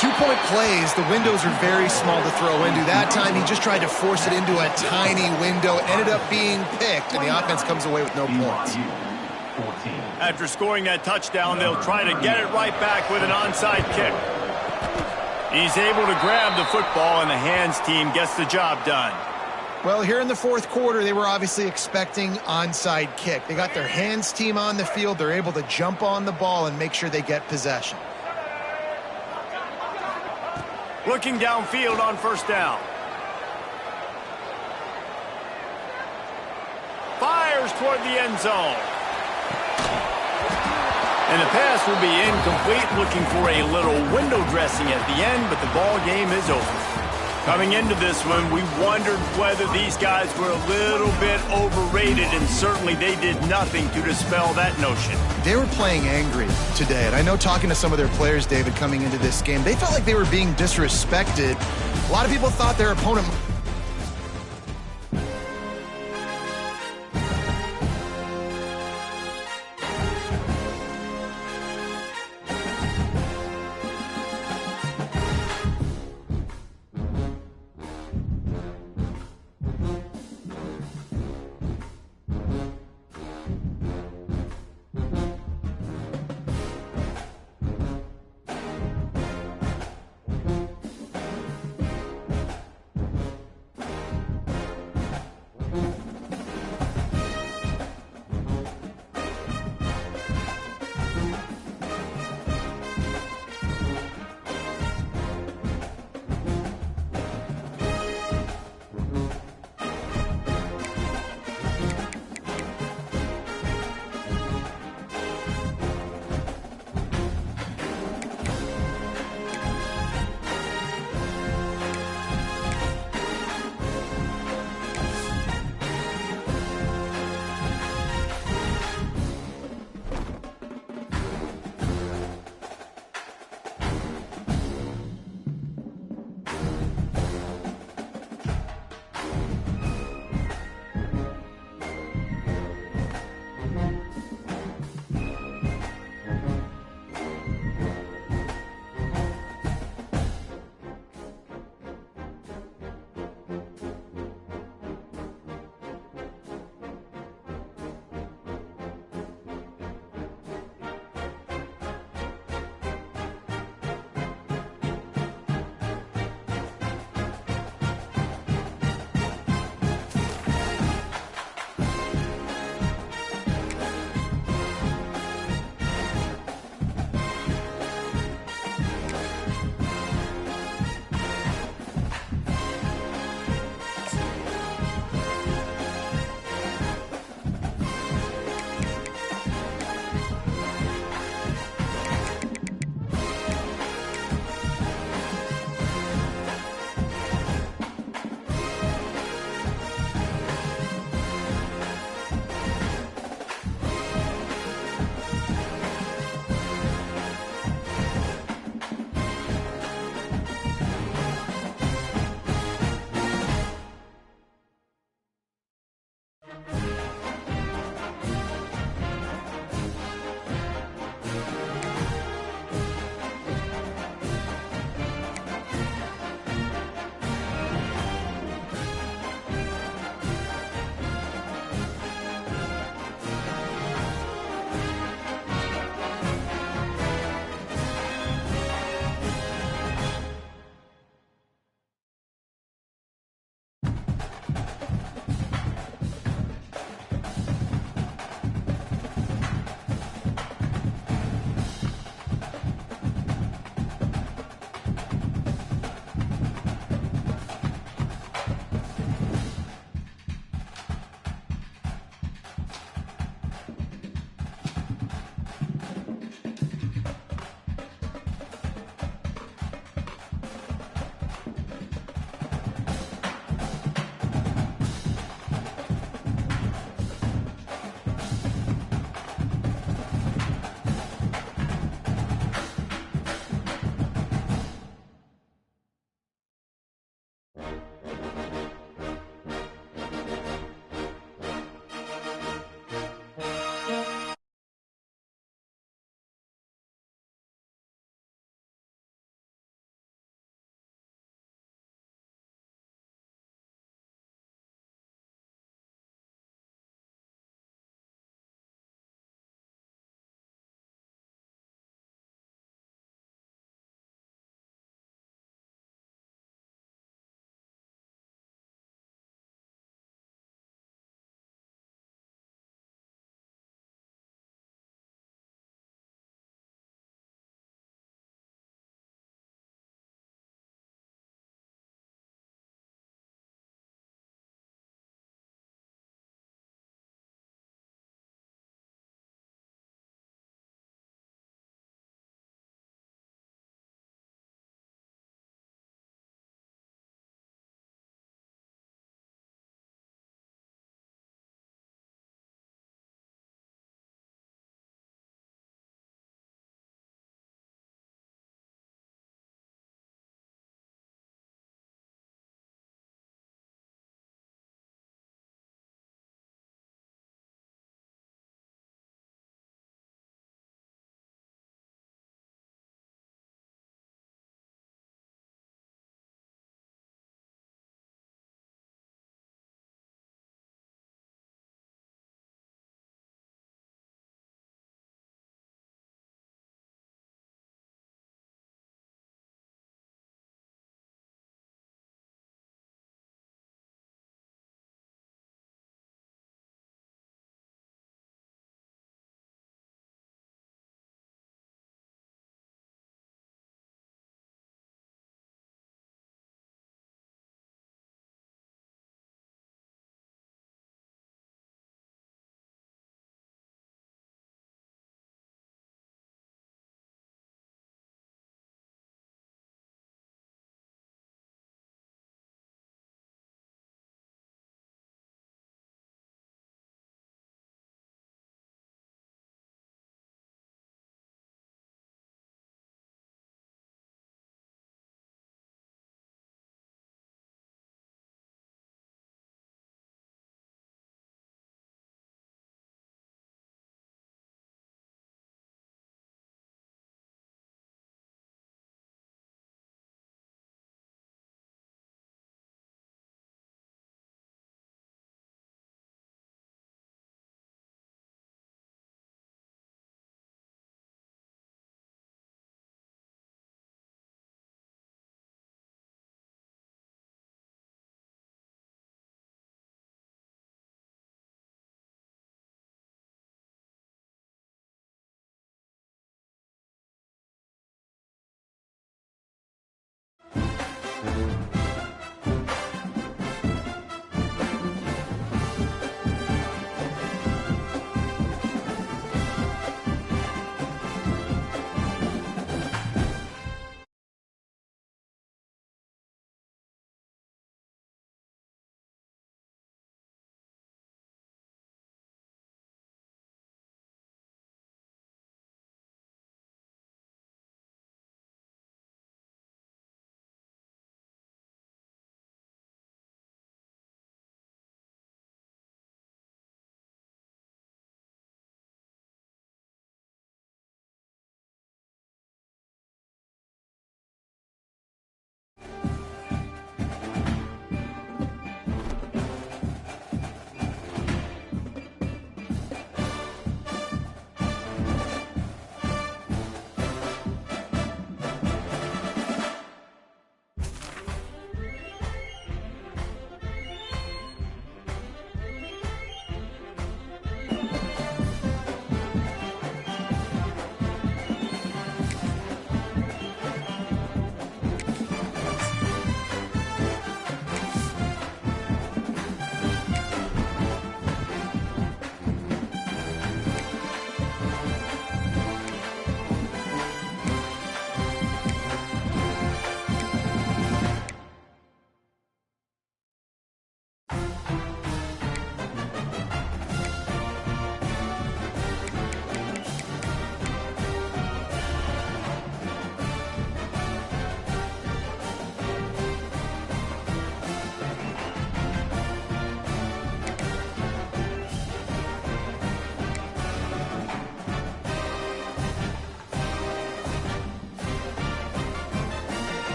2-point plays, the windows are very small to throw into. That time, he just tried to force it into a tiny window. It ended up being picked, and the offense comes away with no points. After scoring that touchdown, they'll try to get it right back with an onside kick. He's able to grab the football, and the hands team gets the job done. Well, here in the fourth quarter, they were obviously expecting onside kick. They got their hands team on the field. They're able to jump on the ball and make sure they get possession. Looking downfield on first down. Fires toward the end zone. And the pass will be incomplete, looking for a little window dressing at the end, but the ball game is over. Coming into this one, we wondered whether these guys were a little bit overrated, and certainly they did nothing to dispel that notion. They were playing angry today, and I know talking to some of their players, David, coming into this game, they felt like they were being disrespected. A lot of people thought their opponent...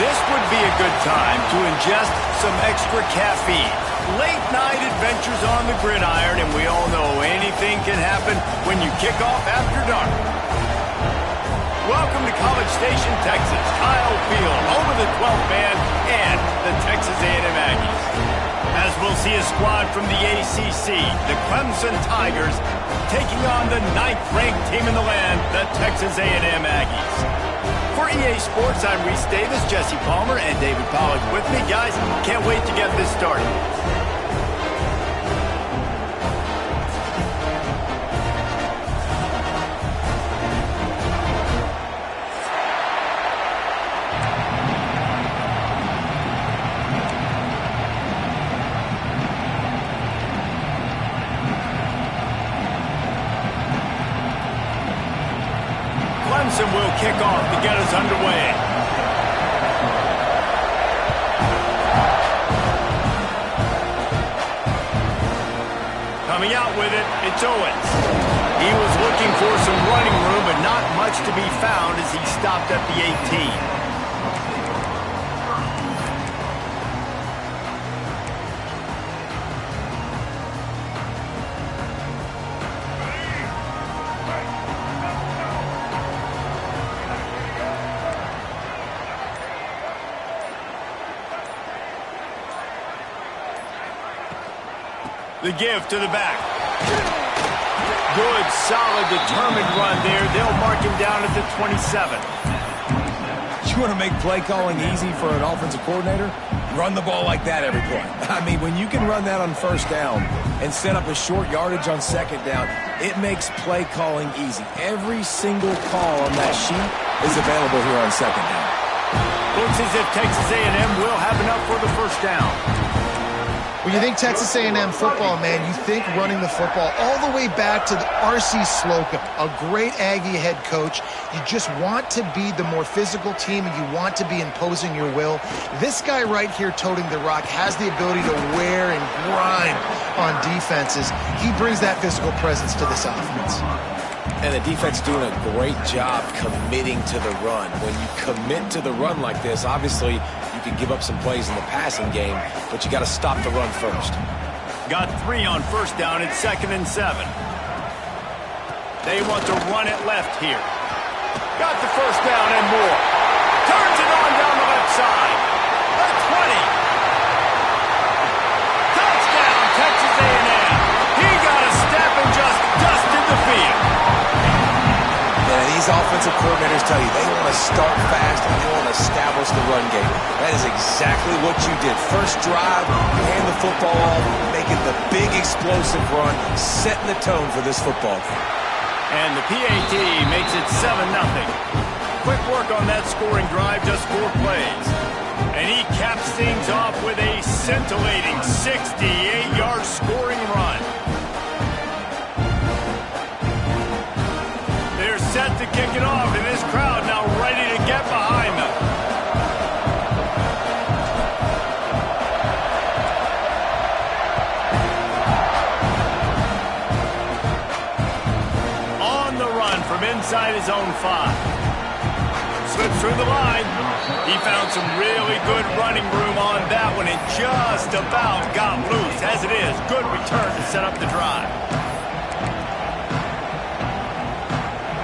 This would be a good time to ingest some extra caffeine. Late night adventures on the gridiron, and we all know anything can happen when you kick off after dark. Welcome to College Station, Texas. Kyle Field, home of the 12th man and the Texas A&M Aggies. As we'll see a squad from the ACC, the Clemson Tigers, taking on the 9th-ranked team in the land, the Texas A&M Aggies. For EA Sports, I'm Reese Davis, Jesse Palmer, and David Pollack with me. Guys, can't wait to get this started. Clemson will kick off to get us underway. Coming out with it, it's Owens. He was looking for some running room, but not much to be found as he stopped at the 18. The give to the back. Good, solid, determined run there. They'll mark him down at the 27. You want to make play calling easy for an offensive coordinator? Run the ball like that every play. I mean, when you can run that on first down and set up a short yardage on second down, it makes play calling easy. Every single call on that sheet is available here on second down. Looks as if Texas A&M will have enough for the first down. When you think Texas A&M football, man, you think running the football all the way back to R.C. Slocum, a great Aggie head coach. You just want to be the more physical team, and you want to be imposing your will. This guy right here toting the rock has the ability to wear and grind on defenses. He brings that physical presence to this offense. And the defense doing a great job committing to the run. When you commit to the run like this, obviously you can give up some plays in the passing game, but you got to stop the run first. Got 3 on first down. It's 2nd and 7. They want to run it left here. Got the first down and more. Turns it on down the left side. The 20. Touchdown, Texas A&M. He got a step and just dusted the field. Yeah, these offensive coordinators tell you they want to start fast and they want to establish the run game. That is exactly what you did. First drive, you hand the football off, making the big explosive run, setting the tone for this football game. And the PAT makes it 7-0. Quick work on that scoring drive, just 4 plays. And he caps things off with a scintillating 68-yard scoring run. They're set to kick it off, and this crowd now ready to get behind them. On the run from inside his own 5. Slips through the line. He found some really good running room on that one and just about got loose. As it is, good return to set up the drive.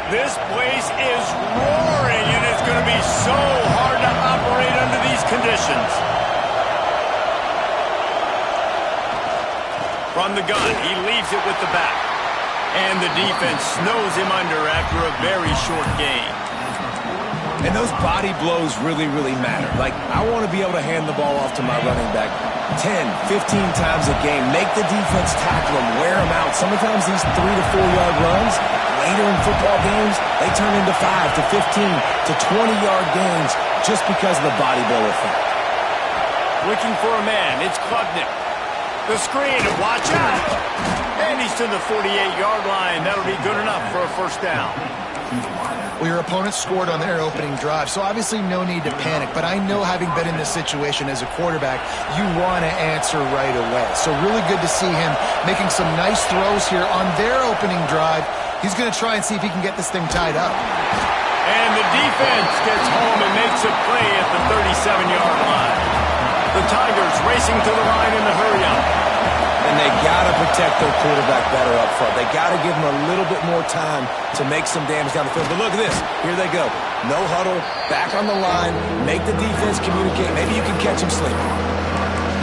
This place is roaring, and it's going to be so hard to operate under these conditions. From the gun, he leaves it with the back. And the defense snows him under after a very short gain. And those body blows really, really matter. Like, I want to be able to hand the ball off to my running back 10, 15 times a game. Make the defense tackle him, wear him out. Sometimes these 3 to 4 yard runs, later in football games, they turn into 5 to 15 to 20-yard gains just because of the body blow effect. Looking for a man, it's Klubnik. The screen, and watch out! And he's to the 48-yard line. That'll be good enough for a first down. Well, your opponent scored on their opening drive, so obviously no need to panic. But I know, having been in this situation as a quarterback, you want to answer right away. So really good to see him making some nice throws here on their opening drive. He's going to try and see if he can get this thing tied up. And the defense gets home and makes a play at the 37-yard line. The Tigers racing to the line in the hurry-up. And they got to protect their quarterback better up front. They got to give him a little bit more time to make some damage down the field. But look at this. Here they go. No huddle, back on the line, make the defense communicate. Maybe you can catch him sleeping.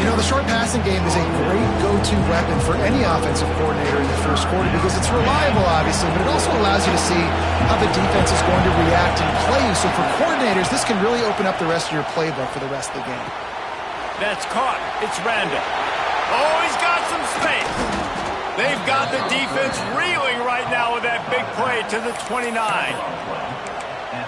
You know, the short passing game is a great go-to weapon for any offensive coordinator in the first quarter because it's reliable, obviously, but it also allows you to see how the defense is going to react and play you. So for coordinators, this can really open up the rest of your playbook for the rest of the game. That's caught. It's Randall. Oh, he's got some space. They've got the defense reeling right now with that big play to the 29.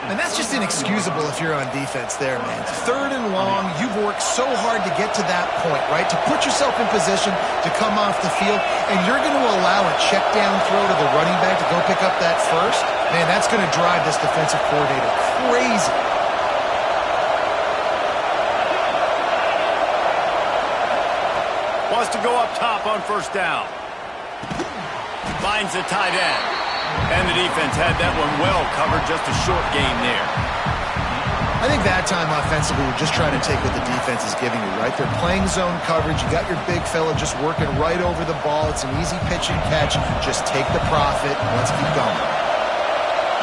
And that's just inexcusable if you're on defense there, man. 3rd and long, you've worked so hard to get to that point, right? To put yourself in position to come off the field, and you're going to allow a check down throw to the running back to go pick up that first? Man, that's going to drive this defensive coordinator crazy. Wants to go up top on 1st down. Finds the tight end. And the defense had that one well covered, just a short game there. I think that time offensively, we're just trying to take what the defense is giving you, right? They're playing zone coverage. You got your big fella just working right over the ball. It's an easy pitch and catch. Just take the profit and let's keep going.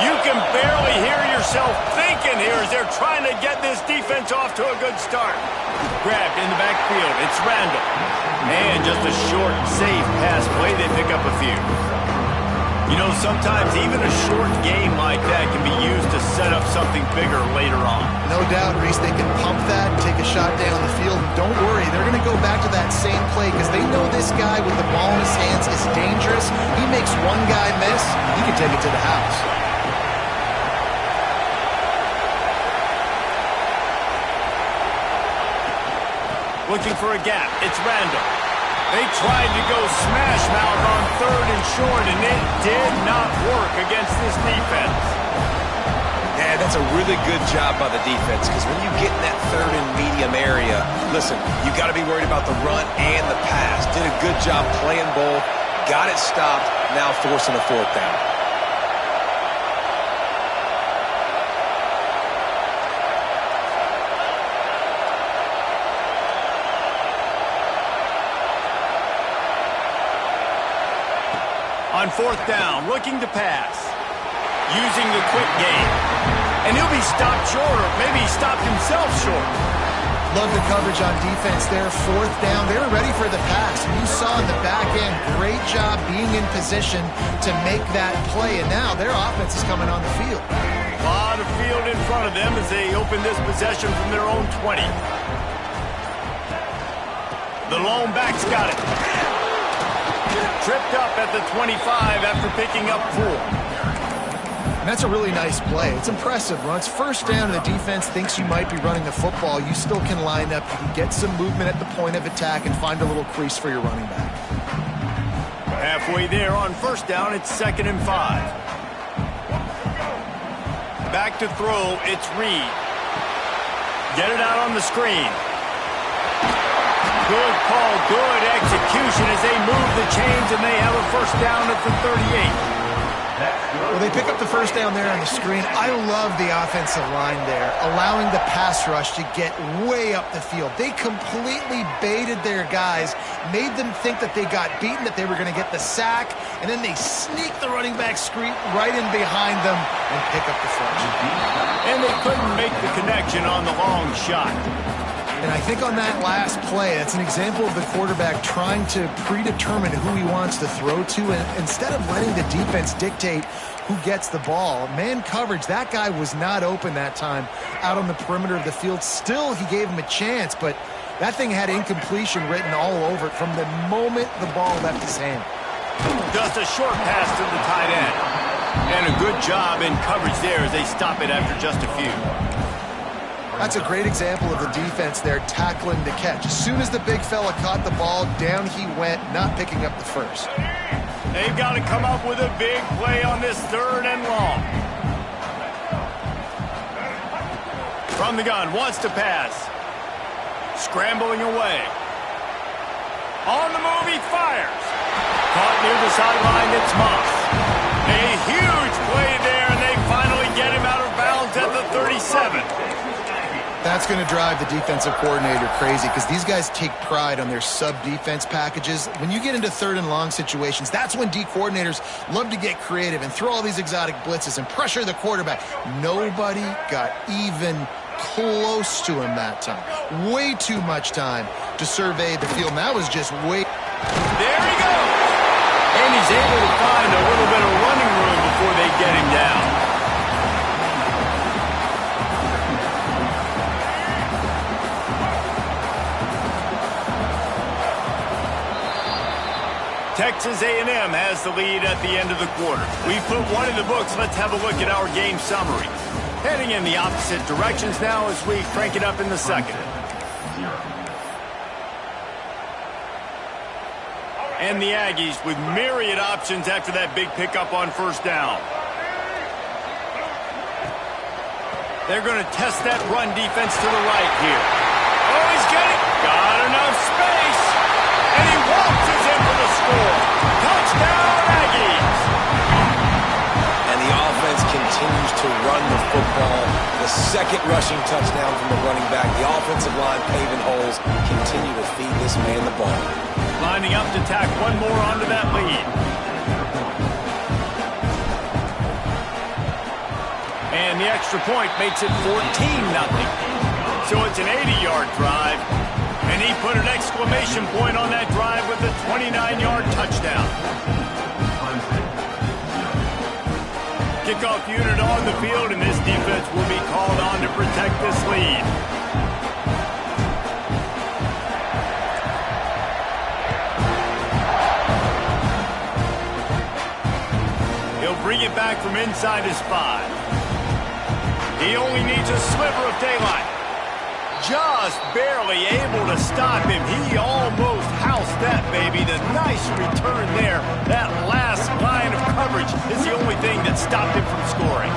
You can barely hear yourself thinking here as they're trying to get this defense off to a good start. Grabbed in the backfield. It's Randall. And just a short, safe pass play. They pick up a few. You know, sometimes even a short game like that can be used to set up something bigger later on. No doubt, Reese, they can pump that, take a shot down the field. And don't worry, they're going to go back to that same play because they know this guy with the ball in his hands is dangerous. He makes one guy miss, he can take it to the house. Looking for a gap. It's Randall. They tried to go smash mouth on 3rd and short, and it did not work against this defense. Yeah, that's a really good job by the defense because when you get in that 3rd and medium area, listen, you got to be worried about the run and the pass. Did a good job playing both, got it stopped, now forcing a 4th down. On 4th down, looking to pass. Using the quick game. And he'll be stopped short, or maybe he stopped himself short. Love the coverage on defense there. 4th down, they were ready for the pass. You saw in the back end, great job being in position to make that play. And now their offense is coming on the field. A lot of field in front of them as they open this possession from their own 20. The lone back's got it. Tripped up at the 25 after picking up 4. And that's a really nice play. It's impressive. When it's 1st down and the defense thinks you might be running the football, you still can line up. You can get some movement at the point of attack and find a little crease for your running back. Halfway there on 1st down, it's 2nd and 5. Back to throw, it's Reed. Get it out on the screen. Good call, good execution as they move the chains, and they have a 1st down at the 38. Well, they pick up the 1st down there on the screen. I love the offensive line there, allowing the pass rush to get way up the field. They completely baited their guys, made them think that they got beaten, that they were going to get the sack, and then they sneak the running back screen right in behind them and pick up the 1st. And they couldn't make the connection on the long shot. And I think on that last play, that's an example of the quarterback trying to predetermine who he wants to throw to, and instead of letting the defense dictate who gets the ball. Man coverage, that guy was not open that time out on the perimeter of the field. Still, he gave him a chance, but that thing had incompletion written all over it from the moment the ball left his hand. Just a short pass to the tight end. And a good job in coverage there as they stop it after just a few. That's a great example of the defense there tackling the catch. As soon as the big fella caught the ball, down he went, not picking up the 1st. They've got to come up with a big play on this 3rd and long. From the gun, wants to pass. Scrambling away. On the move, he fires. Caught near the sideline, it's Moss. A huge play there, and they finally get him out of bounds. That's going to drive the defensive coordinator crazy because these guys take pride on their sub-defense packages. When you get into third and long situations, that's when D coordinators love to get creative and throw all these exotic blitzes and pressure the quarterback. Nobody got even close to him that time. Way too much time to survey the field. And that was just way... There he goes! And he's able to find a little bit of running room before they get him down. Texas A&M has the lead at the end of the quarter. We've put one in the books. Let's have a look at our game summary. Heading in the opposite directions now as we crank it up in the second. And the Aggies with myriad options after that big pickup on first down. They're going to test that run defense to the right here. Oh, he's got enough space. And he waltzes in for the score. Touchdown, Aggies. And the offense continues to run the football. The second rushing touchdown from the running back. The offensive line paving holes. Continue to feed this man the ball. Lining up to tack one more onto that lead. And the extra point makes it 14-0. So it's an 80-yard drive. And he put an exclamation point on that drive with a 29-yard touchdown. Kickoff unit on the field, and this defense will be called on to protect this lead. He'll bring it back from inside his 5. He only needs a sliver of daylight. Just barely able to stop him. He almost housed that baby. The nice return there. That last line of coverage is the only thing that stopped him from scoring.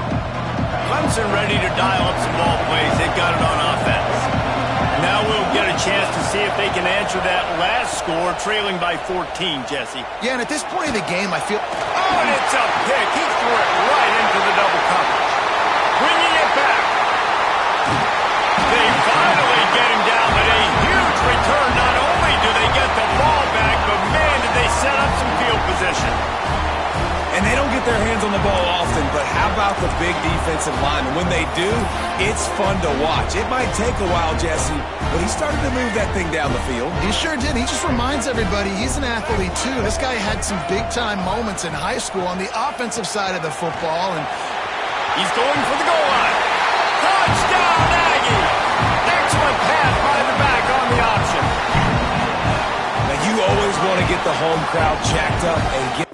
Clemson ready to dial up some ball plays. They've got it on offense. Now we'll get a chance to see if they can answer that last score, trailing by 14, Jesse. Yeah, and at this point of the game, I feel... Oh, and it's a pick. He threw it right into the double coverage. Bringing it back. They finally get him down, but a huge return. Not only do they get the ball back, but man, did they set up some field position. And they don't get their hands on the ball often, but how about the big defensive linemen? When they do, it's fun to watch. It might take a while, Jesse, but he started to move that thing down the field. He sure did. He just reminds everybody he's an athlete, too. This guy had some big-time moments in high school on the offensive side of the football, and he's going for the goal line. Touchdown, Aggie! Excellent pass by the back on the option. Now, you always want to get the home crowd jacked up and get...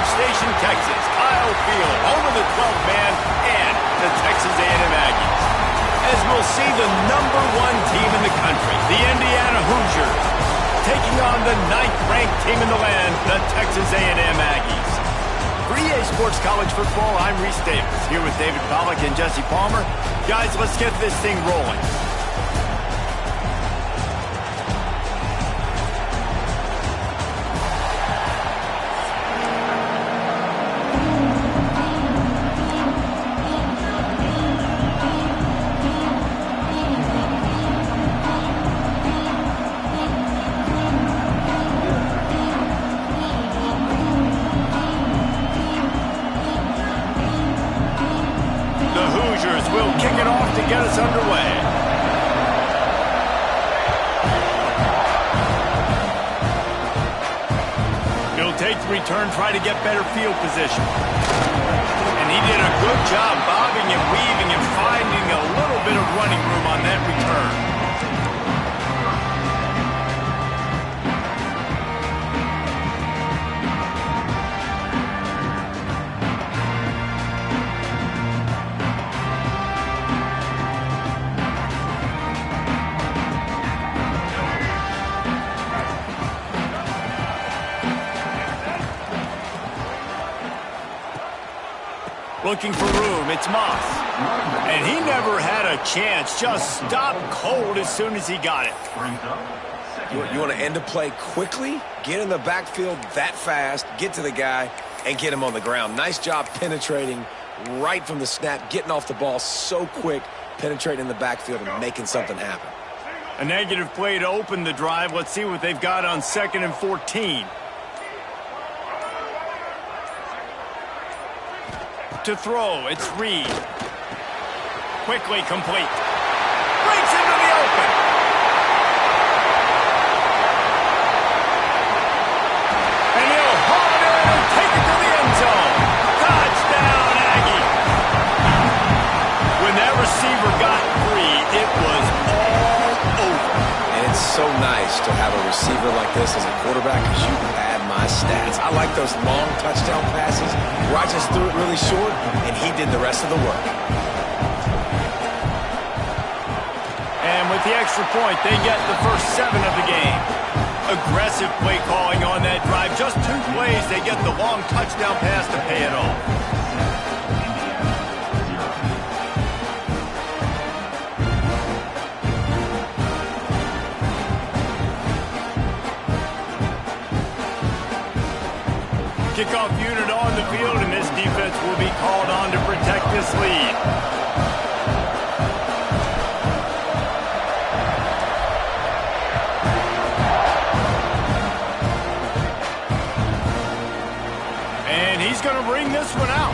Station, Texas, Kyle Field, home of the 12th man and the Texas A&M Aggies. As we'll see the #1 team in the country, the Indiana Hoosiers, taking on the 9th-ranked team in the land, the Texas A&M Aggies. For EA Sports College Football, I'm Reese Davis, here with David Pollack and Jesse Palmer. Guys, let's get this thing rolling. Chargers will kick it off to get us underway. He'll take the return, try to get better field position. And he did a good job bobbing and weaving and finding a little bit of running room on that return. Looking for room, it's Moss. And he never had a chance, just stopped cold as soon as he got it. You want to end a play quickly, get in the backfield that fast, get to the guy, and get him on the ground. Nice job penetrating right from the snap, getting off the ball so quick, penetrating in the backfield and making something happen. A negative play to open the drive. Let's see what they've got on 2nd and 14. To throw, it's Reed. Quickly complete. Breaks into the open. And he'll haul it in and take it to the end zone. Touchdown, Aggie. When that receiver got free, it was all over. And it's so nice to have a receiver like this as a quarterback because you add my stats. I like those long touchdown passes where I just threw it really short and he did the rest of the work. And with the extra point, they get the first 7 of the game. Aggressive play calling on that drive. Just 2 plays, they get the long touchdown pass to pay it off. Kickoff unit on the field, and this defense will be called on to protect this lead. And he's going to bring this one out.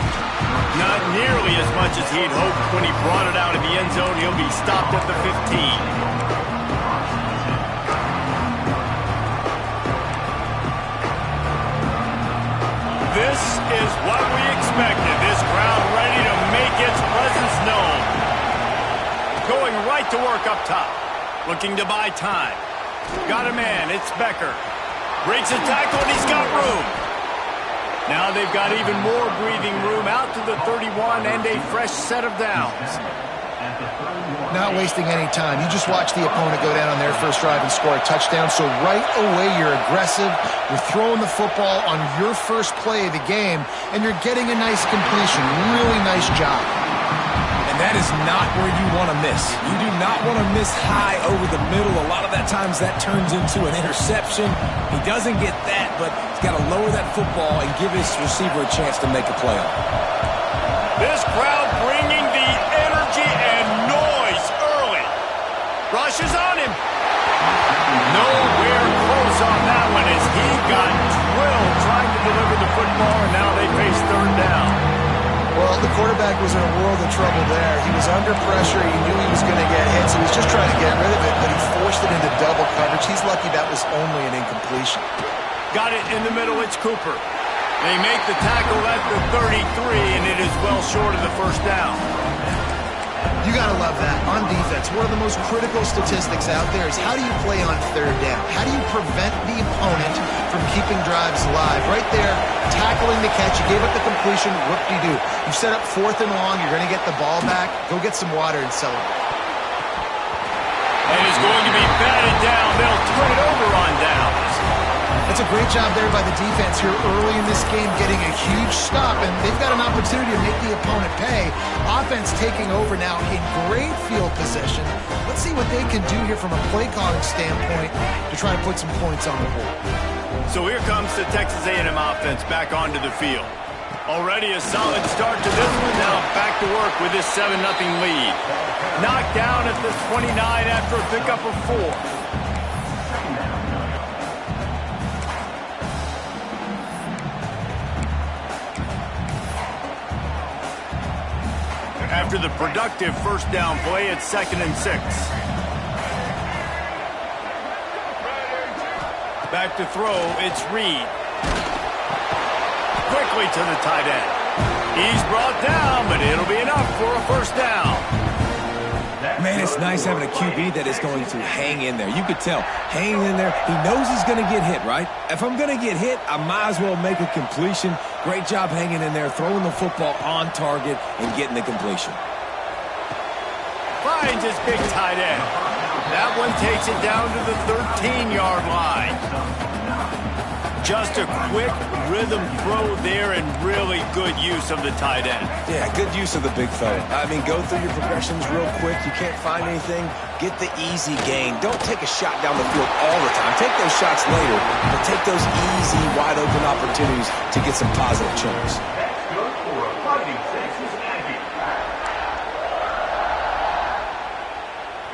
Not nearly as much as he'd hoped when he brought it out of the end zone. He'll be stopped at the 15. This is what we expected. This crowd ready to make its presence known. Going right to work up top. Looking to buy time. Got a man. It's Becker. Breaks a tackle and he's got room. Now they've got even more breathing room out to the 31 and a fresh set of downs. Not wasting any time. You just watch the opponent go down on their first drive and score a touchdown. So right away, you're aggressive. You're throwing the football on your first play of the game, and you're getting a nice completion. Really nice job. And that is not where you want to miss. You do not want to miss high over the middle. A lot of that times that turns into an interception. He doesn't get that, but he's got to lower that football and give his receiver a chance to make a play on it. This crowd bringing the energy and noise early. Rushes on him. Nowhere close on that one as he got drilled trying to deliver the football, and now they face 3rd down. Well, the quarterback was in a world of trouble there. He was under pressure. He knew he was going to get hit, so he was just trying to get rid of it, but he forced it into double coverage. He's lucky that was only an incompletion. Got it in the middle. It's Cooper. They make the tackle at the 33, and it is well short of the first down. You got to love that. On defense, one of the most critical statistics out there is how do you play on 3rd down? How do you prevent the opponent from keeping drives alive? Right there, tackling the catch. You gave up the completion. Whoop-de-doo. You set up 4th and long. You're going to get the ball back. Go get some water and celebrate. And it's going to be batted down. They'll turn it over on downs. That's a great job there by the defense here early in this game, getting a huge stop, and they've got an opportunity to make the opponent pay. Offense taking over now in great field position. Let's see what they can do here from a play calling standpoint to try to put some points on the board. So here comes the Texas A&M offense back onto the field. Already a solid start to this one. Now back to work with this 7-0 lead. Knocked down at the 29 after a pickup of 4. After the productive first down play, it's 2nd and 6. Back to throw, it's Reed. Quickly to the tight end. He's brought down, but it'll be enough for a first down. Man, it's nice having a QB that is going to hang in there. You could tell, hanging in there, he knows he's going to get hit, right? If I'm going to get hit, I might as well make a completion. Great job hanging in there, throwing the football on target and getting the completion. Finds his big tight end. That one takes it down to the 13-yard line. Just a quick rhythm throw there and really good use of the tight end. Yeah, good use of the big fella. I mean, go through your progressions real quick. You can't find anything. Get the easy gain. Don't take a shot down the field all the time. Take those shots later, but take those easy, wide-open opportunities to get some positive chunks. That's good for a Fighting Texas Aggie.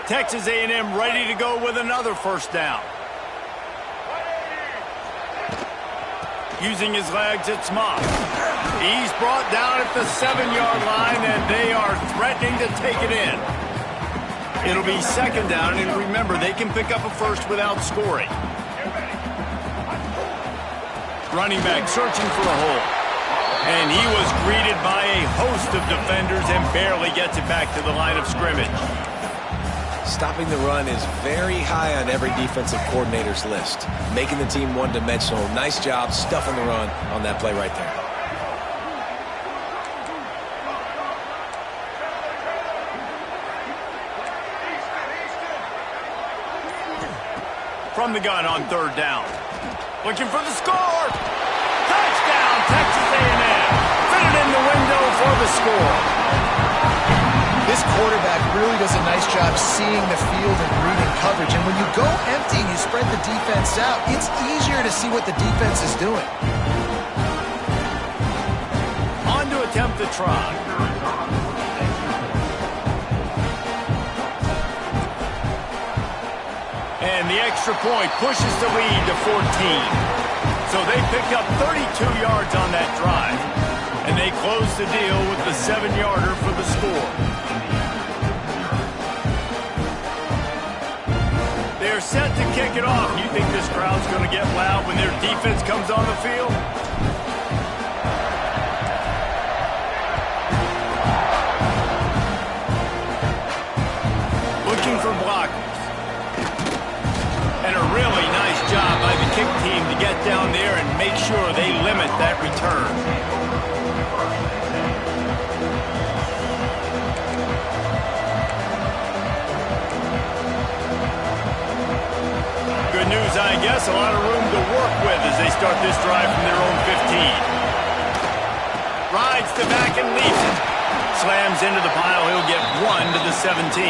Texas A&M ready to go with another first down. Using his legs, it's Moss. He's brought down at the 7-yard line, and they are threatening to take it in. It'll be 2nd down, and remember, they can pick up a first without scoring. Running back searching for a hole. And he was greeted by a host of defenders and barely gets it back to the line of scrimmage. Stopping the run is very high on every defensive coordinator's list. Making the team one-dimensional. Nice job stuffing the run on that play right there. From the gun on 3rd down. Looking for the score. Touchdown, Texas A&M. Fitted in the window for the score. This quarterback really does a nice job seeing the field and reading coverage. And when you go empty and you spread the defense out, it's easier to see what the defense is doing. On to attempt the try. And the extra point pushes the lead to 14. So they picked up 32 yards on that drive. And they close the deal with the 7-yarder for the score. They're set to kick it off. You think this crowd's going to get loud when their defense comes on the field? Looking for blockers. And a really nice job by the kick team to get down there and make sure they limit that return. Good news, I guess. A lot of room to work with as they start this drive from their own 15. Rides to back and leaves it. Slams into the pile. He'll get 1 to the 17.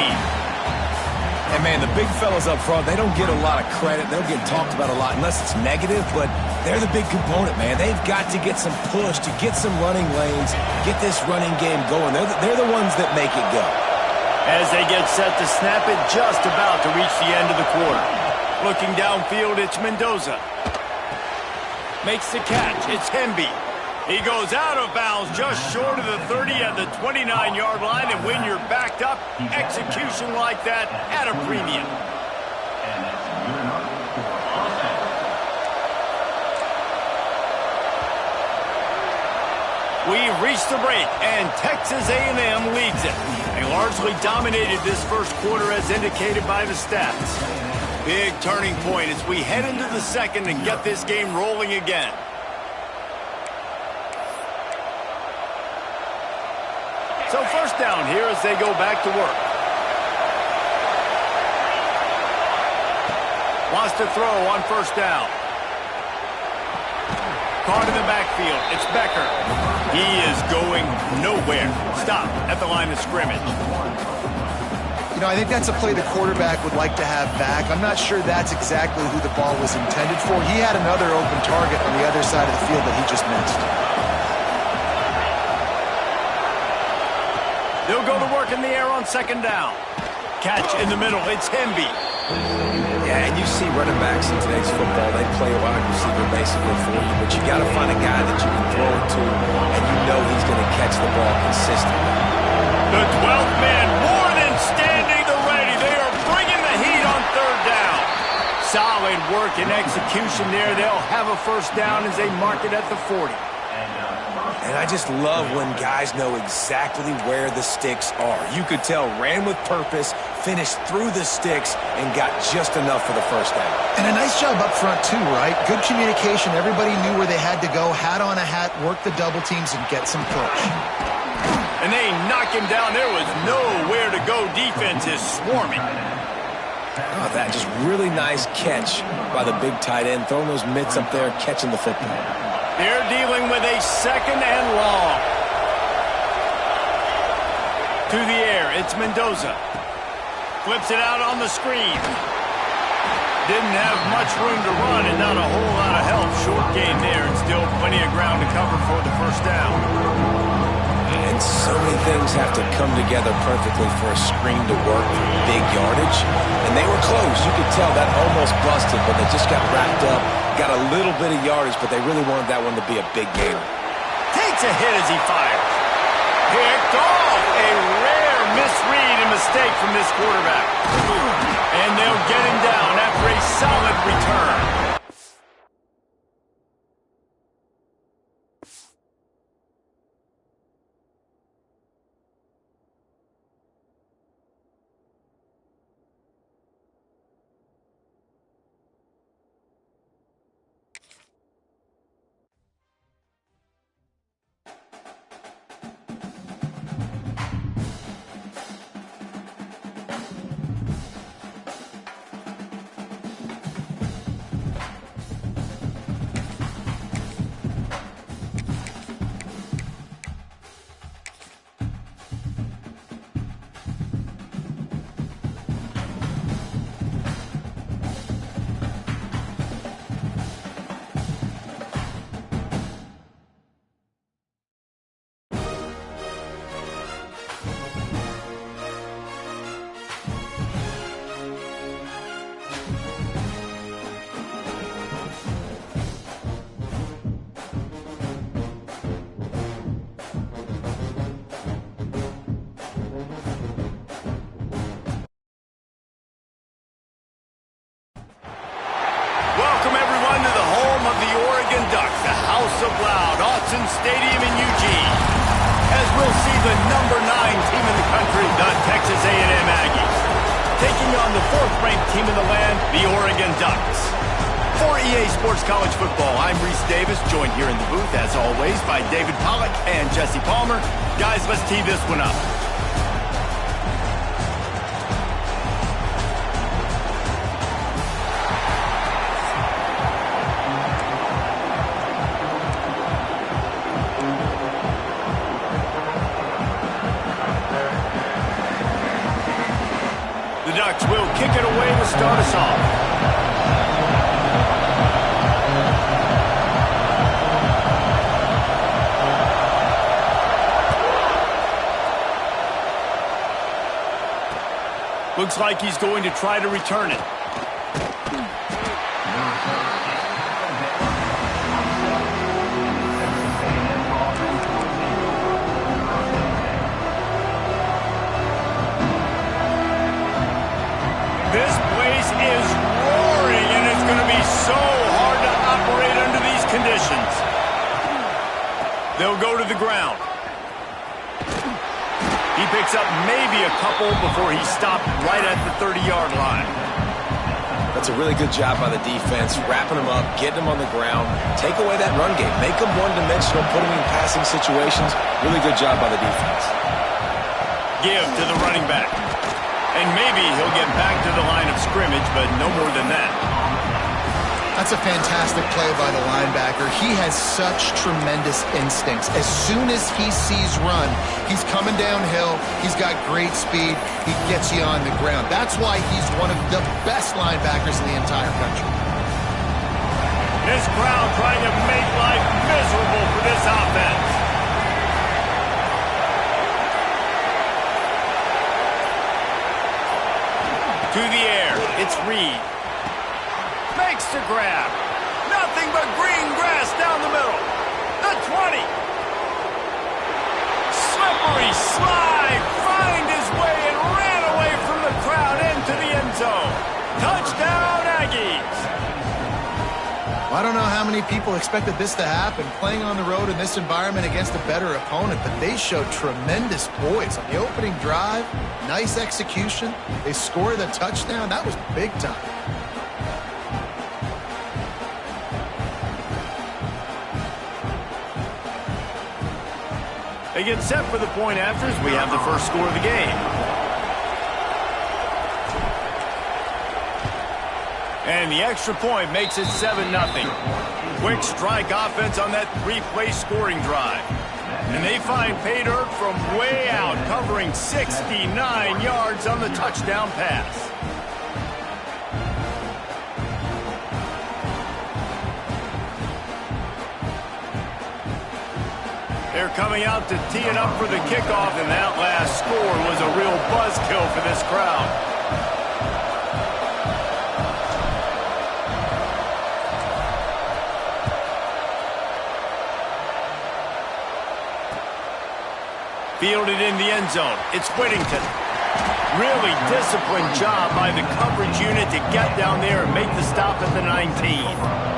And, man, the big fellas up front, they don't get a lot of credit. They don't get talked about a lot unless it's negative, but they're the big component, man. They've got to get some push, to get some running lanes, get this running game going. They're the ones that make it go. As they get set to snap it, just about to reach the end of the quarter. Looking downfield, it's Mendoza. Makes the catch. It's Hemby. He goes out of bounds just short of the 30 at the 29-yard line, and when you're backed up, execution like that at a premium. And that's good enough for offense. We've reached the break, and Texas A&M leads it. They largely dominated this first quarter as indicated by the stats. Big turning point as we head into the second and get this game rolling again. So first down here as they go back to work. Wants to throw on first down. Caught in the backfield. It's Becker. He is going nowhere. Stop at the line of scrimmage. You know, I think that's a play the quarterback would like to have back. I'm not sure that's exactly who the ball was intended for. He had another open target on the other side of the field that he just missed. They'll go to work in the air on second down. Catch in the middle. It's Hemby. Yeah, and you see running backs in today's football, they play a wide receiver basically for you, but you got to find a guy that you can throw it to, and you know he's going to catch the ball consistently. The work and execution there. They'll have a first down as they mark it at the 40. And I just love when guys know exactly where the sticks are. You could tell ran with purpose, finished through the sticks, and got just enough for the first down. And a nice job up front too, right? Good communication. Everybody knew where they had to go. Hat on a hat, work the double teams, and get some push. And they knock him down. There was nowhere to go. Defense is swarming. Oh, that just really nice catch by the big tight end, throwing those mitts up there, catching the football. They're dealing with a second and long. To the air, it's Mendoza. Flips it out on the screen. Didn't have much room to run and not a whole lot of help. Short gain there and still plenty of ground to cover for the first down. And so many things have to come together perfectly for a screen to work for big yardage. And they were close. You could tell that almost busted, but they just got wrapped up, got a little bit of yardage, but they really wanted that one to be a big gainer. Takes a hit as he fires. Picked off. A rare misread and mistake from this quarterback. And they'll get him down after a solid return. Welcome, everyone, to the home of the Oregon Ducks, the House of Loud, Autzen Stadium in Eugene, as we'll see the number 9 team in the country, the Texas A&M Aggies, taking on the 4th-ranked team in the land, the Oregon Ducks. For EA Sports College Football, I'm Reese Davis, joined here in the booth, as always, by David Pollack and Jesse Palmer. Guys, let's tee this one up. The Ducks will kick it away to start us off. Looks like he's going to try to return it. This place is roaring, and it's going to be so hard to operate under these conditions. They'll go to the ground. He picks up maybe a couple before he stopped right at the 30-yard line. That's a really good job by the defense, wrapping them up, getting them on the ground, take away that run game, make them one-dimensional, put them in passing situations. Really good job by the defense. Give to the running back. And maybe he'll get back to the line of scrimmage, but no more than that. That's a fantastic play by the linebacker. He has such tremendous instincts. As soon as he sees run, he's coming downhill. He's got great speed. He gets you on the ground. That's why he's one of the best linebackers in the entire country. This crowd trying to make life miserable for this offense. To the air, it's Reed. Makes the grab. Nothing but green grass down the middle. The 20. Slippery slide. Find his way and ran away from the crowd into the end zone. Touchdown, Aggies. don't know how many people expected this to happen, playing on the road in this environment against a better opponent, but they showed tremendous poise on the opening drive. Nice execution. They scored a touchdown. That was big time. They get set for the point after as we have the first score of the game. And the extra point makes it 7-0. Quick strike offense on that three-play scoring drive. And they find pay dirt from way out, covering 69 yards on the touchdown pass. They're coming out to tee it up for the kickoff, and that last score was a real buzzkill for this crowd. Fielded in the end zone. It's Whittington. Really disciplined job by the coverage unit to get down there and make the stop at the 19.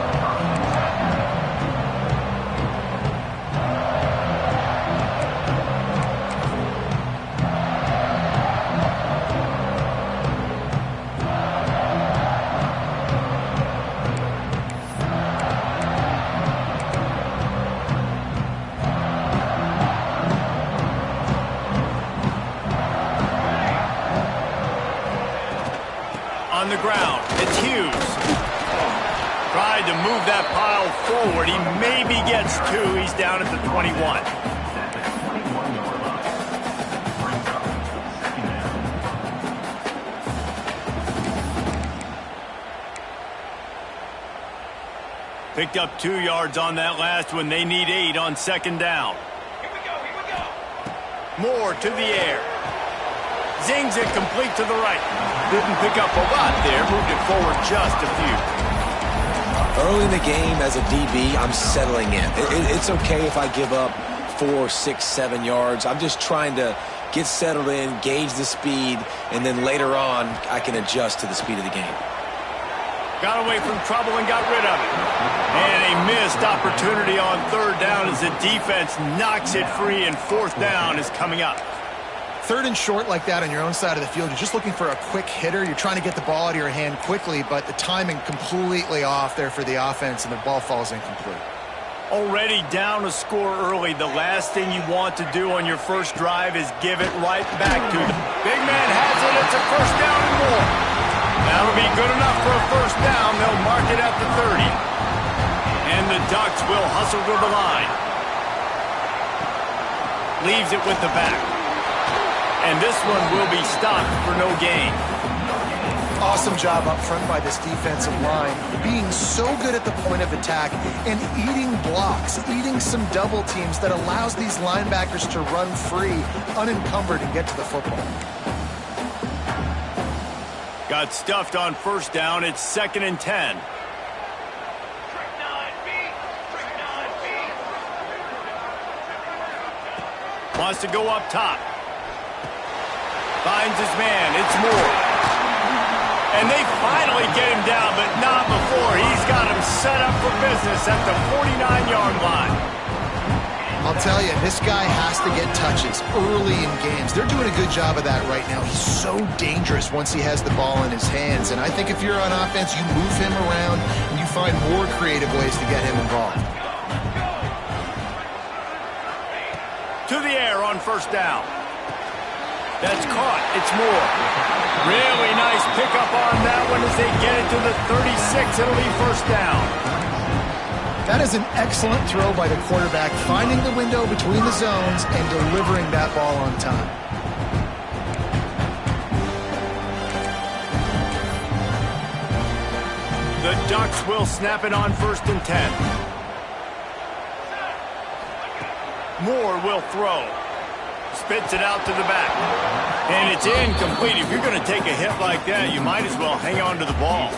On the ground, it's Hughes. Tried to move that pile forward. He maybe gets 2. He's down at the 21. Picked up 2 yards on that last one. They need 8 on second down. Here we go. Moore to the air. Zings it complete to the right. Didn't pick up a lot there. Moved it forward just a few. Early in the game, as a DB, I'm settling in. It's okay if I give up 4, 6, 7 yards. I'm just trying to get settled in, gauge the speed, and then later on, I can adjust to the speed of the game. Got away from trouble and got rid of it. And a missed opportunity on third down as the defense knocks it free, and fourth down is coming up. Third and short like that on your own side of the field, you're just looking for a quick hitter. You're trying to get the ball out of your hand quickly, but the timing completely off there for the offense, and the ball falls incomplete. Already down a score early. The last thing you want to do on your first drive is give it right back to them. Big man has it. It's a first down and more. That'll be good enough for a first down. They'll mark it at the 30. And the Ducks will hustle to the line. Leaves it with the back. And this one will be stopped for no gain. Awesome job up front by this defensive line, being so good at the point of attack and eating blocks, eating some double teams that allows these linebackers to run free, unencumbered, and get to the football. Got stuffed on first down. It's 2nd and 10. Trick 9B. Trick 9B. Wants to go up top. Finds his man. It's Moore. And they finally get him down, but not before. He's got him set up for business at the 49-yard line. I'll tell you, this guy has to get touches early in games. They're doing a good job of that right now. He's so dangerous once he has the ball in his hands. And I think if you're on offense, you move him around and you find more creative ways to get him involved. To the air on first down. That's caught. It's Moore. Really nice pickup on that one as they get it to the 36. It'll be first down. That is an excellent throw by the quarterback, finding the window between the zones and delivering that ball on time. The Ducks will snap it on 1st and 10. Moore will throw. Spits it out to the back. And it's incomplete. If you're going to take a hit like that, you might as well hang on to the ball.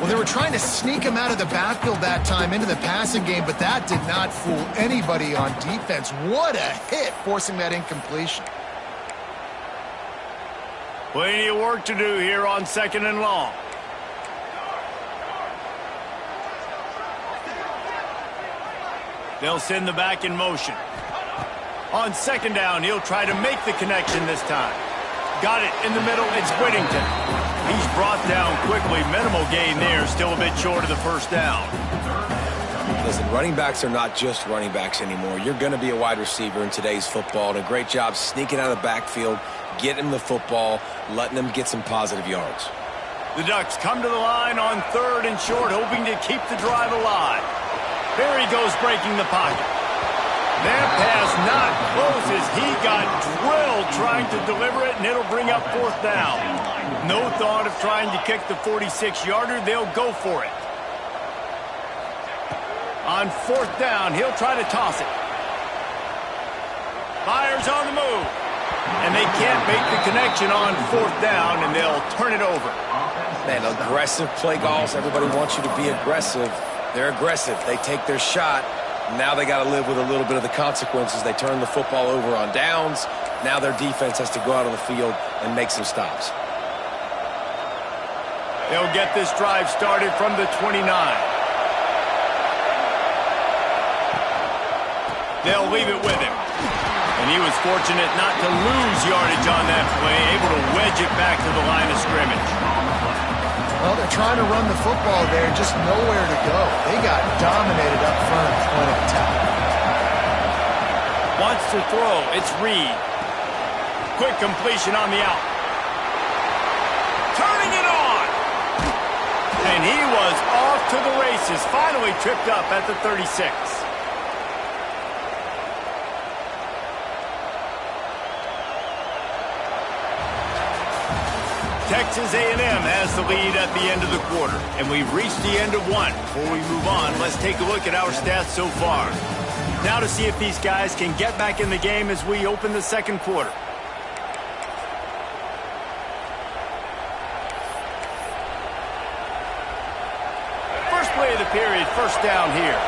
Well, they were trying to sneak him out of the backfield that time into the passing game, but that did not fool anybody on defense. What a hit, forcing that incompletion. Plenty of work to do here on 2nd and long. They'll send the back in motion. On second down, he'll try to make the connection this time. Got it in the middle. It's Whittington. He's brought down quickly. Minimal gain there. Still a bit short of the first down. Listen, running backs are not just running backs anymore. You're going to be a wide receiver in today's football. And a great job sneaking out of the backfield, getting him the football, letting them get some positive yards. The Ducks come to the line on third and short, hoping to keep the drive alive. There he goes, breaking the pocket. That pass not close as he got drilled trying to deliver it, and it'll bring up fourth down. No thought of trying to kick the 46-yarder. They'll go for it. On fourth down, he'll try to toss it. Fires on the move. And they can't make the connection on fourth down, and they'll turn it over. Man, aggressive play calls. Everybody wants you to be aggressive. They're aggressive. They take their shot. Now they got to live with a little bit of the consequences. They turn the football over on downs. Now their defense has to go out on the field and make some stops. They'll get this drive started from the 29. They'll leave it with him. And he was fortunate not to lose yardage on that play, able to wedge it back to the line of scrimmage. Well, they're trying to run the football there, just nowhere to go. They got dominated up front at the point of attack. Wants to throw. It's Reed. Quick completion on the out. Turning it on. And he was off to the races, finally tripped up at the 36. Texas A&M has the lead at the end of the quarter, and we've reached the end of one. Before we move on, let's take a look at our stats so far. Now to see if these guys can get back in the game as we open the second quarter. First play of the period, first down here.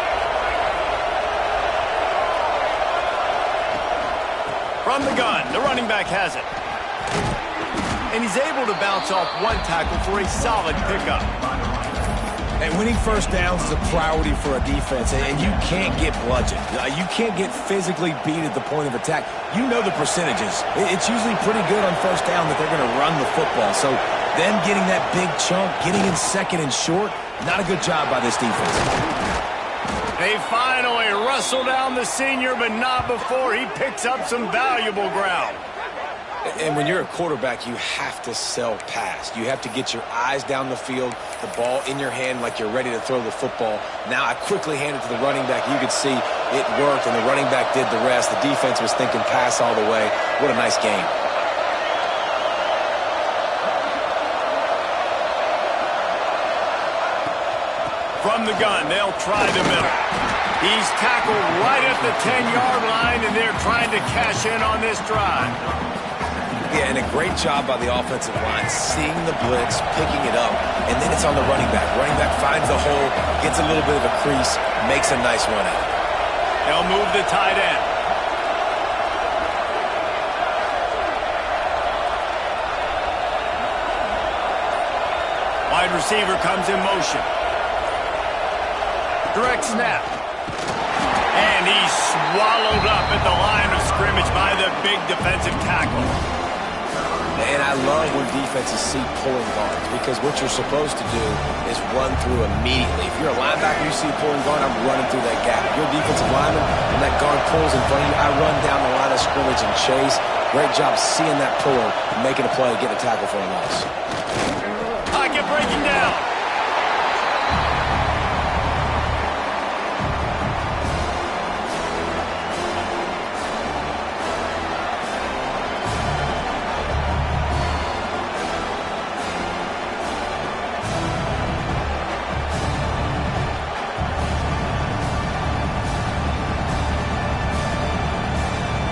From the gun, the running back has it. And he's able to bounce off one tackle for a solid pickup. And winning first downs is a priority for a defense, and you can't get bludgeoned. You can't get physically beat at the point of attack. You know the percentages. It's usually pretty good on first down that they're going to run the football. So them getting that big chunk, getting in second and short, not a good job by this defense. They finally wrestle down the senior, but not before he picks up some valuable ground. And when you're a quarterback, you have to sell past. You have to get your eyes down the field, the ball in your hand like you're ready to throw the football. Now I quickly hand it to the running back. You could see it worked, and the running back did the rest. The defense was thinking pass all the way. What a nice game. From the gun, they'll try the middle. He's tackled right at the 10-yard line, and they're trying to cash in on this drive. Yeah, and a great job by the offensive line, seeing the blitz, picking it up, and then it's on the running back. Running back finds the hole, gets a little bit of a crease, makes a nice run out. They'll move the tight end. Wide receiver comes in motion. Direct snap. And he's swallowed up at the line of scrimmage by the big defensive tackle. And I love when defenses see pulling guards, because what you're supposed to do is run through immediately. If you're a linebacker, you see a pulling guard, I'm running through that gap. If you're a defensive lineman and that guard pulls in front of you, I run down the line of scrimmage and chase. Great job seeing that puller, making a play, getting a tackle for a loss. Pocket breaking down.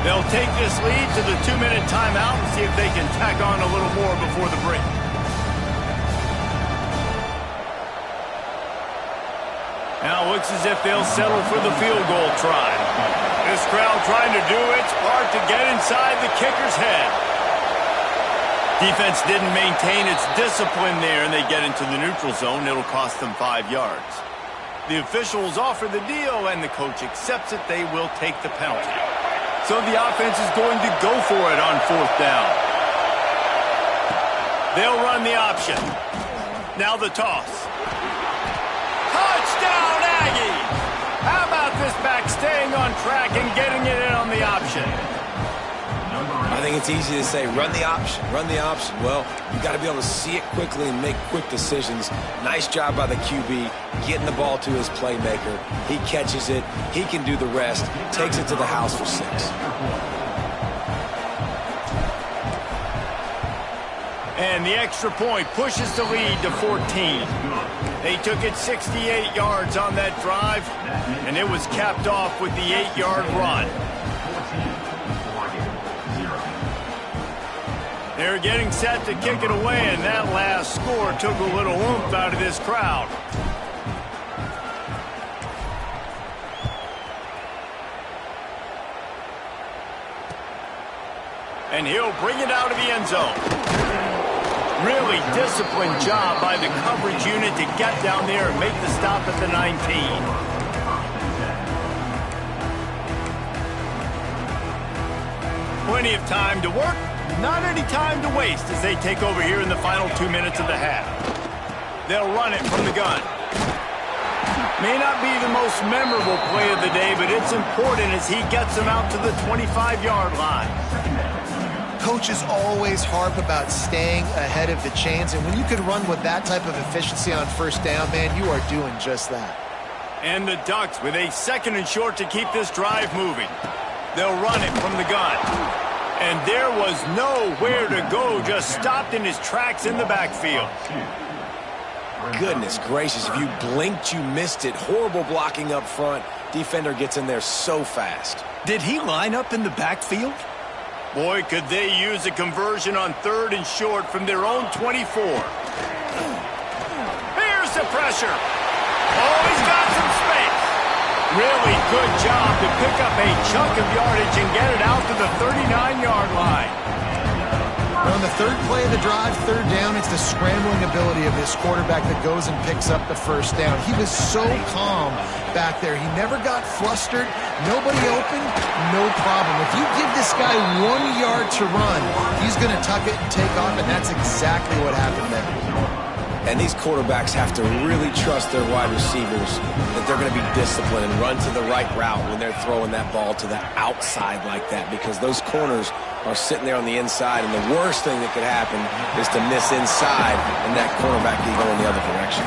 They'll take this lead to the 2-minute timeout and see if they can tack on a little more before the break. Now it looks as if they'll settle for the field goal try. This crowd trying to do its part to get inside the kicker's head. Defense didn't maintain its discipline there, and they get into the neutral zone. It'll cost them 5 yards. The officials offer the deal, and the coach accepts it. They will take the penalty. So the offense is going to go for it on 4th down. They'll run the option. Now the toss. Touchdown, Aggies! How about this back staying on track and getting it in on the option? I think it's easy to say, run the option, run the option. Well, you got to be able to see it quickly and make quick decisions. Nice job by the QB, getting the ball to his playmaker. He catches it. He can do the rest. Takes it to the house for 6. And the extra point pushes the lead to 14. They took it 68 yards on that drive, and it was capped off with the 8-yard run. They're getting set to kick it away, and that last score took a little oomph out of this crowd. And he'll bring it out of the end zone. Really disciplined job by the coverage unit to get down there and make the stop at the 19. Plenty of time to work. Not any time to waste as they take over here in the final 2 minutes of the half. They'll run it from the gun. May not be the most memorable play of the day, but it's important as he gets them out to the 25-yard line. Coaches always harp about staying ahead of the chains, and when you can run with that type of efficiency on 1st down, man, you are doing just that. And the Ducks with a 2nd and short to keep this drive moving. They'll run it from the gun. And there was nowhere to go, just stopped in his tracks in the backfield. Goodness gracious, if you blinked, you missed it. Horrible blocking up front. Defender gets in there so fast. Did he line up in the backfield? Boy, could they use a conversion on 3rd and short from their own 24. Here's the pressure. Oh, he's got some space. Really good job to pick up a chunk of yardage and get it out to the 39-yard line. On the 3rd play of the drive, 3rd down, it's the scrambling ability of this quarterback that goes and picks up the 1st down. He was so calm back there. He never got flustered. Nobody open, no problem. If you give this guy 1 yard to run, he's going to tuck it and take off, and that's exactly what happened there. And these quarterbacks have to really trust their wide receivers that they're going to be disciplined and run to the right route when they're throwing that ball to the outside like that, because those corners are sitting there on the inside, and the worst thing that could happen is to miss inside and that cornerback can go in the other direction.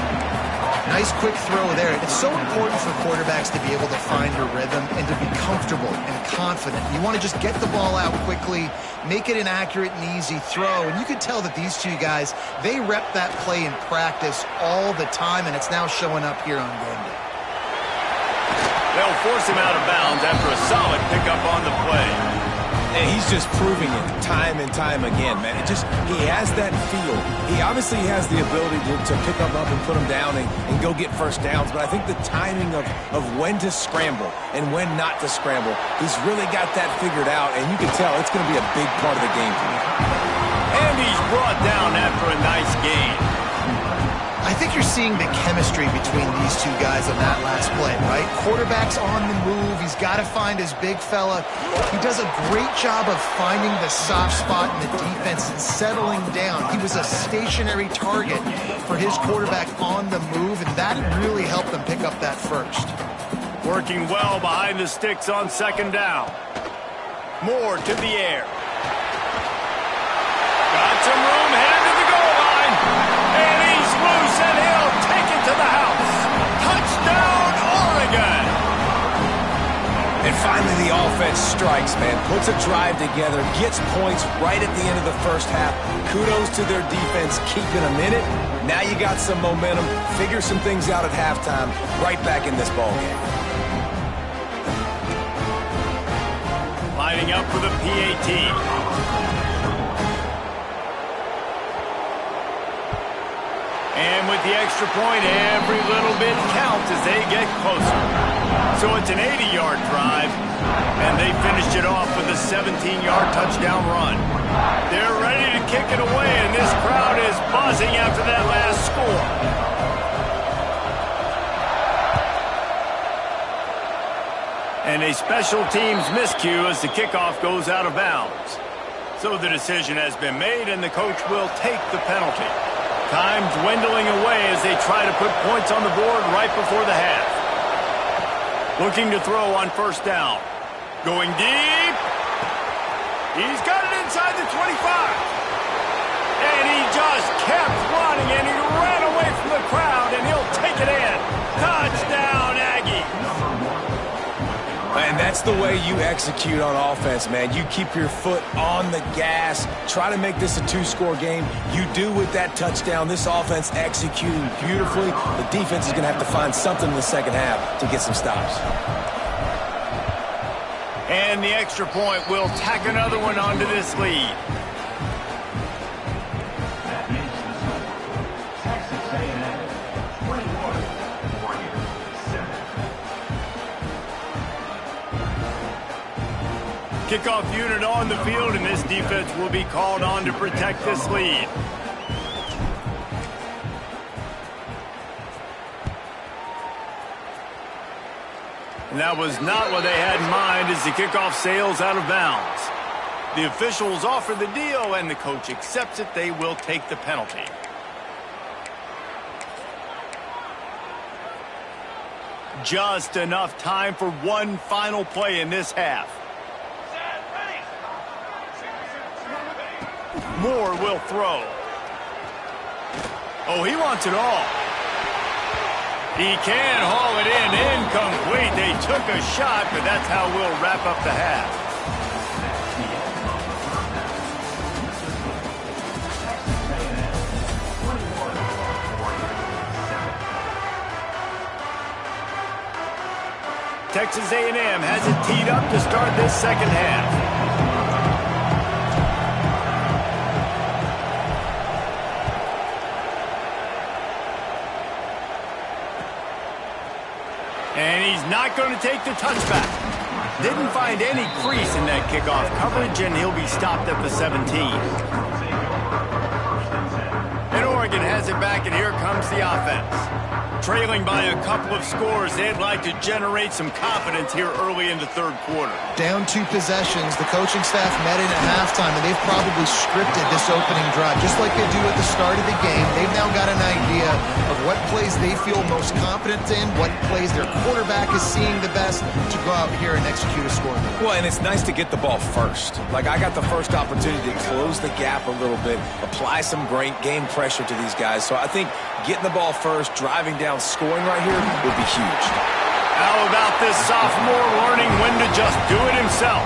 Nice quick throw there. It's so important for quarterbacks to be able to find a rhythm and to be comfortable and confident. You want to just get the ball out quickly, make it an accurate and easy throw. And you can tell that these two guys, they rep that play in practice all the time, and it's now showing up here on game day. They'll force him out of bounds after a solid pickup on the play. And he's just proving it time and time again, man. He has that feel. He obviously has the ability to pick them up and put them down and go get 1st downs, but I think the timing of when to scramble and when not to scramble, he's really got that figured out, and you can tell it's going to be a big part of the game for him. And he's brought down after a nice gain. I think you're seeing the chemistry between these two guys on that last play, right? Quarterback's on the move. He's got to find his big fella. He does a great job of finding the soft spot in the defense and settling down. He was a stationary target for his quarterback on the move, and that really helped them pick up that 1st. Working well behind the sticks on 2nd down. Moore to the air. Got some room, headed to the goal line. And he's loose, and he'll take it to the house. Touchdown, Oregon! And finally the offense strikes, man. Puts a drive together, gets points right at the end of the 1st half. Kudos to their defense keeping them in it. Now you got some momentum. Figure some things out at halftime. Right back in this ballgame. Lining up for the PAT. And with the extra point, every little bit counts as they get closer. So it's an 80-yard drive, and they finished it off with a 17-yard touchdown run. They're ready to kick it away, and this crowd is buzzing after that last score. And a special teams miscue as the kickoff goes out of bounds. So the decision has been made, and the coach will take the penalty. Time dwindling away as they try to put points on the board right before the half. Looking to throw on first down. Going deep. He's got it inside the 25. And he just kept running, and he ran away from the crowd, and he'll take it in. Touchdown, Aggies. And that's the way you execute on offense, man. You keep your foot on the gas. Try to make this a two-score game. You do with that touchdown. This offense executing beautifully. The defense is going to have to find something in the second half to get some stops. And the extra point will tack another one onto this lead. That makes the score. Texas A&M 21, Oregon 7. Kickoff unit on the field, and this defense will be called on to protect this lead. And that was not what they had in mind as the kickoff sails out of bounds. The officials offer the deal, and the coach accepts it. They will take the penalty. Just enough time for one final play in this half. Moore will throw. Oh, he wants it all. He can haul it in, incomplete. They took a shot, but that's how we'll wrap up the half. Texas A&M has it teed up to start this second half. And he's not going to take the touchback. Didn't find any crease in that kickoff coverage, and he'll be stopped at the 17. And Oregon has it back, and here comes the offense. Trailing by a couple of scores, they'd like to generate some confidence here early in the third quarter. Down 2 possessions, the coaching staff met in at halftime, and they've probably scripted this opening drive. Just like they do at the start of the game, they've now got an idea of what plays they feel most confident in, what plays their quarterback is seeing the best to go out here and execute a score. Well, and it's nice to get the ball first. Like, I got the first opportunity to close the gap a little bit, apply some great game pressure to these guys. So I think getting the ball first, driving down, scoring right here would be huge. How about this sophomore learning when to just do it himself?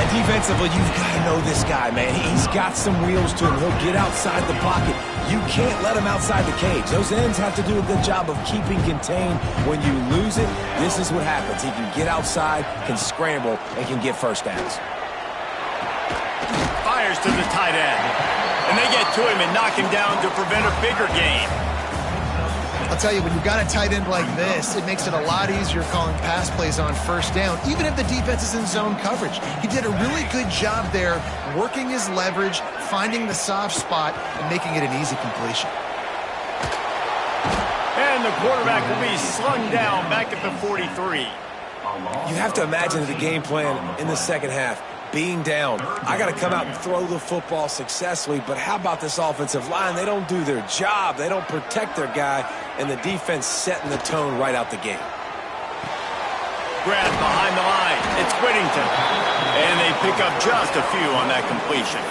And defensively, you've got to know this guy, man. He's got some wheels to him. He'll get outside the pocket. You can't let him outside the cage. Those ends have to do a good job of keeping contained. When you lose it, this is what happens. He can get outside, can scramble, and can get first downs. Fires to the tight end. And they get to him and knock him down to prevent a bigger gain. I'll tell you, when you've got a tight end like this, it makes it a lot easier calling pass plays on first down, even if the defense is in zone coverage. He did a really good job there, working his leverage, finding the soft spot, and making it an easy completion. And the quarterback will be slung down back at the 43. You have to imagine the game plan in the second half. Being down, I got to come out and throw the football successfully, but how about this offensive line? They don't do their job. They don't protect their guy, and the defense setting the tone right out the gate. Grab behind the line. It's Whittington. And they pick up just a few on that completion.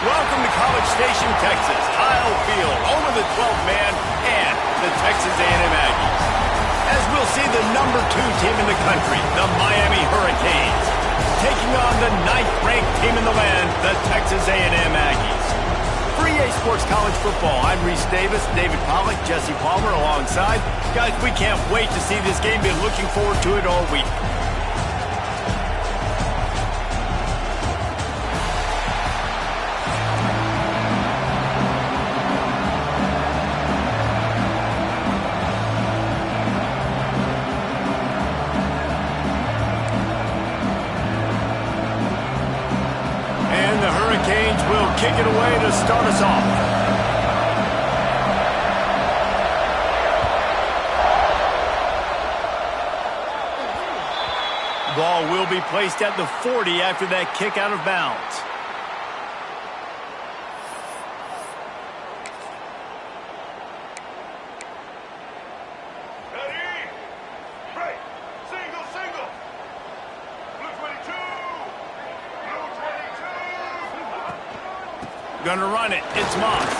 Welcome to College Station, Texas. Kyle Field, home of the 12th man and the Texas A&M Aggies. As we'll see the number 2 team in the country, the Miami Hurricanes, taking on the 9th-ranked team in the land, the Texas A&M Aggies. For EA Sports College Football, I'm Reese Davis, David Pollack, Jesse Palmer alongside. Guys, we can't wait to see this game. Been looking forward to it all week. Kick it away to start us off. Ball will be placed at the 40 after that kick out of bounds. Ready? Break. Single, single. Blue 22. Blue 22. Gonna run it. It's Moss.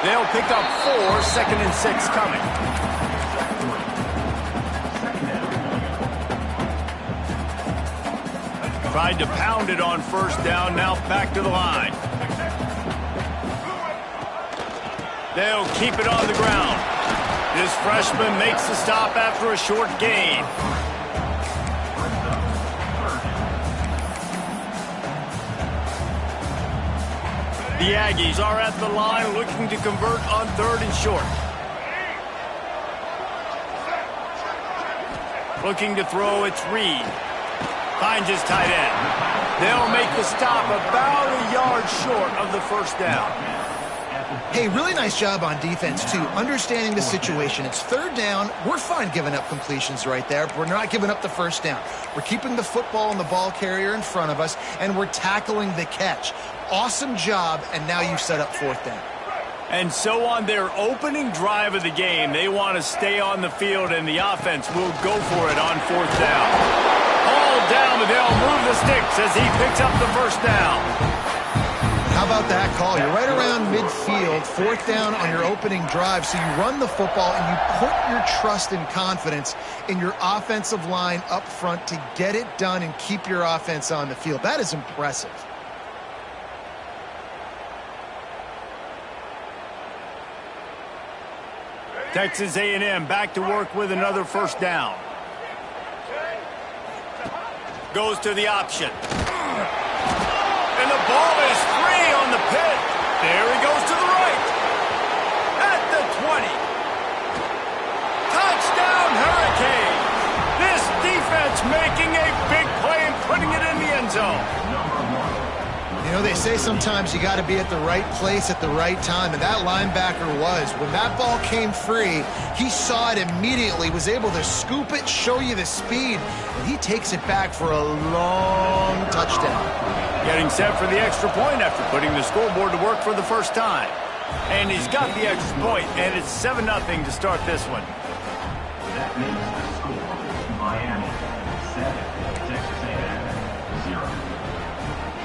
They'll pick up 4, 2nd and 6 coming. Tried to pound it on 1st down, now back to the line. They'll keep it on the ground. This freshman makes the stop after a short gain. The Aggies are at the line looking to convert on 3rd and short. Looking to throw, it's Reed. Finds his tight end. They'll make the stop about a yard short of the 1st down. Hey, really nice job on defense, too, understanding the situation. It's 3rd down. We're fine giving up completions right there, but we're not giving up the 1st down. We're keeping the football and the ball carrier in front of us, and we're tackling the catch. Awesome job, and now you set up 4th down. And so on their opening drive of the game, they want to stay on the field, and the offense will go for it on 4th down. All down, but they'll move the sticks as he picks up the 1st down. How about that call? You're right around midfield, 4th down on your opening drive, so you run the football and you put your trust and confidence in your offensive line up front to get it done and keep your offense on the field. That is impressive. Texas A&M back to work with another 1st down. Goes to the option. And the ball is free on the pit. There he goes to the right. At the 20. Touchdown Hurricanes. This defense making a big play and putting it in the end zone. You know, they say sometimes you got to be at the right place at the right time, and that linebacker was. When that ball came free, he saw it immediately, was able to scoop it, show you the speed, and he takes it back for a long touchdown. Getting set for the extra point after putting the scoreboard to work for the 1st time. And he's got the extra point, and it's 7-0 to start this one. That makes the score Miami 7, Texas A&M 0.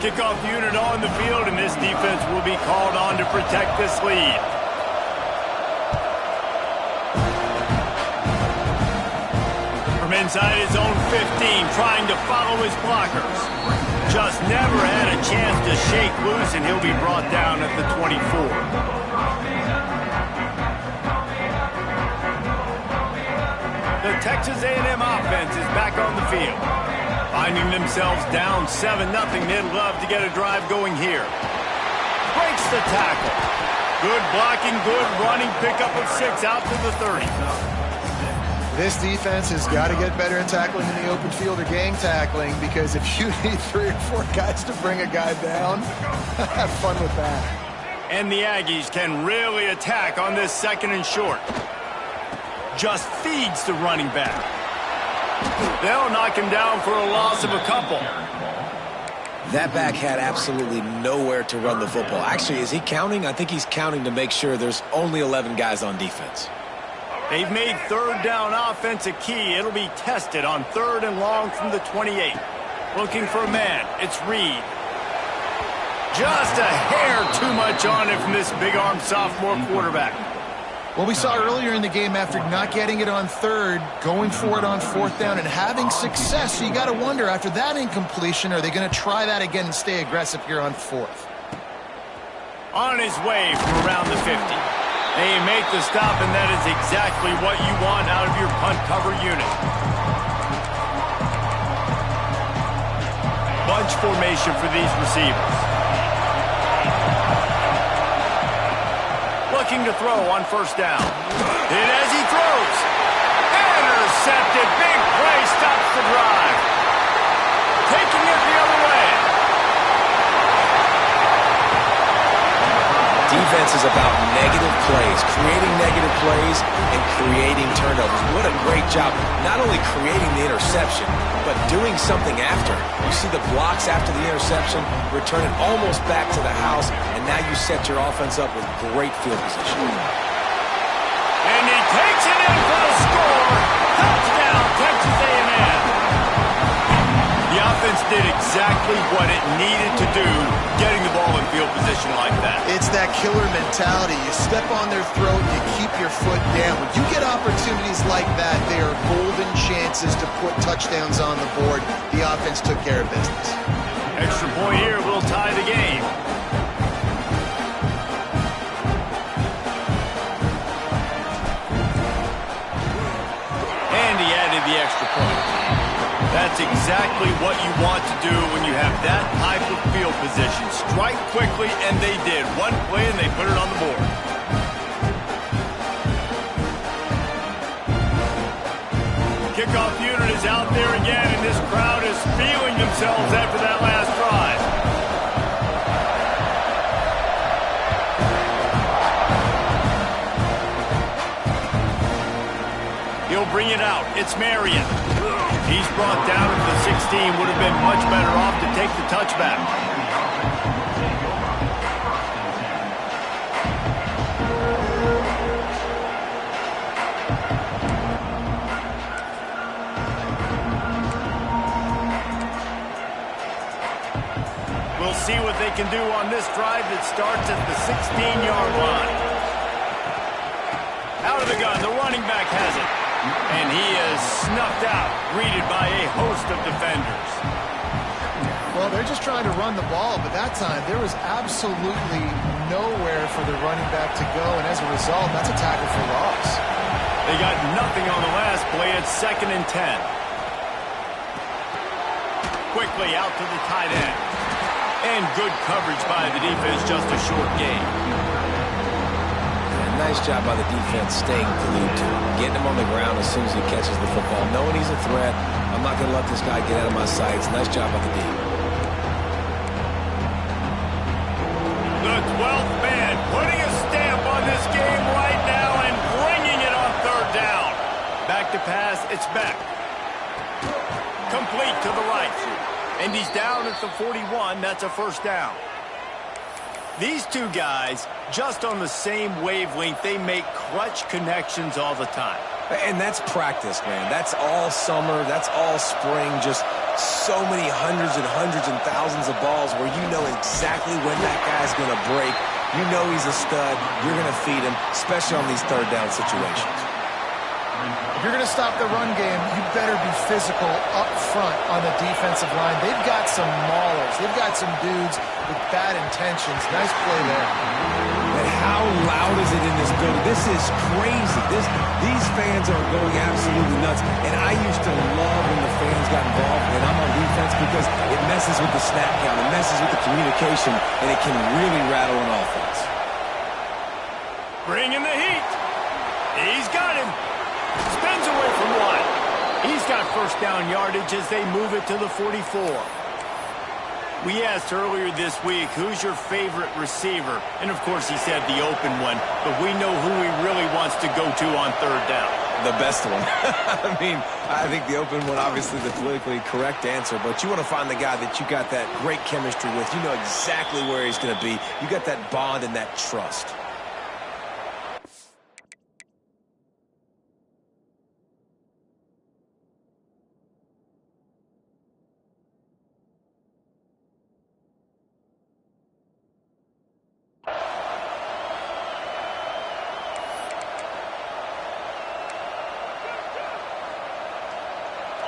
Kickoff unit on the field, and this defense will be called on to protect this lead. From inside his own 15, trying to follow his blockers. Just never had a chance to shake loose, and he'll be brought down at the 24. The Texas A&M offense is back on the field. Finding themselves down 7-0, they'd love to get a drive going here. Breaks the tackle. Good blocking, good running, pickup of 6 out to the 30. This defense has got to get better in tackling in the open field or gang tackling, because if you need 3 or 4 guys to bring a guy down, have fun with that. And the Aggies can really attack on this 2nd and short. Just feeds the running back. They'll knock him down for a loss of a couple. That back had absolutely nowhere to run the football. Actually, is he counting? I think he's counting to make sure there's only 11 guys on defense. They've made 3rd down offense a key. It'll be tested on 3rd and long from the 28. Looking for a man. It's Reed. Just a hair too much on it from this big-armed sophomore quarterback. Well, we saw earlier in the game, after not getting it on third, going for it on fourth down and having success. So you got to wonder, after that incompletion, are they going to try that again and stay aggressive here on fourth? On his way from around the 50. They make the stop, and that is exactly what you want out of your punt cover unit. Bunch formation for these receivers. Looking to throw on first down. And as he throws, intercepted. Big play stops the drive. Taking it the other way. Defense is about negative plays, creating negative plays and creating turnovers. What a great job. Not only creating the interception, but doing something after. You see the blocks after the interception, return it almost back to the house, and now you set your offense up with great field position. And he takes it in for the score. Touchdown, Texas A&M. The offense did exactly what it needed to do, getting the ball in field position like that. It's that killer mentality. You step on their throat, you keep your foot down. When you get opportunities like that, they are golden chances to put touchdowns on the board. The offense took care of business. Extra point here will tie the game. And he added the extra point. That's exactly what you want to do when you have that type of field position. Strike quickly, and they did. One play, and they put it on the board. Kickoff unit is out there again, and this crowd is feeling themselves after that last drive. He'll bring it out. It's Marion. He's brought down at the 16. Would have been much better off to take the touchback. We'll see what they can do on this drive that starts at the 16-yard line. Out of the gun, the running back has it. And he is snuffed out, greeted by a host of defenders. Well, they're just trying to run the ball, but that time there was absolutely nowhere for the running back to go, and as a result, that's a tackle for loss. They got nothing on the last play. It's 2nd and 10. Quickly out to the tight end. And good coverage by the defense, just a short gain. Nice job by the defense staying glued to him, getting him on the ground as soon as he catches the football, knowing he's a threat. I'm not going to let this guy get out of my sights. Nice job by the D. The 12th man putting a stamp on this game right now and bringing it on third down. Back to pass, it's Beck. Complete to the right. And he's down at the 41. That's a first down. These two guys, just on the same wavelength, they make clutch connections all the time. And that's practice, man. That's all summer. That's all spring. Just so many hundreds and thousands of balls where you know exactly when that guy's going to break. You know he's a stud. You're going to feed him, especially on these third down situations. If you're going to stop the run game, you better be physical up front on the defensive line. They've got some maulers. They've got some dudes with bad intentions. Nice play there. And how loud is it in this building? This is crazy. These fans are going absolutely nuts. And I used to love when the fans got involved, and I'm on defense because it messes with the snap count. It messes with the communication, and it can really rattle an offense. Bringing the heat. He's got him. Spins away from one. He's got first down yardage as they move it to the 44. We asked earlier this week, who's your favorite receiver? And, of course, he said the open one. But we know who he really wants to go to on third down. The best one. I mean, I think the open one, obviously the politically correct answer. But you want to find the guy that you got that great chemistry with. You know exactly where he's going to be. You got that bond and that trust.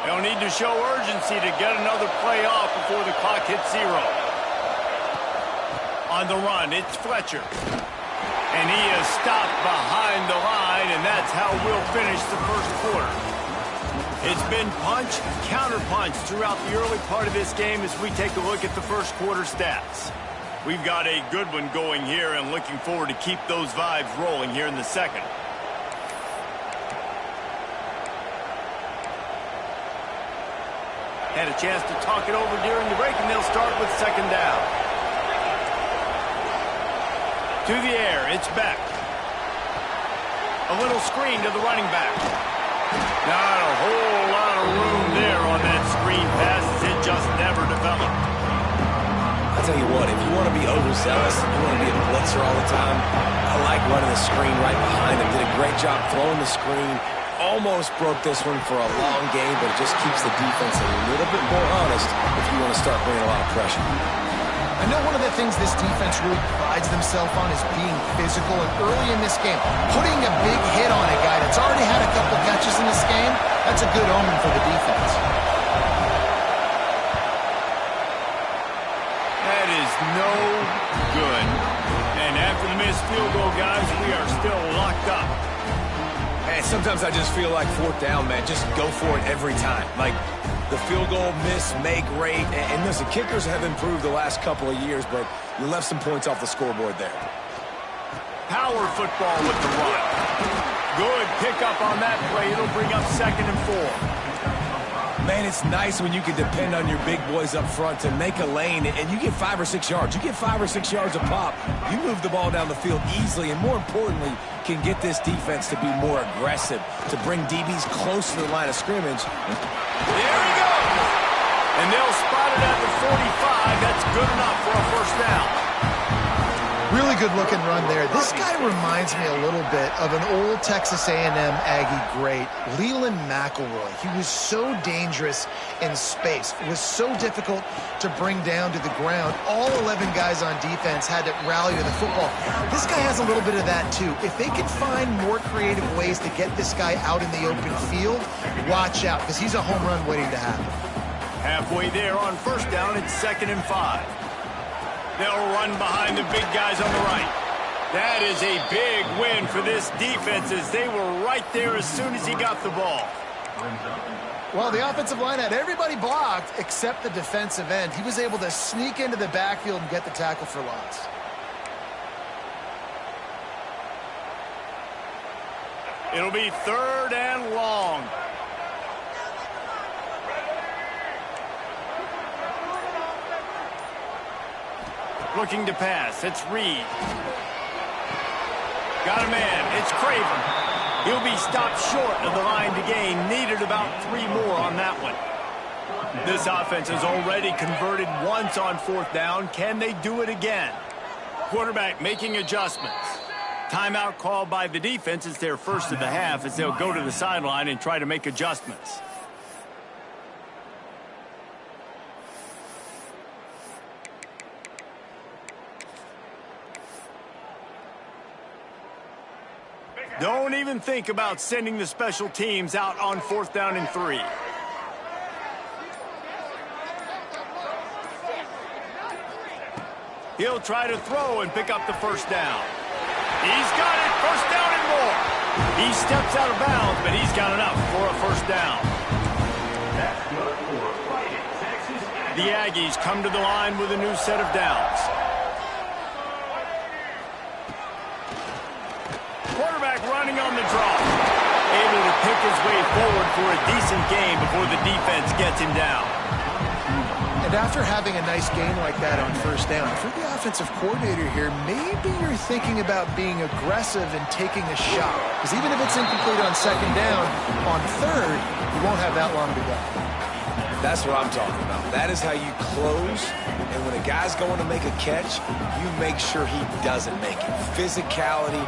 They'll need to show urgency to get another play off before the clock hits 0. On the run, it's Fletcher. And he is stopped behind the line, and that's how we'll finish the first quarter. It's been punch, counter-punch throughout the early part of this game as we take a look at the first quarter stats. We've got a good one going here and looking forward to keep those vibes rolling here in the second. Had a chance to talk it over during the break, and they'll start with second down. To the air, it's Beck. A little screen to the running back. Not a whole lot of room there on that screen pass. It just never developed. I'll tell you what, if you want to be overzealous, you want to be a blitzer all the time, I like running the screen right behind him. Did a great job throwing the screen. Almost broke this one for a long game, but it just keeps the defense a little bit more honest if you want to start bringing a lot of pressure. I know one of the things this defense really prides themselves on is being physical, and early in this game, putting a big hit on a guy that's already had a couple catches in this game, that's a good omen for the defense. That is no good. And after the missed field goal, guys, we are still locked up. And sometimes I just feel like fourth down, man. Just go for it every time. Like the field goal miss, make rate. And listen, kickers have improved the last couple of years, but you left some points off the scoreboard there. Power football with the run. Good pickup on that play. It'll bring up 2nd and 4. Man, it's nice when you can depend on your big boys up front to make a lane, and you get 5 or 6 yards. You get 5 or 6 yards a pop. You move the ball down the field easily, and more importantly, can get this defense to be more aggressive, to bring DBs close to the line of scrimmage. There he goes! And they'll spot it at the 45. That's good enough for a first down. Really good-looking run there. This guy reminds me a little bit of an old Texas A&M Aggie great, Leland McElroy. He was so dangerous in space. It was so difficult to bring down to the ground. All 11 guys on defense had to rally to the football. This guy has a little bit of that, too. If they can find more creative ways to get this guy out in the open field, watch out, because he's a home run waiting to happen. Halfway there on first down, it's 2nd and 5. They'll run behind the big guys on the right. That is a big win for this defense as they were right there as soon as he got the ball. Well, the offensive line had everybody blocked except the defensive end. He was able to sneak into the backfield and get the tackle for loss. It'll be 3rd and long. Looking to pass. It's Reed. Got a man. It's Craven. He'll be stopped short of the line to gain. Needed about 3 more on that one. This offense has already converted once on 4th down. Can they do it again? Quarterback making adjustments. Timeout called by the defense. It's their first of the half as they'll go to the sideline and try to make adjustments. Don't even think about sending the special teams out on 4th down and 3. He'll try to throw and pick up the first down. He's got it, first down and more. He steps out of bounds, but he's got enough for a first down. That's good for Fighting Texas. The Aggies come to the line with a new set of downs. Quarterback running on the draw. Able to pick his way forward for a decent game before the defense gets him down. And after having a nice game like that on first down, for the offensive coordinator here, maybe you're thinking about being aggressive and taking a shot. Because even if it's incomplete on 2nd down, on 3rd, you won't have that long to go. That's what I'm talking about. That is how you close. And when a guy's going to make a catch, you make sure he doesn't make it. Physicality,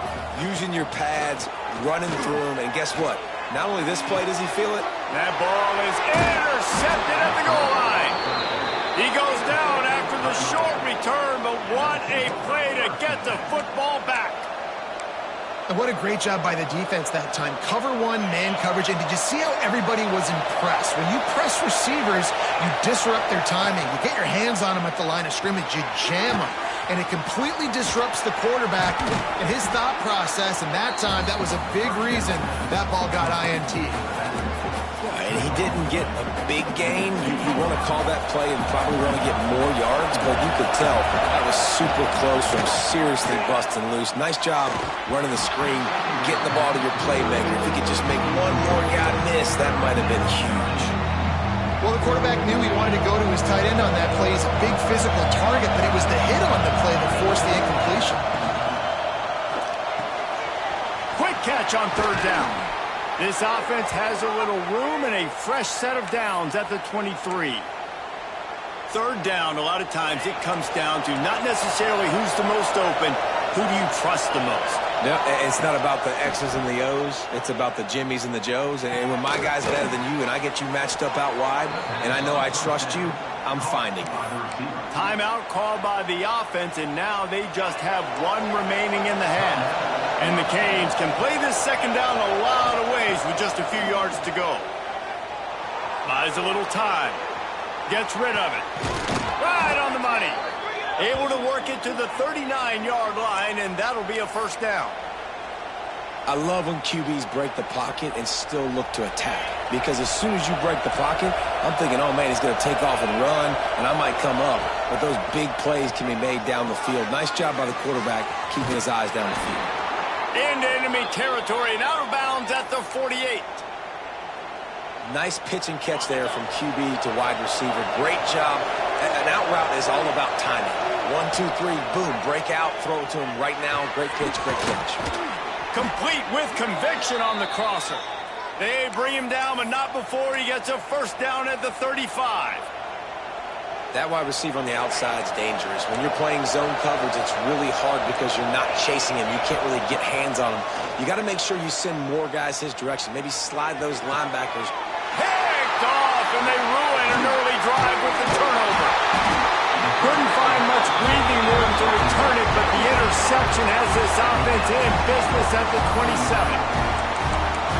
using your pads, running through them. And guess what? Not only this play does he feel it. That ball is intercepted at the goal line. He goes down after the short return, but what a play to get the football back. And what a great job by the defense that time. Cover one, man coverage. And did you see how everybody was impressed? When you press receivers, you disrupt their timing. You get your hands on them at the line of scrimmage. You jam them. And it completely disrupts the quarterback and his thought process. And that time, that was a big reason that ball got INT. And he didn't get a big gain. You want to call that play and probably want to get more yards, but you could tell that was super close from seriously busting loose. Nice job running the screen, getting the ball to your playmaker. If he could just make one more guy miss, that might have been huge. Well, the quarterback knew he wanted to go to his tight end on that play. He's a big physical target, but it was the hit on the play that forced the incompletion. Quick catch on third down. This offense has a little room and a fresh set of downs at the 23. Third down, a lot of times it comes down to not necessarily who's the most open, who do you trust the most? No, it's not about the X's and the O's. It's about the Jimmies and the Joes. And when my guy's better than you and I get you matched up out wide and I know I trust you, I'm finding you. Timeout called by the offense, and now they just have one remaining in the half. And the Canes can play this second down a lot of ways with just a few yards to go. Buys a little time. Gets rid of it. Right on the money. Able to work it to the 39-yard line, and that'll be a first down. I love when QBs break the pocket and still look to attack. Because as soon as you break the pocket, I'm thinking, oh, man, he's going to take off and run, and I might come up. But those big plays can be made down the field. Nice job by the quarterback keeping his eyes down the field. Into enemy territory and out of bounds at the 48. Nice pitch and catch there from QB to wide receiver. Great job. An out route is all about timing. 1, 2, 3, boom, break out, throw it to him right now. Great pitch, great catch. Complete with conviction on the crosser. They bring him down, but not before he gets a first down at the 35. That wide receiver on the outside is dangerous. When you're playing zone coverage, it's really hard because you're not chasing him. You can't really get hands on him. You got to make sure you send more guys his direction. Maybe slide those linebackers. Picked off, and they ruin an early drive with the turnover. Couldn't find much breathing room to return it, but the interception has this offense in business at the 27.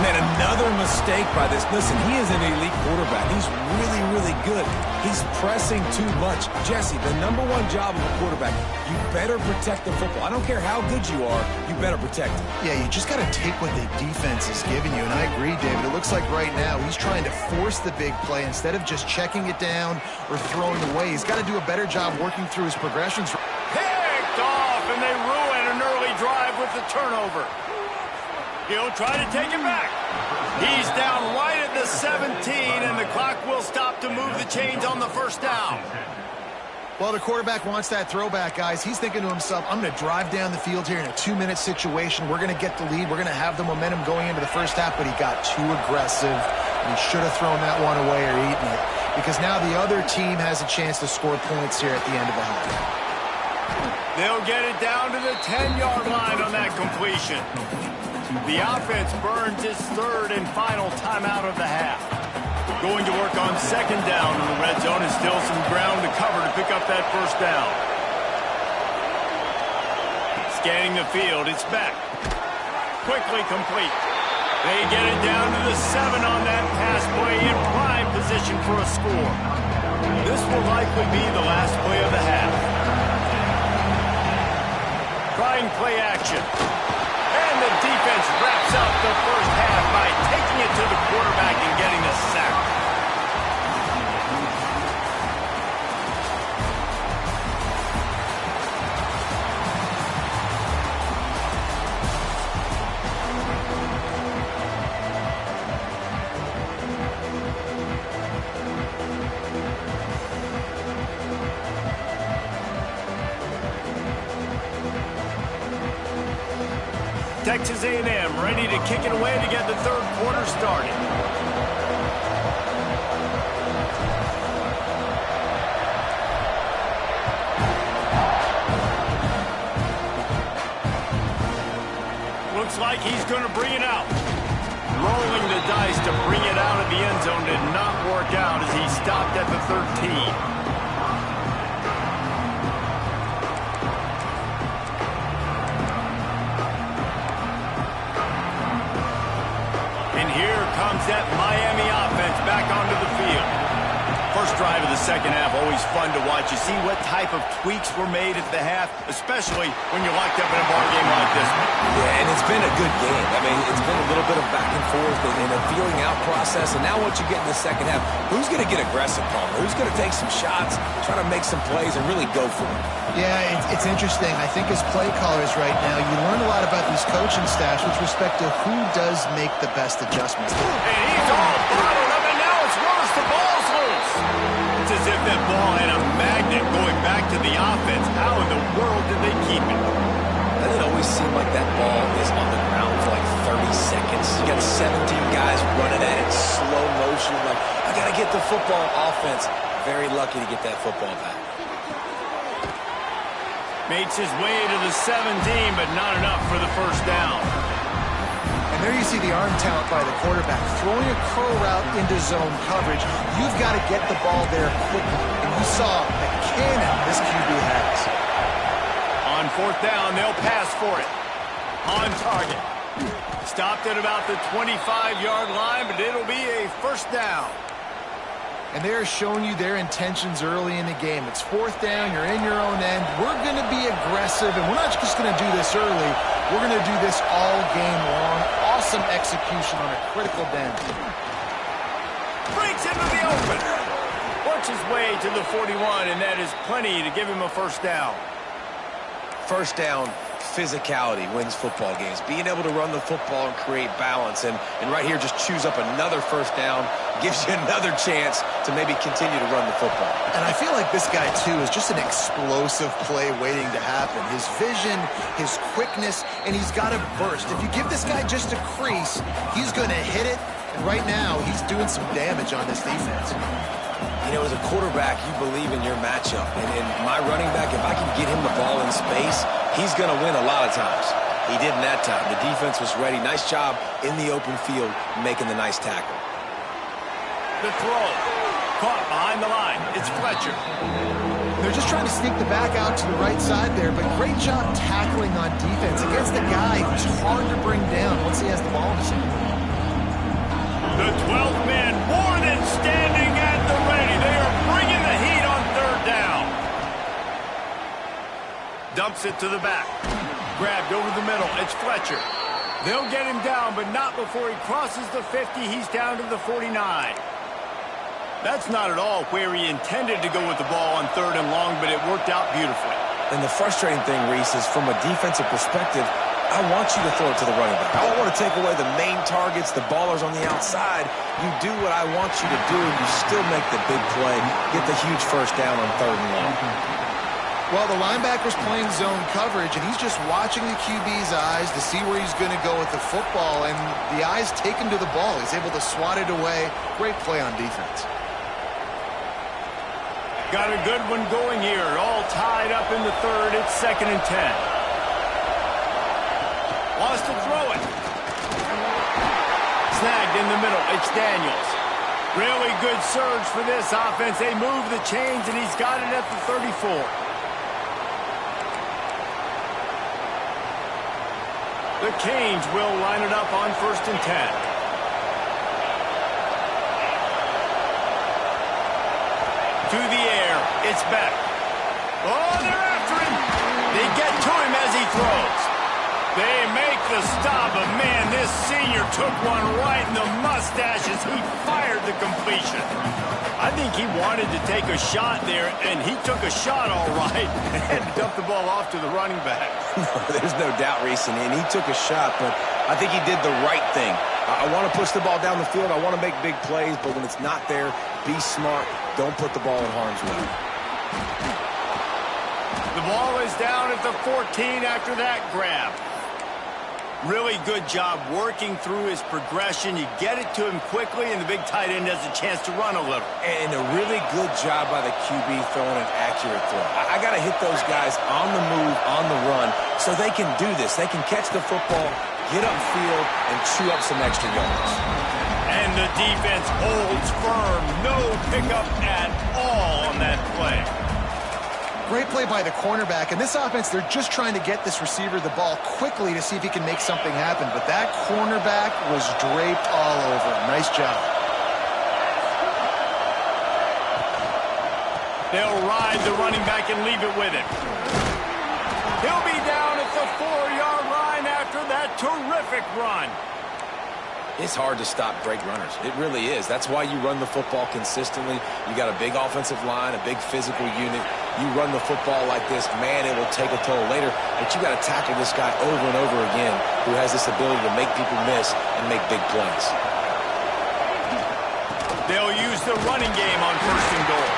Man, another mistake by this. Listen, he is an elite quarterback. He's really, really good. He's pressing too much. Jesse, the #1 job of a quarterback, you better protect the football. I don't care how good you are, you better protect it. Yeah, you just got to take what the defense is giving you. And I agree, David. It looks like right now he's trying to force the big play instead of just checking it down or throwing away. He's got to do a better job working through his progressions. Picked off, and they ruin an early drive with the turnover. He'll try to take it back. He's down right at the 17, and the clock will stop to move the chains on the first down. Well, the quarterback wants that throwback, guys. He's thinking to himself, I'm going to drive down the field here in a 2-minute situation. We're going to get the lead. We're going to have the momentum going into the first half, but he got too aggressive, and he should have thrown that one away or eaten it, because now the other team has a chance to score points here at the end of the half. They'll get it down to the 10-yard line on that completion. The offense burns its third and final timeout of the half. Going to work on second down in the red zone, and still some ground to cover to pick up that first down. Scanning the field, it's back. Quickly complete. They get it down to the 7 on that pass play in prime position for a score. This will likely be the last play of the half. Trying play action. And the defense wraps up the first half by taking it to the quarterback and getting the sack. Texas A&M ready to kick it away to get the third quarter started. Looks like he's going to bring it out. Rolling the dice to bring it out of the end zone did not work out as he stopped at the 13. drive of the second half, always fun to watch. You see what type of tweaks were made at the half, especially when you're locked up in a ball game like this one. Yeah, and it's been a good game. I mean, it's been a little bit of back and forth and a feeling out process. And now what you get in the second half, who's going to get aggressive, Palmer? Who's going to take some shots, try to make some plays, and really go for it? Yeah, it's interesting. I think as play callers right now, you learn a lot about these coaching staffs with respect to who does make the best adjustments. And he's all bottled up, and now it's Willis. The ball's loose. It's as if that ball had a magnet going back to the offense. How in the world did they keep it? Doesn't it always seem like that ball is on the ground for like 30 seconds? You got 17 guys running at it, slow motion. Like, I got to get the football. Offense, very lucky to get that football back. Makes his way to the 17, but not enough for the first down. And there you see the arm talent by the quarterback. Throwing a curl route into zone coverage, you've got to get the ball there quickly. And you saw the cannon this QB has. On fourth down, they'll pass for it. On target. Stopped at about the 25-yard line, but it'll be a first down. And they're showing you their intentions early in the game. It's fourth down, you're in your own end. We're going to be aggressive, and we're not just going to do this early. We're going to do this all game long. Awesome execution on a critical down. Breaks into the open. Works his way to the 41, and that is plenty to give him a first down. First down, physicality wins football games. Being able to run the football and create balance. And right here, just choose up another first down. Gives you another chance to maybe continue to run the football. And I feel like this guy, too, is just an explosive play waiting to happen. His vision, his quickness, and he's got to burst. If you give this guy just a crease, he's going to hit it. And right now, he's doing some damage on this defense. You know, as a quarterback, you believe in your matchup. And my running back, if I can get him the ball in space, he's going to win a lot of times. He did in that time. The defense was ready. Nice job in the open field making the nice tackle. The throw. Caught behind the line. It's Fletcher. They're just trying to sneak the back out to the right side there, but great job tackling on defense against a guy who's hard to bring down once he has the ball in his hand. The 12th man more than standing at the ready. They are bringing the heat on third down. Dumps it to the back. Grabbed over the middle. It's Fletcher. They'll get him down, but not before he crosses the 50. He's down to the 49. That's not at all where he intended to go with the ball on third and long, but it worked out beautifully. And the frustrating thing, Reese, is from a defensive perspective, I want you to throw it to the running back. I don't want to take away the main targets, the ballers on the outside. You do what I want you to do, and you still make the big play, get the huge first down on third and long. Well, the linebacker's playing zone coverage, and he's just watching the QB's eyes to see where he's going to go with the football, and the eyes take him to the ball. He's able to swat it away. Great play on defense. Got a good one going here. All tied up in the third. It's 2nd and 10. Wants to throw it. Snagged in the middle. It's Daniels. Really good surge for this offense. They move the chains, and he's got it at the 34. The Canes will line it up on 1st and 10. To the air. It's back. Oh, they're after him. They get to him as he throws. They make the stop, but man, this senior took one right in the mustache as he fired the completion. I think he wanted to take a shot there, and he took a shot all right and dumped the ball off to the running back. There's no doubt, Reese, and he took a shot, but I think he did the right thing. I want to push the ball down the field. I want to make big plays, but when it's not there, be smart. Don't put the ball in harm's way. The ball is down at the 14 after that grab. Really good job working through his progression. You get it to him quickly, and the big tight end has a chance to run a little. And a really good job by the QB throwing an accurate throw. I got to hit those guys on the move, on the run, so they can do this. They can catch the football, get upfield, and chew up some extra yards. And the defense holds firm. No pickup at all on that play. Great play by the cornerback. In this offense, they're just trying to get this receiver the ball quickly to see if he can make something happen. But that cornerback was draped all over him. Nice job. They'll ride the running back and leave it with him. He'll be down at the 4-yard line after that terrific run. It's hard to stop great runners. It really is. That's why you run the football consistently. You got a big offensive line, a big physical unit. You run the football like this, man, it will take a toll later. But you got to tackle this guy over and over again who has this ability to make people miss and make big plays. They'll use the running game on 1st and goal.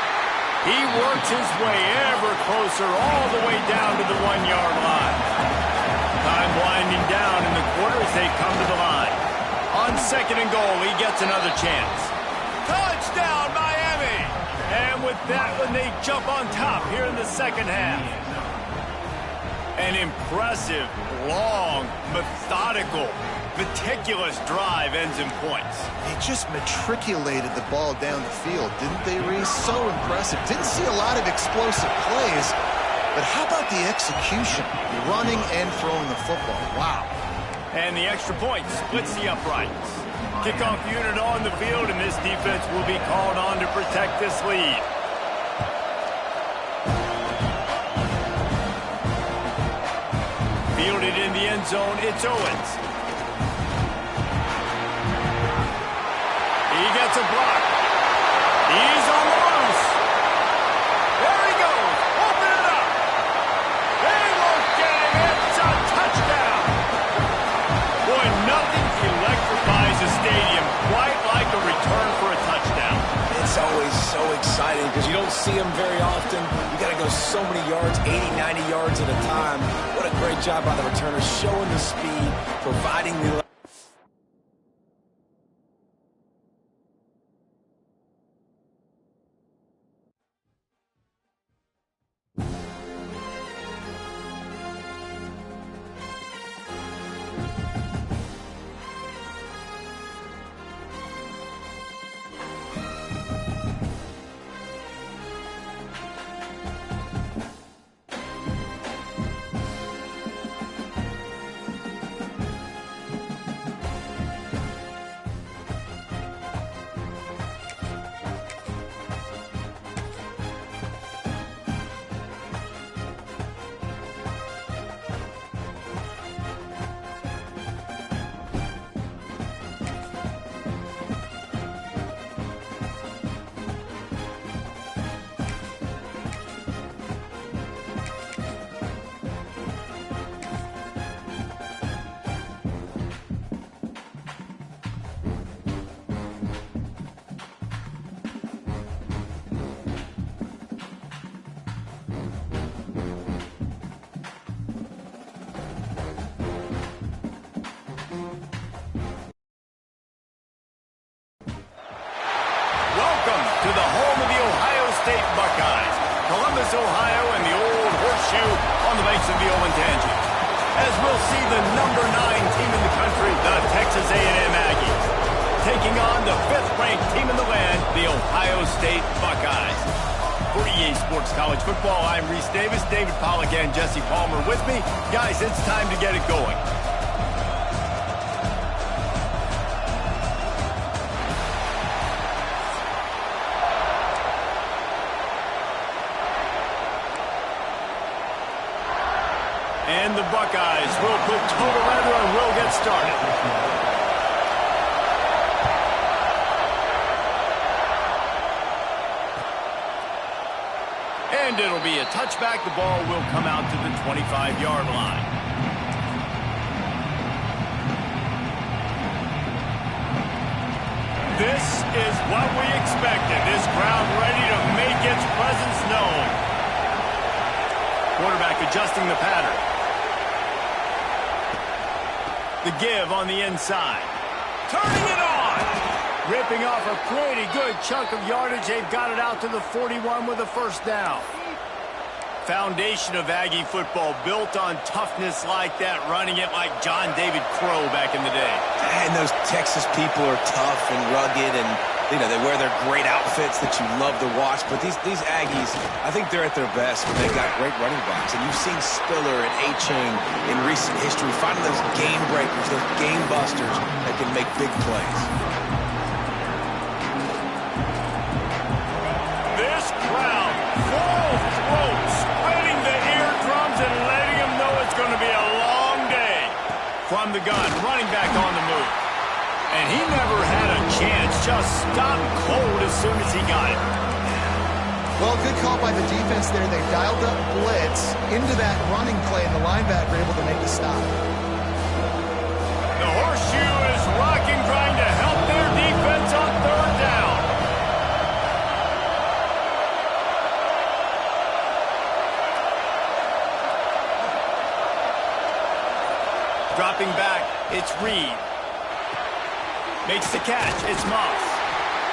He works his way ever closer all the way down to the 1-yard line. Time winding down in the quarter as they come to the line. On 2nd and goal, he gets another chance. Touchdown, Miami! And with that one, they jump on top here in the 2nd half. An impressive, long, methodical, meticulous drive ends in points. They just matriculated the ball down the field, didn't they, Reese? So impressive. Didn't see a lot of explosive plays, but how about the execution? Running and throwing the football. Wow. And the extra point splits the uprights. Kickoff unit on the field, and this defense will be called on to protect this lead. Fielded in the end zone, it's Owens. He gets a block. He's on the loose. There he goes. Open it up. They won't get him. It's a touchdown. Boy, nothing electrifies a stadium quite like a return for a touchdown. It's always so exciting because you don't see them very often. You got to go so many yards, 80, 90 yards at a time. What a great job by the returner, showing the speed, providing the... To the home of the Ohio State Buckeyes, Columbus, Ohio, and the old horseshoe on the banks of the Olentangy. As we'll see the number 9 team in the country, the Texas A&M Aggies, taking on the 5th-ranked team in the land, the Ohio State Buckeyes. For EA Sports College Football, I'm Reese Davis, David Pollack, and Jesse Palmer with me. Guys, it's time to get it going. And the Buckeyes will put total weather and will get started. And it'll be a touchback. The ball will come out to the 25-yard line. This is what we expected. This crowd ready to make its presence known. Quarterback adjusting the pattern. The give on the inside. Turning it on! Ripping off a pretty good chunk of yardage. They've got it out to the 41 with a first down. Foundation of Aggie football built on toughness like that, running it like John David Crow back in the day. And those Texas people are tough and rugged, and you know, they wear their great outfits that you love to watch. But these Aggies, I think they're at their best when they got great running backs. And you've seen Spiller and A-Chain in recent history finding those game breakers, those game busters that can make big plays. This crowd the gun, running back on the move. And he never had a chance, just stopped cold as soon as he got it. Well, good call by the defense there. They dialed up blitz into that running play, and the linebacker able to make the stop. The horseshoe is rocking, trying to help their defense on third down. Dropping back, it's Reed. Makes the catch, it's Moss.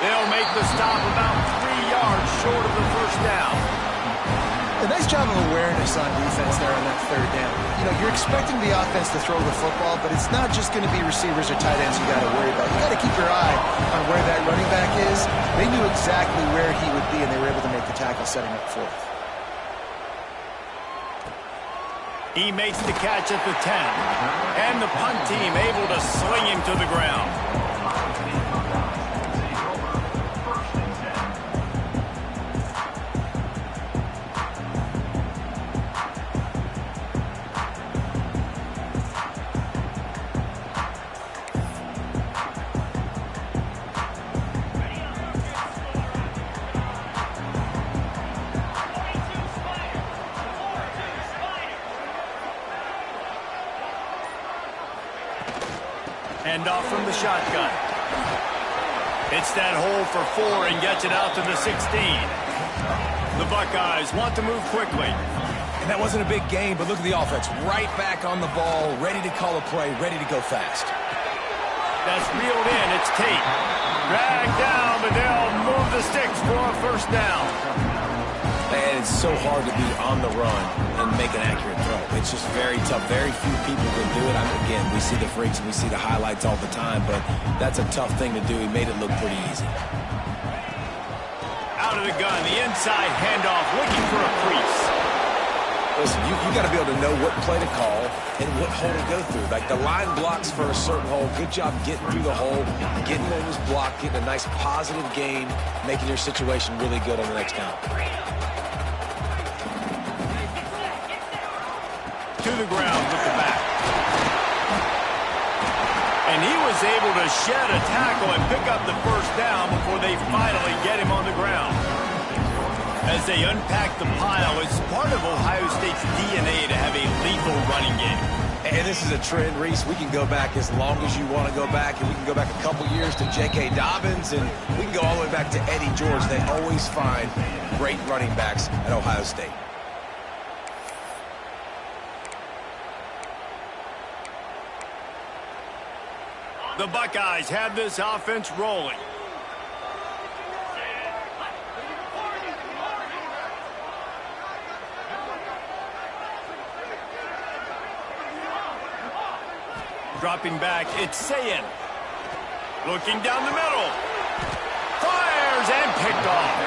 They'll make the stop about 3 yards short of the first down. A nice job of awareness on defense there on that third down. You know, you're expecting the offense to throw the football, but it's not just going to be receivers or tight ends you got to worry about. You got to keep your eye on where that running back is. They knew exactly where he would be, and they were able to make the tackle setting up fourth. He makes the catch at the 10. And the punt team able to sling him to the ground. Hand off from the shotgun. It's that hole for 4 and gets it out to the 16. The Buckeyes want to move quickly. And that wasn't a big gain, but look at the offense. Right back on the ball, ready to call a play, ready to go fast. That's reeled in. It's Tate. Dragged down, but they'll move the sticks for a first down. And it's so hard to be on the run and make an accurate throw. It's just very tough. Very few people can do it. Again, we see the freaks and we see the highlights all the time, but that's a tough thing to do. He made it look pretty easy. Out of the gun, the inside handoff, looking for a crease. Listen, you got to be able to know what play to call and what hole to go through. Like the line blocks for a certain hole. Good job getting through the hole, getting what was blocked, getting a nice positive gain, making your situation really good on the next count. To the ground with the back. And he was able to shed a tackle and pick up the first down before they finally get him on the ground. As they unpack the pile, it's part of Ohio State's DNA to have a lethal running game. And this is a trend, Reese. We can go back as long as you want to go back, and we can go back a couple years to J.K. Dobbins, and we can go all the way back to Eddie George. They always find great running backs at Ohio State. The Buckeyes have this offense rolling. Dropping back, it's Sayin. Looking down the middle. Fires and picked off.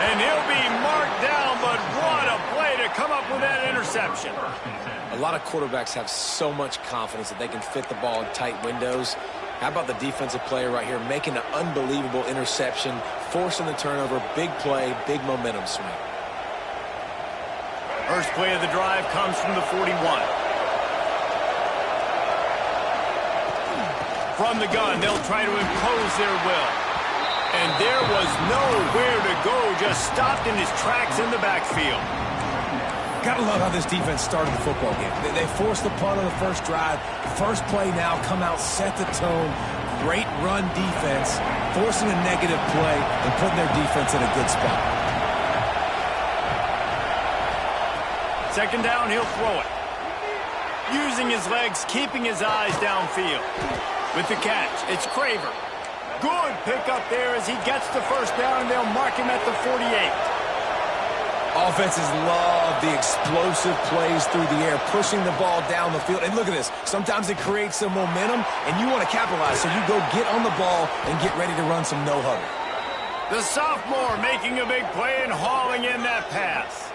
And he'll be marked down, but what a play to come up with that interception. A lot of quarterbacks have so much confidence that they can fit the ball in tight windows. How about the defensive player right here making an unbelievable interception, forcing the turnover, big play, big momentum swing. First play of the drive comes from the 41. From the gun, they'll try to impose their will. And there was nowhere to go, just stopped in his tracks in the backfield. Gotta love how this defense started the football game. They forced the punt on the first drive. First play now, come out, set the tone. Great run defense, forcing a negative play and putting their defense in a good spot. Second down, he'll throw it. Using his legs, keeping his eyes downfield. With the catch, it's Craver. Good pickup there as he gets the first down, and they'll mark him at the 48. Offenses love the explosive plays through the air, pushing the ball down the field. And look at this. Sometimes it creates some momentum, and you want to capitalize. So you go get on the ball and get ready to run some no-huddle. The sophomore making a big play and hauling in that pass.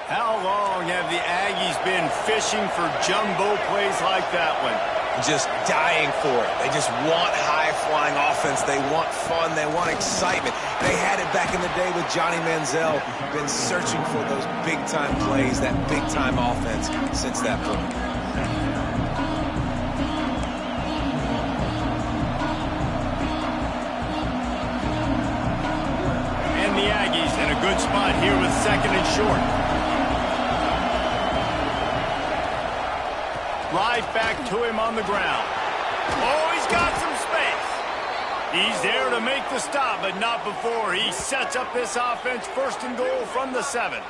How long have the Aggies been fishing for jumbo plays like that one? Just dying for it. They just want high-flying offense. They want fun. They want excitement. They had it back in the day with Johnny Manziel. Been searching for those big-time plays, that big-time offense since that point. Good spot here with second and short. Right back to him on the ground. Oh, he's got some space. He's there to make the stop, but not before he sets up this offense. First and goal from the 7.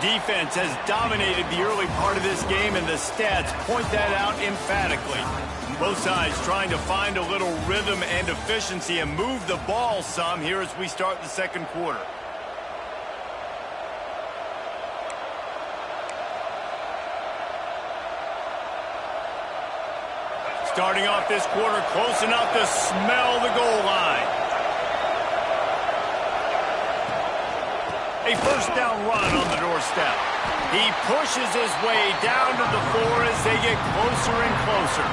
Defense has dominated the early part of this game, and the stats point that out emphatically. Both sides trying to find a little rhythm and efficiency and move the ball some here as we start the second quarter. Starting off this quarter close enough to smell the goal line. A first down run on the doorstep. He pushes his way down to the floor as they get closer and closer.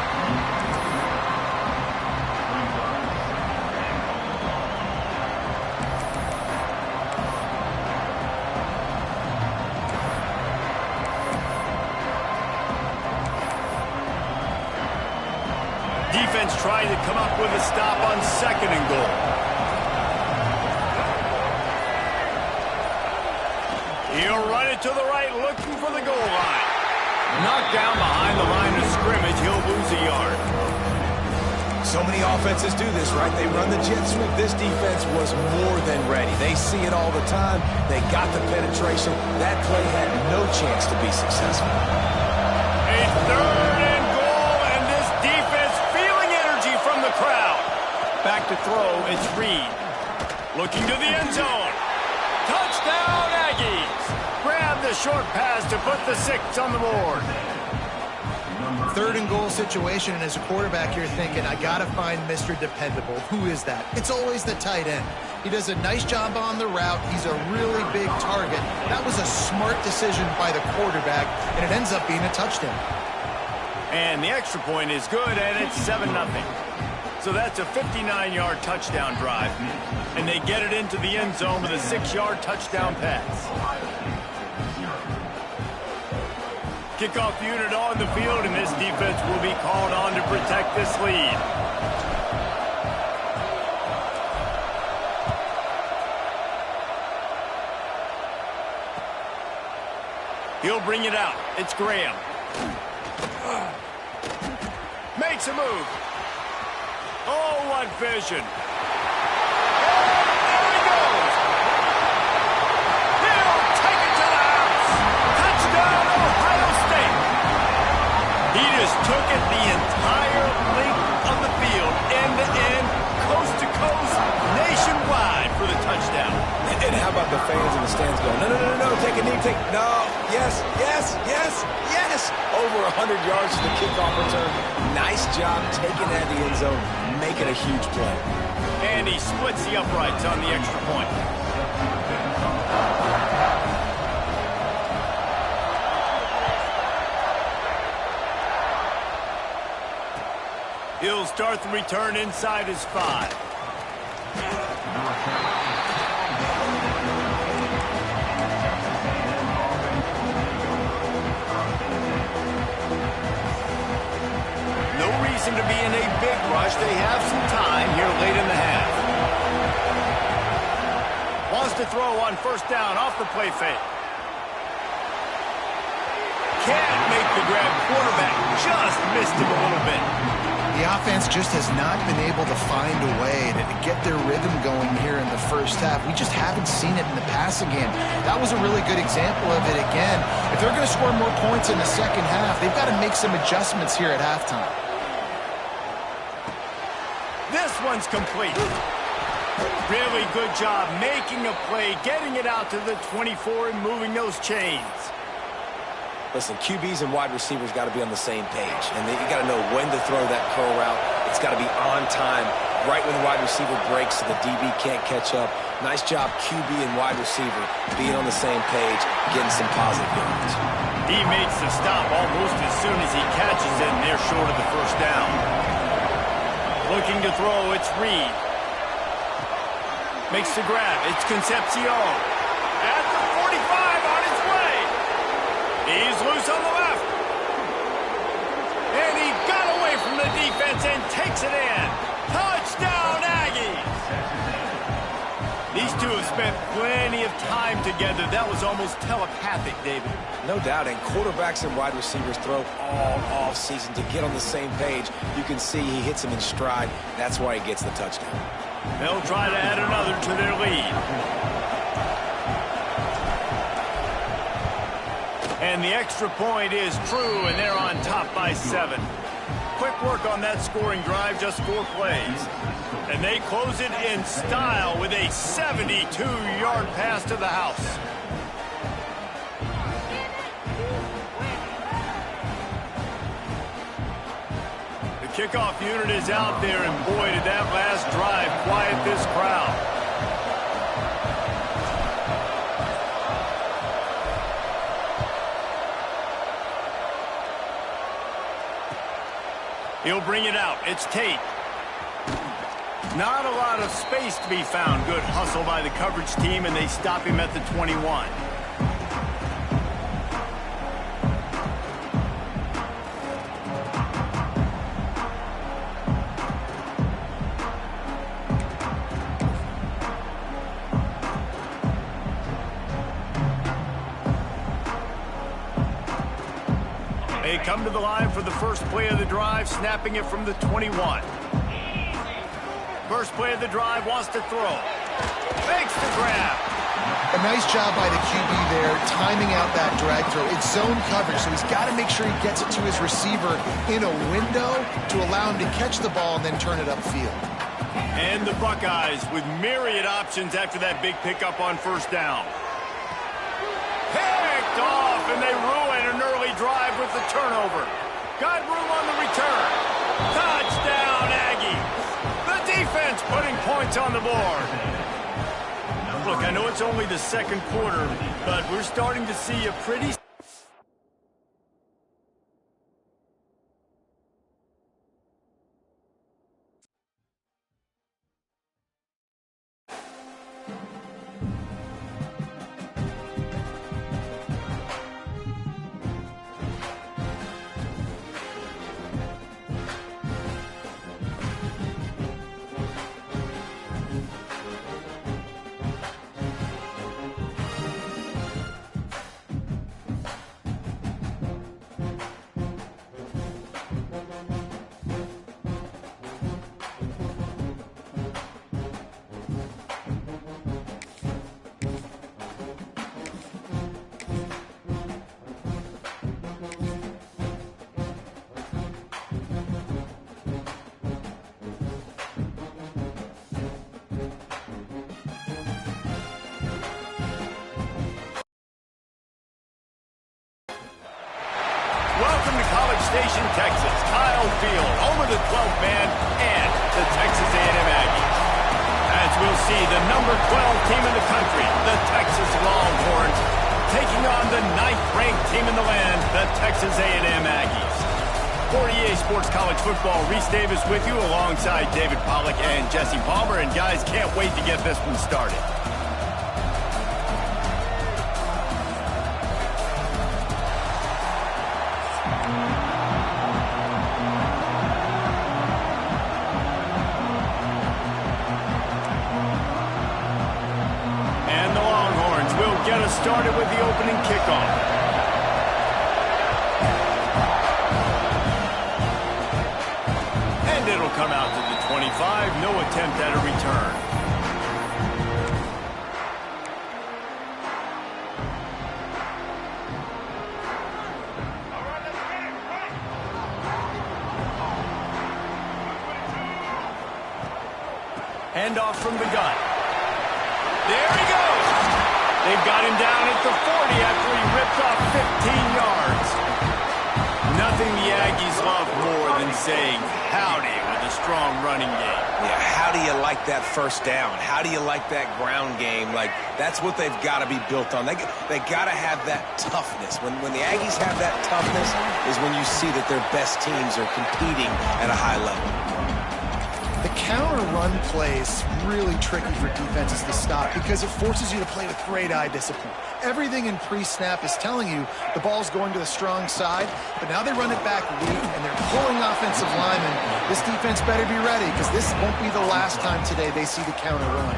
Defense trying to come up with a stop on second and goal. He'll run it to the right, looking for the goal line. Knocked down behind the line of scrimmage. He'll lose a yard. So many offenses do this, right? They run the jet sweep. This defense was more than ready. They see it all the time. They got the penetration. That play had no chance to be successful. A third and goal, and this defense feeling energy from the crowd. Back to throw, it's Reed. Looking to the end zone. Touchdown, Aggies! Grab the short pass to put the 6 on the board. Third and goal situation, and as a quarterback, you're thinking, I got to find Mr. Dependable. Who is that? It's always the tight end. He does a nice job on the route. He's a really big target. That was a smart decision by the quarterback, and it ends up being a touchdown. And the extra point is good, and it's 7-0. So that's a 59-yard touchdown drive. And they get it into the end zone with a 6-yard touchdown pass. Kickoff unit on the field, and this defense will be called on to protect this lead. He'll bring it out. It's Graham. Makes a move. Oh, what vision. And there he goes. He'll take it to the house. Touchdown, Ohio State. He just took it the entire length of the field, end to end, coast to coast, nationwide for the touchdown. And how about the fans in the stands going, no, no, no, no, take a knee, no, yes, yes, yes, yes. Over 100 yards to the kickoff return. Nice job taking that to the end zone, making a huge play. And he splits the uprights on the extra point. He'll start the return inside his 5. To be in a big rush. They have some time here late in the half. Wants to throw on first down off the play fake. Can't make the grab. Quarterback just missed him a little bit. The offense just has not been able to find a way to get their rhythm going here in the first half. We just haven't seen it in the passing game. That was a really good example of it again. If they're going to score more points in the second half, they've got to make some adjustments here at halftime. This one's complete. Really good job making a play, getting it out to the 24 and moving those chains. Listen, QBs and wide receivers got to be on the same page. And you got to know when to throw that curl route. It's got to be on time, right when the wide receiver breaks so the DB can't catch up. Nice job, QB and wide receiver, being on the same page, getting some positive yards. He makes the stop almost as soon as he catches it, and they're short of the first down. Looking to throw, it's Reed. Makes the grab. It's Concepcion. At the 45 on his way. He's loose on the left. And he got away from the defense and takes it in. Touchdown, Aggies. These two have spent plenty of time together. That was almost telepathic, David. No doubt, and quarterbacks and wide receivers throw all off season to get on the same page. You can see he hits him in stride. That's why he gets the touchdown. They'll try to add another to their lead. And the extra point is true, and they're on top by 7. Quick work on that scoring drive, just 4 plays. And they close it in style with a 72-yard pass to the house. The kickoff unit is out there, and boy, did that last drive quiet this crowd. He'll bring it out. It's Tate. Not a lot of space to be found. Good hustle by the coverage team, and they stop him at the 21. They come to the line for the first play of the drive, snapping it from the 21. First play of the drive, wants to throw. Makes the grab. A nice job by the QB there, timing out that drag throw. It's zone coverage, so he's got to make sure he gets it to his receiver in a window to allow him to catch the ball and then turn it upfield. And the Buckeyes with myriad options after that big pickup on first down. Picked off, and they ruin an early drive with the turnover. Got room on the return. Touchdown, Aggies. The defense putting points on the board. Look, I know it's only the second quarter, but we're starting to see a pretty... Welcome to College Station, Texas. Kyle Field, home of the 12th man and the Texas A&M Aggies. As we'll see, the number 12 team in the country, the Texas Longhorns, taking on the 9th-ranked team in the land, the Texas A&M Aggies. For EA Sports College Football, Reese Davis with you alongside David Pollack and Jesse Palmer. And guys, can't wait to get this one started. Get us started with the opening kickoff. And it'll come out to the 25. No attempt at a return. Handoff from the gun. There he goes. They've got him down at the 40 after he ripped off 15 yards. Nothing the Aggies love more than saying howdy with a strong running game. Yeah, how do you like that first down? How do you like that ground game? Like, that's what they've got to be built on. They got to have that toughness. When the Aggies have that toughness is when you see that their best teams are competing at a high level. The counter run plays really tricky for defenses to stop because it forces you to play with great eye discipline. Everything in pre-snap is telling you the ball's going to the strong side, but now they run it back weak and they're pulling offensive linemen. This defense better be ready because this won't be the last time today they see the counter run.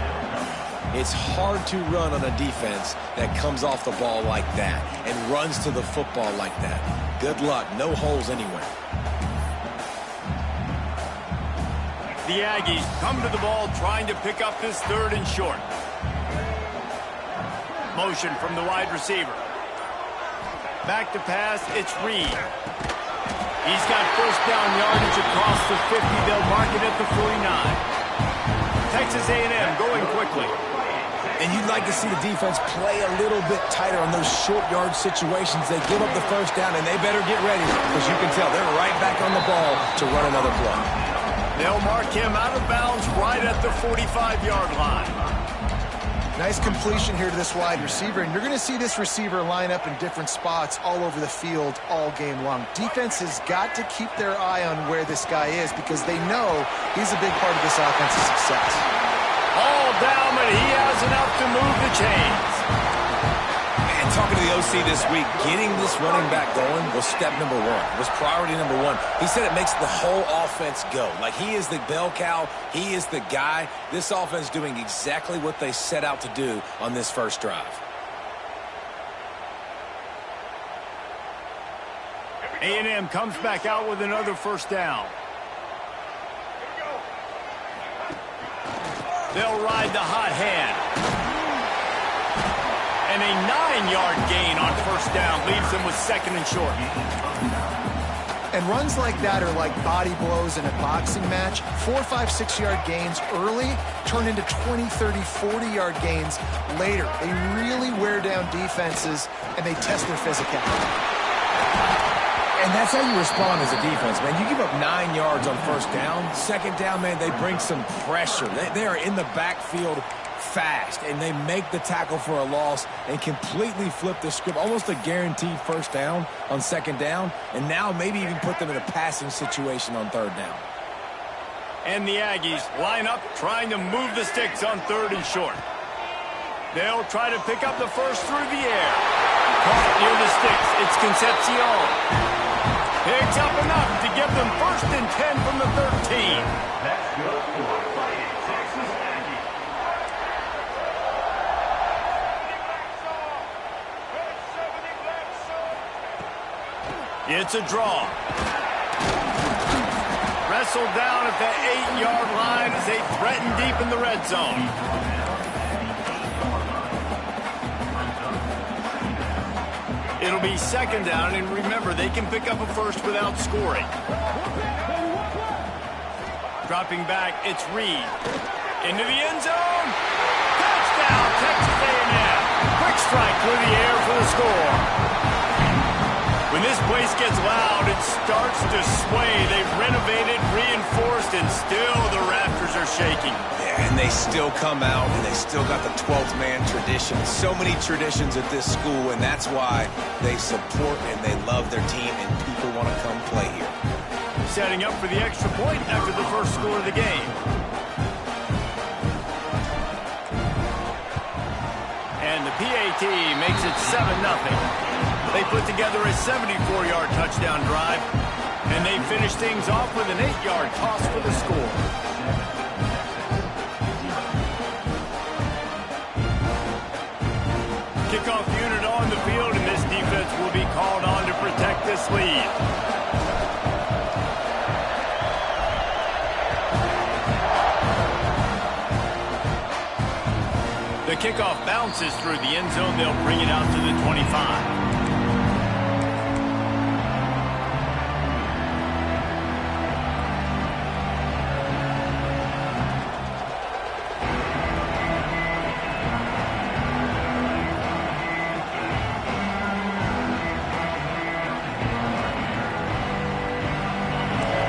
It's hard to run on a defense that comes off the ball like that and runs to the football like that. Good luck. No holes anywhere. The Aggies come to the ball trying to pick up this 3rd and short. Motion from the wide receiver. Back to pass, it's Reed. He's got first down yardage across the 50. They'll mark it at the 49. Texas A&M going quickly. And you'd like to see the defense play a little bit tighter on those short yard situations. They give up the first down, and they better get ready because you can tell they're right back on the ball to run another play. They'll mark him out of bounds right at the 45-yard line. Nice completion here to this wide receiver, and you're going to see this receiver line up in different spots all over the field all game long. Defense has got to keep their eye on where this guy is because they know he's a big part of this offense's success. All down, but he has enough to move the chains. Man, talking to the OC this week, getting this running back going was step number 1, was priority number 1. He said it makes the whole offense go. Like he is the bell cow, he is the guy. This offense doing exactly what they set out to do on this first drive. A&M comes back out with another first down. They'll ride the hot hand. And a 9-yard gain on first down leaves them with 2nd and short. And runs like that are like body blows in a boxing match. 4, 5, 6-yard gains early turn into 20, 30, 40-yard gains later. They really wear down defenses, and they test their physicality. And that's how you respond as a defense, man. You give up 9 yards on first down. 2nd down, man, they bring some pressure. They are in the backfield fast, and they make the tackle for a loss and completely flip the script. Almost a guaranteed first down on 2nd down, and now maybe even put them in a passing situation on 3rd down. And the Aggies line up trying to move the sticks on 3rd and short. They'll try to pick up the first through the air. Caught near the sticks. It's Concepcion. Picks up enough to give them 1st and 10 from the 13. That's good for Fighting Texas Aggies. It's a draw. Wrestled down at the 8-yard line as they threaten deep in the red zone. It'll be 2nd down, and remember, they can pick up a first without scoring. Dropping back, it's Reed. Into the end zone. Touchdown, Texas A&M. Quick strike through the air for the score. When this place gets loud, it starts to sway. They've renovated, reinforced, and still the rafters are shaking. Yeah, and they still come out, and they still got the 12th man tradition. So many traditions at this school, and that's why they support and they love their team, and people want to come play here. Setting up for the extra point after the first score of the game. And the PAT makes it 7-0. They put together a 74-yard touchdown drive, and they finish things off with an 8-yard toss for the score. Kickoff unit on the field, and this defense will be called on to protect this lead. The kickoff bounces through the end zone. They'll bring it out to the 25.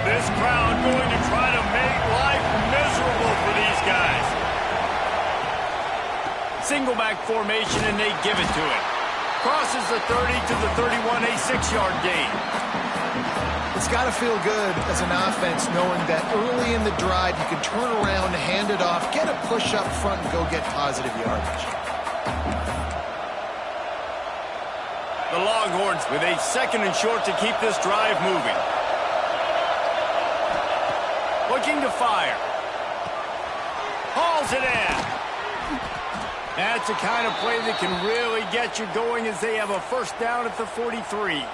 This crowd going to try to make life miserable for these guys. Single back formation, and they give it to him. Crosses the 30 to the 31, a 6-yard gain. It's got to feel good as an offense knowing that early in the drive you can turn around, hand it off, get a push up front, and go get positive yardage. The Longhorns with a 2nd and short to keep this drive moving. Looking to fire. Hauls it in. That's the kind of play that can really get you going as they have a first down at the 43.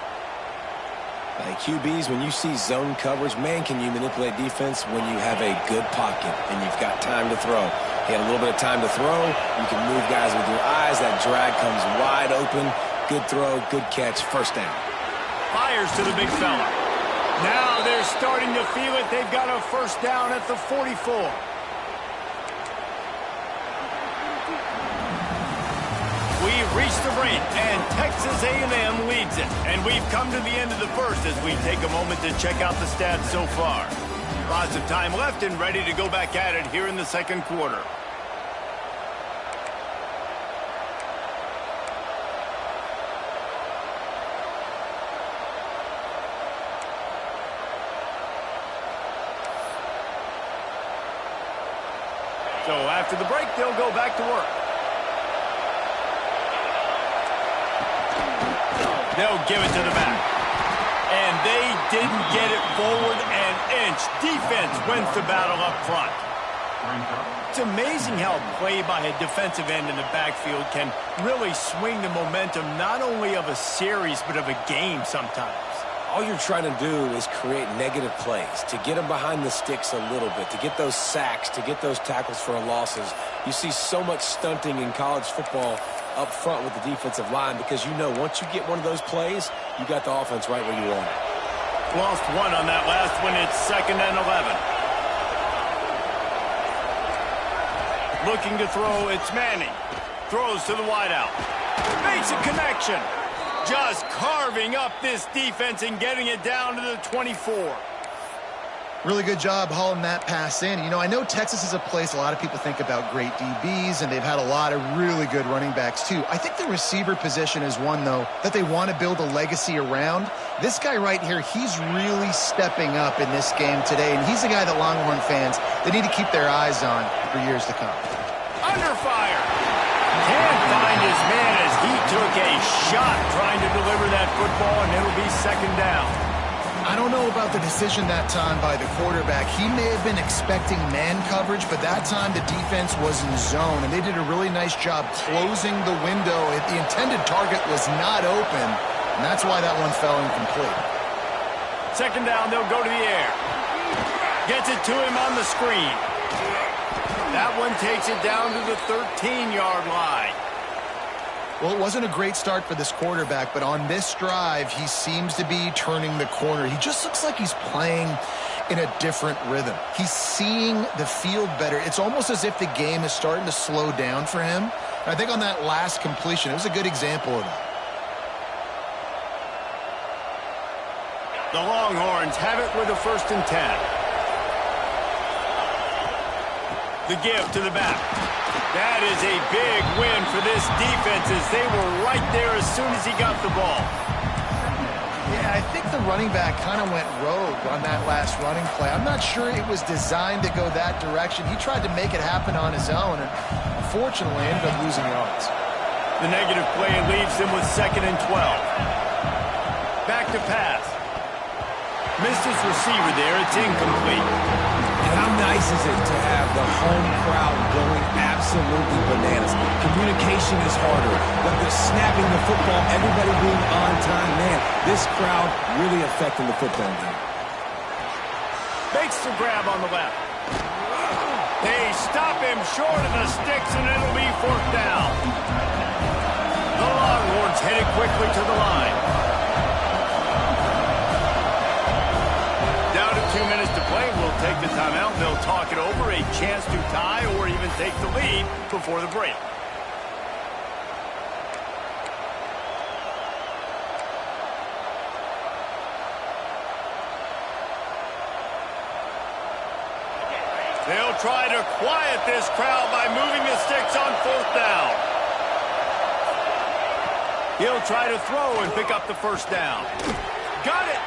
QBs, when you see zone coverage, man, can you manipulate defense when you have a good pocket and you've got time to throw. You had a little bit of time to throw. You can move guys with your eyes. That drag comes wide open. Good throw, good catch, first down. Fires to the big fella. Now they're starting to feel it. They've got a first down at the 44. We've reached the break, and Texas A&M leads it. And we've come to the end of the first as we take a moment to check out the stats so far. Lots of time left and ready to go back at it here in the second quarter. So after the break, they'll go back to work. They'll give it to the back. And they didn't get it forward an inch. Defense wins the battle up front. It's amazing how play by a defensive end in the backfield can really swing the momentum not only of a series but of a game sometimes. All you're trying to do is create negative plays, to get them behind the sticks a little bit, to get those sacks, to get those tackles for losses. You see so much stunting in college football up front with the defensive line because you know once you get one of those plays, you got the offense right where you want it. Lost one on that last one. It's 2nd and 11. Looking to throw, it's Manning. Throws to the wideout. Makes a connection. Just carving up this defense and getting it down to the 24. Really good job hauling that pass in. You know, I know Texas is a place a lot of people think about great DBs, and they've had a lot of really good running backs too. I think the receiver position is one, though, that they want to build a legacy around. This guy right here, he's really stepping up in this game today, and he's the guy that Longhorn fans, they need to keep their eyes on for years to come. Under fire. Can't find his man as he took a shot trying to deliver that football, and it'll be 2nd down. I don't know about the decision that time by the quarterback. He may have been expecting man coverage, but that time the defense was in zone, and they did a really nice job closing the window. The intended target was not open, and that's why that one fell incomplete. 2nd down, they'll go to the air. Gets it to him on the screen. That one takes it down to the 13-yard line. Well, it wasn't a great start for this quarterback, but on this drive, he seems to be turning the corner. He just looks like he's playing in a different rhythm. He's seeing the field better. It's almost as if the game is starting to slow down for him. And I think on that last completion, it was a good example of that. The Longhorns have it with a 1st and 10. The give to the back. That is a big win for this defense as they were right there as soon as he got the ball. Yeah, I think the running back kind of went rogue on that last running play. I'm not sure it was designed to go that direction. He tried to make it happen on his own and unfortunately ended up losing yards. The negative play leaves him with 2nd and 12. Back to pass. Missed his receiver there. It's incomplete. And how nice is it to have the home crowd going absolutely bananas? Communication is harder, but the snapping the football, everybody being on time, man, this crowd really affecting the football game. Makes the grab on the left. They stop him short of the sticks, and it'll be 4th down. The Longhorns headed quickly to the line. Down to 2 minutes to play. We'll take the timeout. They'll talk it over. A chance to tie or even take the lead before the break. They'll try to quiet this crowd by moving the sticks on 4th down. He'll try to throw and pick up the 1st down. Got it!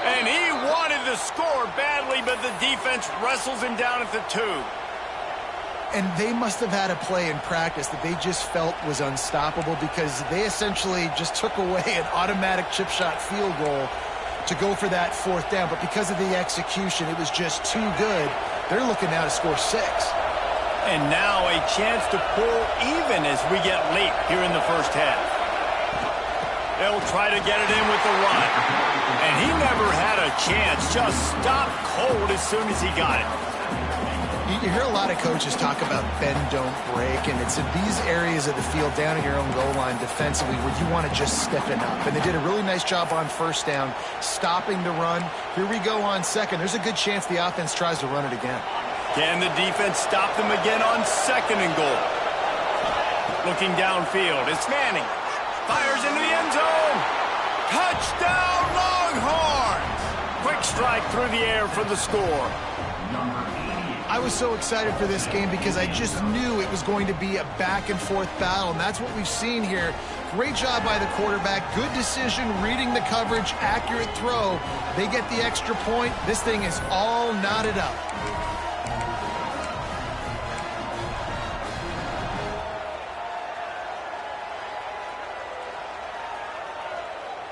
And he wanted the score badly, but the defense wrestles him down at the 2. And they must have had a play in practice that they just felt was unstoppable because they essentially just took away an automatic chip shot field goal to go for that 4th down. But because of the execution, it was just too good. They're looking now to score 6. And now a chance to pull even as we get late here in the first half. They'll try to get it in with the run. And he never had a chance. Just stopped cold as soon as he got it. You hear a lot of coaches talk about bend, don't break, and it's in these areas of the field down in your own goal line defensively where you want to just stiffen up. And they did a really nice job on 1st down, stopping the run. Here we go on 2nd. There's a good chance the offense tries to run it again. Can the defense stop them again on 2nd and goal? Looking downfield, it's Manning. Fires into the end zone. Touchdown, Longhorns! Quick strike through the air for the score. I was so excited for this game because I just knew it was going to be a back-and-forth battle, and that's what we've seen here. Great job by the quarterback. Good decision, reading the coverage, accurate throw. They get the extra point. This thing is all knotted up.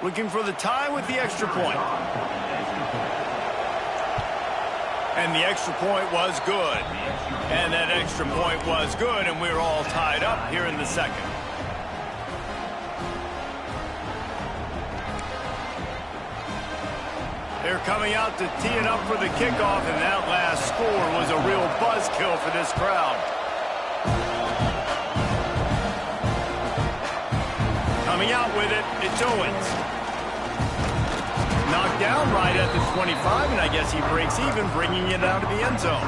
Looking for the tie with the extra point. And the extra point was good. And that extra point was good, and we're all tied up here in the 2nd. They're coming out to tee it up for the kickoff, and that last score was a real buzzkill for this crowd. Coming out with it, it's Owens. Knocked down right at the 25, and I guess he breaks even, bringing it out of the end zone.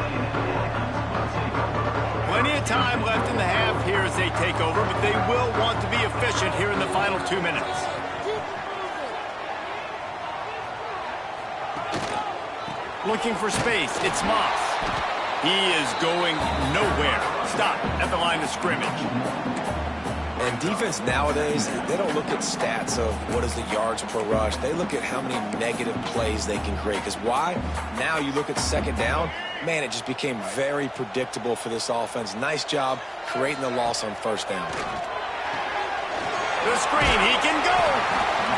Plenty of time left in the half here as they take over, but they will want to be efficient here in the final 2 minutes. Looking for space, it's Moss. He is going nowhere. Stop at the line of scrimmage. And defense nowadays, they don't look at stats of what is the yards per rush. They look at how many negative plays they can create. Because why? Now you look at 2nd down, man, it just became very predictable for this offense. Nice job creating the loss on 1st down. The screen, he can go!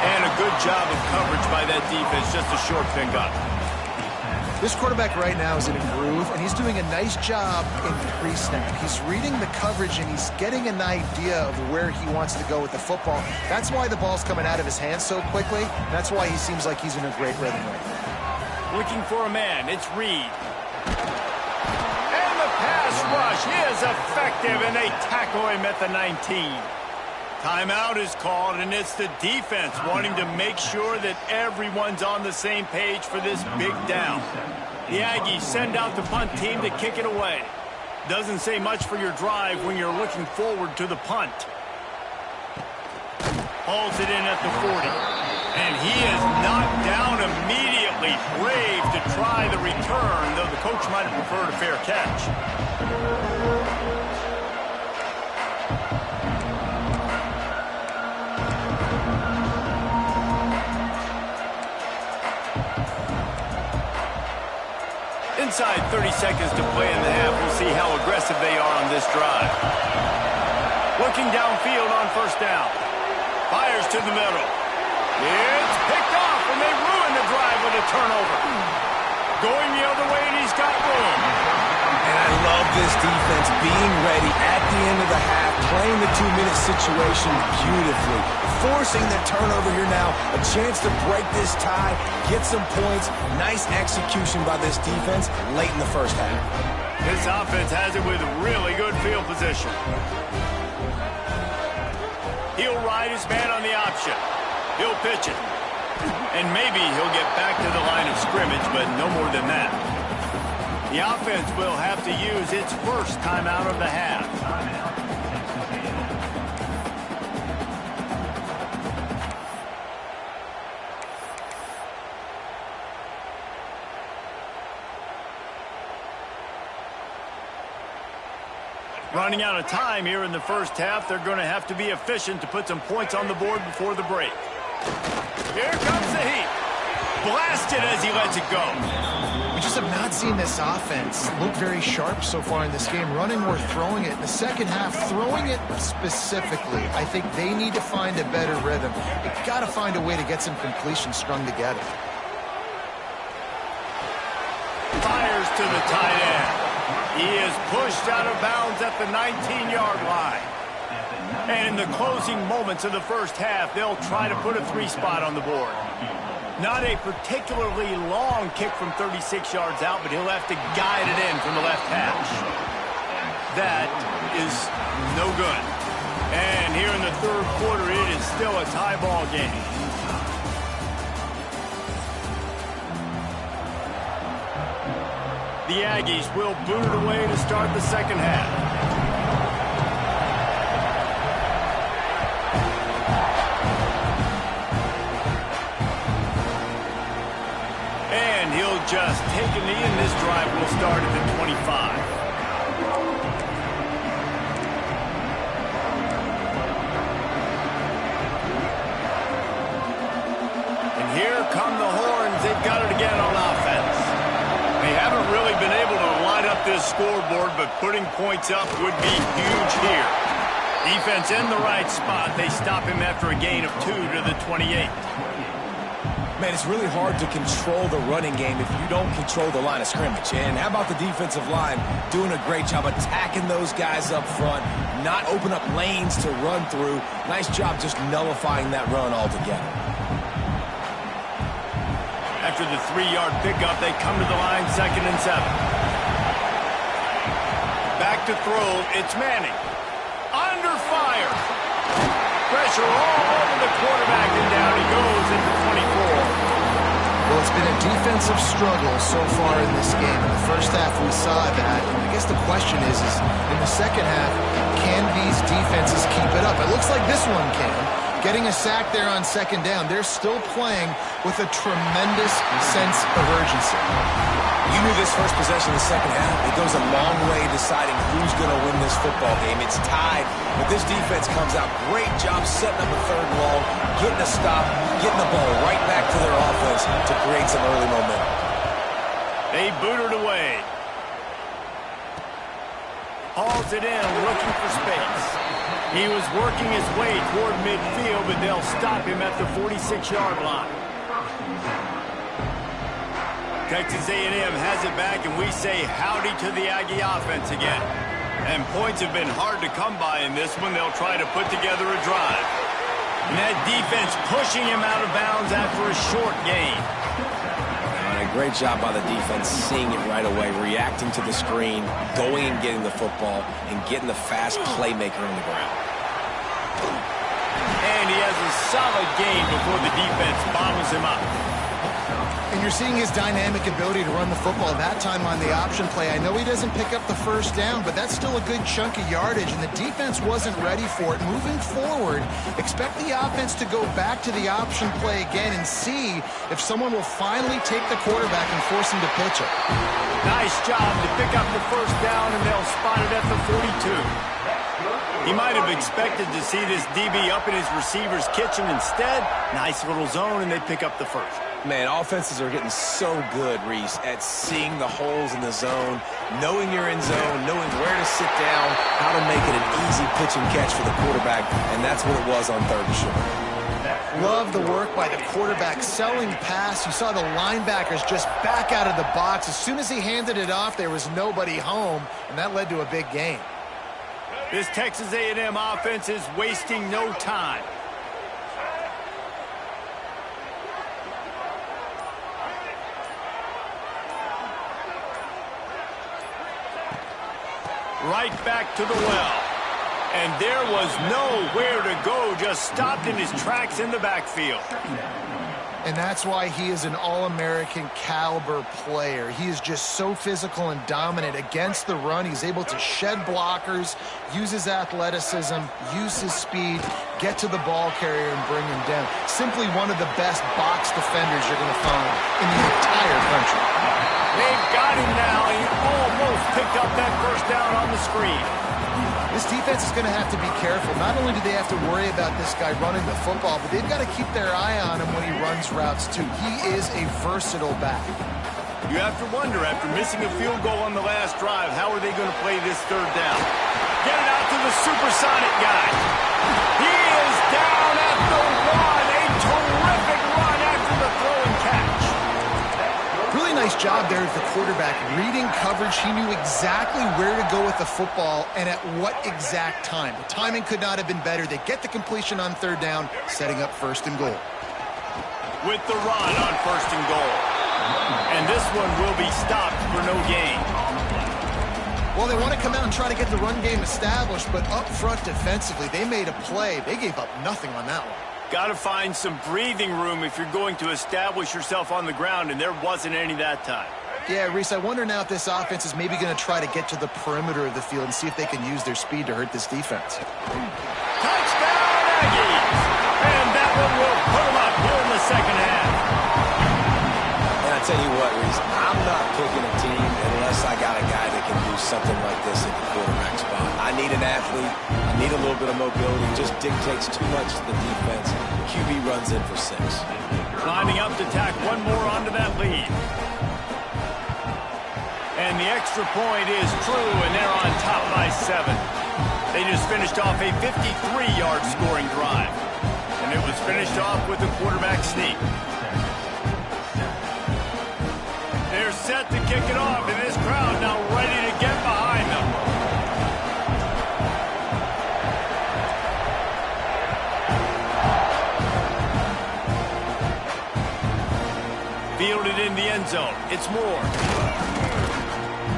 And a good job of coverage by that defense, just a short pickup. This quarterback right now is in a groove, and he's doing a nice job in pre-snap. He's reading the coverage, and he's getting an idea of where he wants to go with the football. That's why the ball's coming out of his hands so quickly. That's why he seems like he's in a great rhythm right now. Looking for a man, it's Reed. And the pass rush is effective, and they tackle him at the 19. Timeout is called, and it's the defense wanting to make sure that everyone's on the same page for this big down. The Aggies send out the punt team to kick it away. Doesn't say much for your drive when you're looking forward to the punt. Hauls it in at the 40. And he is knocked down immediately. Brave to try the return, though the coach might have preferred a fair catch. Inside 30 seconds to play in the half. We'll see how aggressive they are on this drive. Looking downfield on 1st down. Fires to the middle. It's picked off, and they ruin the drive with a turnover. Going the other way, and he's got room. And I love this defense being ready at the end of the half, playing the 2-minute situation beautifully, forcing the turnover here now, a chance to break this tie, get some points. Nice execution by this defense late in the first half. This offense has it with really good field position. He'll ride his man on the option. He'll pitch it. And maybe he'll get back to the line of scrimmage, but no more than that. The offense will have to use its first timeout of the half. Running out of time here in the first half. They're going to have to be efficient to put some points on the board before the break. Here comes the heat. blasted as he lets it go. We just have not seen this offense look very sharp so far in this game, running or throwing it. In the second half, throwing it specifically, I think they need to find a better rhythm. They've got to find a way to get some completions strung together. Fires to the tight end. He is pushed out of bounds at the 19-yard line. And in the closing moments of the first half, they'll try to put a 3-spot on the board. Not a particularly long kick from 36 yards out, but he'll have to guide it in from the left hash. That is no good. And here in the third quarter, it is still a tie ball game. The Aggies will boot it away to start the second half. And he'll just take a knee, and this drive will start at the 25. And here come the horns. They've got it again on offense. They haven't really been able to line up this scoreboard, but putting points up would be huge here. Defense in the right spot. They stop him after a gain of 2 to the 28. Man, it's really hard to control the running game if you don't control the line of scrimmage. And how about the defensive line doing a great job attacking those guys up front, not open up lanes to run through. Nice job just nullifying that run altogether. After the 3-yard pickup, they come to the line, 2nd and 7. Back to throw, it's Manning. Under fire. Pressure all over the quarterback, and down he goes at the 24. Well, it's been a defensive struggle so far in this game. In the first half, we saw that. And I guess the question is in the second half, can these defenses keep it up? It looks like this one can. Getting a sack there on 2nd down. They're still playing with a tremendous sense of urgency. You knew this first possession of the second half. It goes a long way deciding who's going to win this football game. It's tied, but this defense comes out. Great job setting up a 3rd and long, getting a stop, getting the ball right back to their offense to create some early momentum. They boot it away. Hauls it in, looking for space. He was working his way toward midfield, but they'll stop him at the 46-yard line. Texas A&M has it back, and we say howdy to the Aggie offense again. And points have been hard to come by in this one. They'll try to put together a drive. And that defense pushing him out of bounds after a short gain. And a great job by the defense, seeing it right away, reacting to the screen, going and getting the football, and getting the fast playmaker on the ground. And he has a solid gain before the defense bottles him up. And you're seeing his dynamic ability to run the football that time on the option play. I know he doesn't pick up the 1st down, but that's still a good chunk of yardage, and the defense wasn't ready for it. Moving forward, expect the offense to go back to the option play again and see if someone will finally take the quarterback and force him to pitch it. Nice job to pick up the 1st down, and they'll spot it at the 42. He might have expected to see this DB up in his receiver's kitchen. Instead, nice little zone, and they pick up the 1st. Man, offenses are getting so good, Reese, at seeing the holes in the zone, knowing you're in zone, knowing where to sit down, how to make it an easy pitch and catch for the quarterback, and that's what it was on 3rd and short. Love the work by the quarterback, selling pass. You saw the linebackers just back out of the box. As soon as he handed it off, there was nobody home, and that led to a big gain. This Texas A&M offense is wasting no time. Right back to the well. And there was nowhere to go, just stopped in his tracks in the backfield. And that's why he is an All-American caliber player. He is just so physical and dominant against the run. He's able to shed blockers, use his athleticism, use his speed, get to the ball carrier and bring him down. Simply one of the best box defenders you're going to find in the entire country. They've got him now. He almost picked up that 1st down on the screen. This defense is going to have to be careful. Not only do they have to worry about this guy running the football, but they've got to keep their eye on him when he runs routes too. He is a versatile back. You have to wonder, after missing a field goal on the last drive, how are they going to play this third down? Get it out to the supersonic guy. He is down at the one. A terrific run after the throw and catch. Really nice job there as the quarterback. Reading coverage, he knew exactly where to go with the football and at what exact time. The timing could not have been better. They get the completion on third down, setting up first and goal. With the run on first and goal. And this one will be stopped for no gain. Well, they want to come out and try to get the run game established, but up front defensively, they made a play. They gave up nothing on that one. Got to find some breathing room if you're going to establish yourself on the ground, and there wasn't any that time. Yeah, Reese, I wonder now if this offense is maybe going to try to get to the perimeter of the field and see if they can use their speed to hurt this defense. Touchdown, Aggies! And that one will put them up here in the second half. And I tell you what, Reese, I'm not picking a team unless I got a guy that can do something like this at the quarterback spot. I need an athlete. I need a little bit of mobility. Just dictates too much to the defense. QB runs in for 6. Lining up to tack one more onto that lead. And the extra point is true, and they're on top by 7. They just finished off a 53-yard scoring drive. And it was finished off with a quarterback sneak. They're set to kick it off, and this crowd now ready to get behind them. Fielded in the end zone. It's Moore.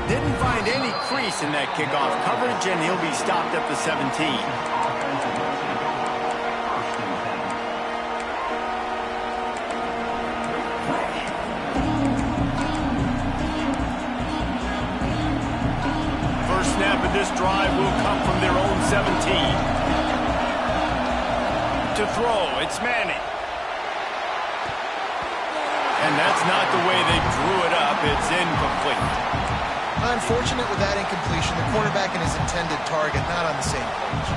Didn't find any crease in that kickoff coverage, and he'll be stopped at the 17. Snap of this drive will come from their own 17. To throw, it's Manning. And that's not the way they drew it up. It's incomplete. Unfortunate with that incompletion. The quarterback and his intended target not on the same page.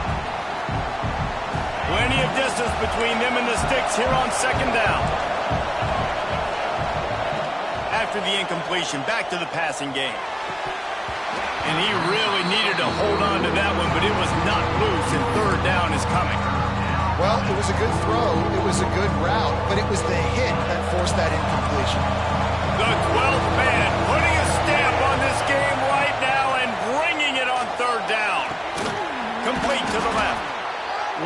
Plenty of distance between them and the sticks here on second down. After the incompletion, back to the passing game. And he really needed to hold on to that one, but it was not loose, and third down is coming. Well, it was a good throw. It was a good route, but it was the hit that forced that incompletion. The 12th man putting a stamp on this game right now and bringing it on third down. Complete to the left.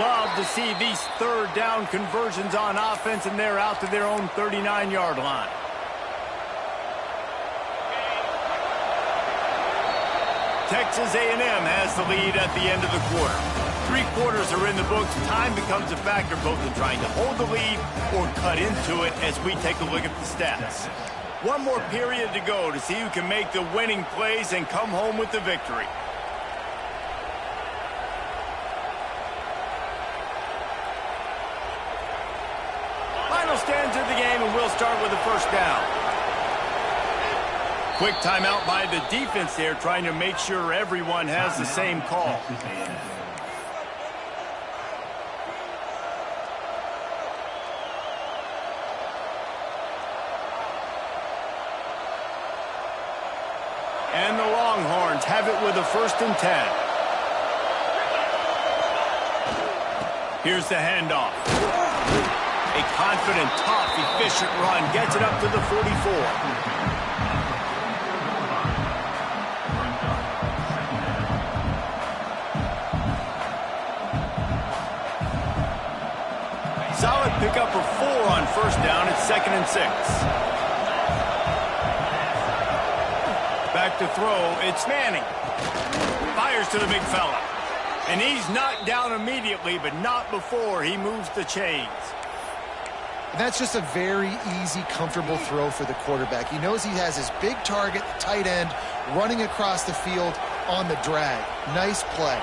Love to see these third down conversions on offense, and they're out to their own 39-yard line. Texas A&M has the lead at the end of the quarter. 3 quarters are in the books. Time becomes a factor both in trying to hold the lead or cut into it as we take a look at the stats. One more period to go to see who can make the winning plays and come home with the victory. Final stands of the game, and we'll start with the first down. Quick timeout by the defense there, trying to make sure everyone has the same call. And the Longhorns have it with a 1st and 10. Here's the handoff. A confident, tough, efficient run gets it up to the 44. Solid pickup of 4 on first down. It's 2nd and 6. Back to throw. It's Manning. Fires to the big fella. And he's knocked down immediately, but not before he moves the chains. That's just a very easy, comfortable throw for the quarterback. He knows he has his big target, tight end, running across the field on the drag. Nice play.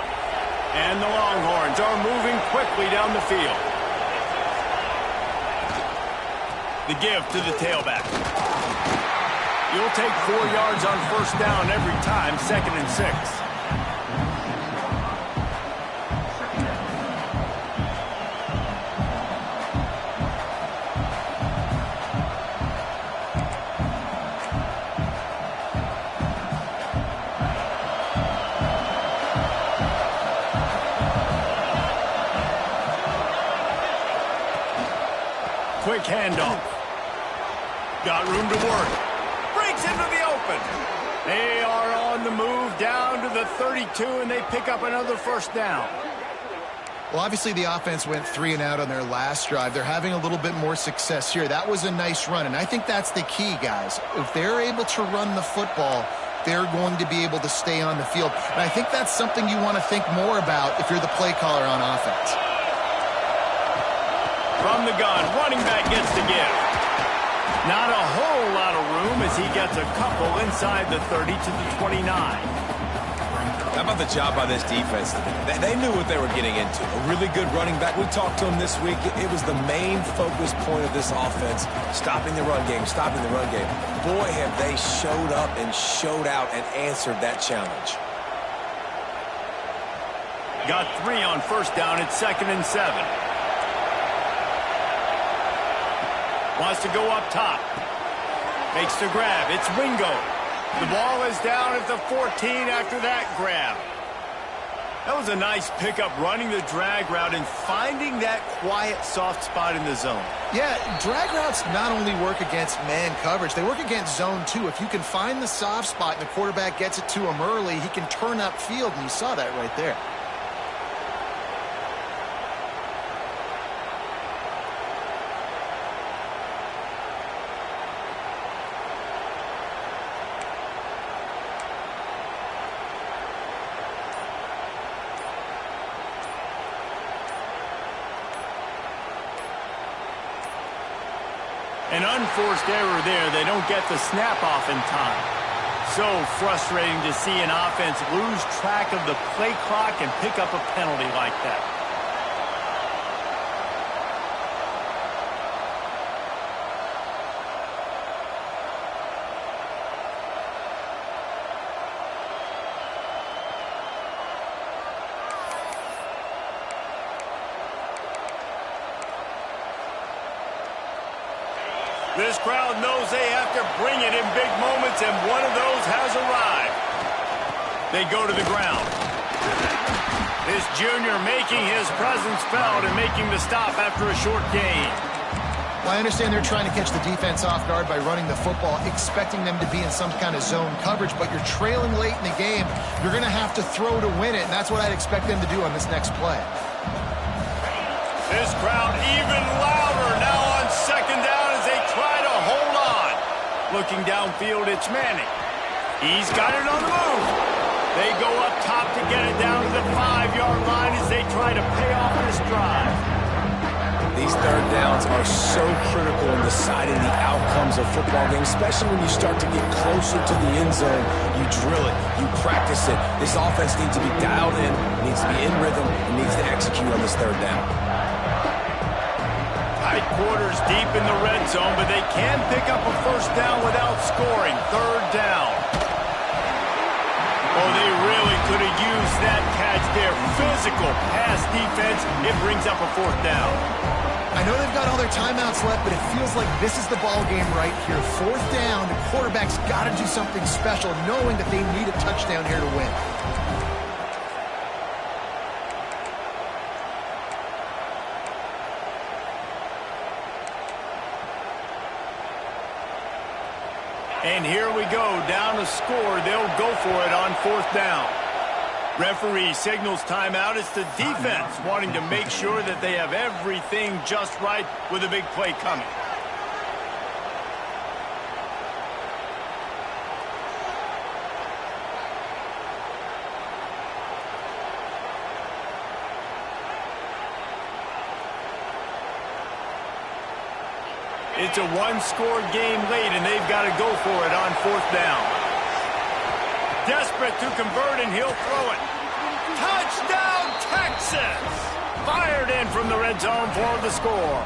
And the Longhorns are moving quickly down the field. The give to the tailback. You'll take 4 yards on first down every time, 2nd and 6. quick handoff. Got room to work. Breaks into the open. They are on the move down to the 32, and they pick up another first down. Well, obviously the offense went 3 and out on their last drive. They're having a little bit more success here. That was a nice run, and I think that's the key, guys. If they're able to run the football, they're going to be able to stay on the field. And I think that's something you want to think more about if you're the play caller on offense. From the gun, running back gets the gift. Not a whole lot of room as he gets a couple inside the 30 to the 29. How about the job by this defense? They knew what they were getting into. A really good running back. We talked to him this week. It was the main focus point of this offense, stopping the run game, stopping the run game. Boy, have they showed up and showed out and answered that challenge. Got 3 on first down. It's 2nd and 7. Wants to go up top. Makes the grab. It's Wingo. The ball is down at the 14 after that grab. That was a nice pickup, running the drag route and finding that quiet, soft spot in the zone. Yeah, drag routes not only work against man coverage, they work against zone too. If you can find the soft spot and the quarterback gets it to him early, he can turn upfield, and you saw that right there. An unforced error there. They don't get the snap off in time. So frustrating to see an offense lose track of the play clock and pick up a penalty like that. This crowd knows they have to bring it in big moments, and one of those has arrived. They go to the ground. This junior making his presence felt and making the stop after a short gain. Well, I understand they're trying to catch the defense off guard by running the football, expecting them to be in some kind of zone coverage, but you're trailing late in the game. You're going to have to throw to win it, and that's what I'd expect them to do on this next play. This crowd even louder now on 2nd down as they try to hold on. Looking downfield, it's Manning. He's got it on the move. They go up top to get it down to the 5-yard line as they try to pay off this drive. These third downs are so critical in deciding the outcomes of football games, especially when you start to get closer to the end zone. You drill it, you practice it. This offense needs to be dialed in, needs to be in rhythm, and needs to execute on this third down. Tight quarters deep in the red zone, but they can pick up a first down without scoring. 3rd down. Oh, they really could have used that catch there. Physical pass defense. It brings up a 4th down. I know they've got all their timeouts left, but it feels like this is the ball game right here. 4th down, the quarterback's got to do something special, knowing that they need a touchdown here to win. And here we go, down to score. They'll go for it on 4th down. Referee signals timeout. It's the defense wanting to make sure that they have everything just right with a big play coming. It's a one-score game late, and they've got to go for it on 4th down. Desperate to convert, and he'll throw it. Touchdown, Texas! Fired in from the red zone for the score.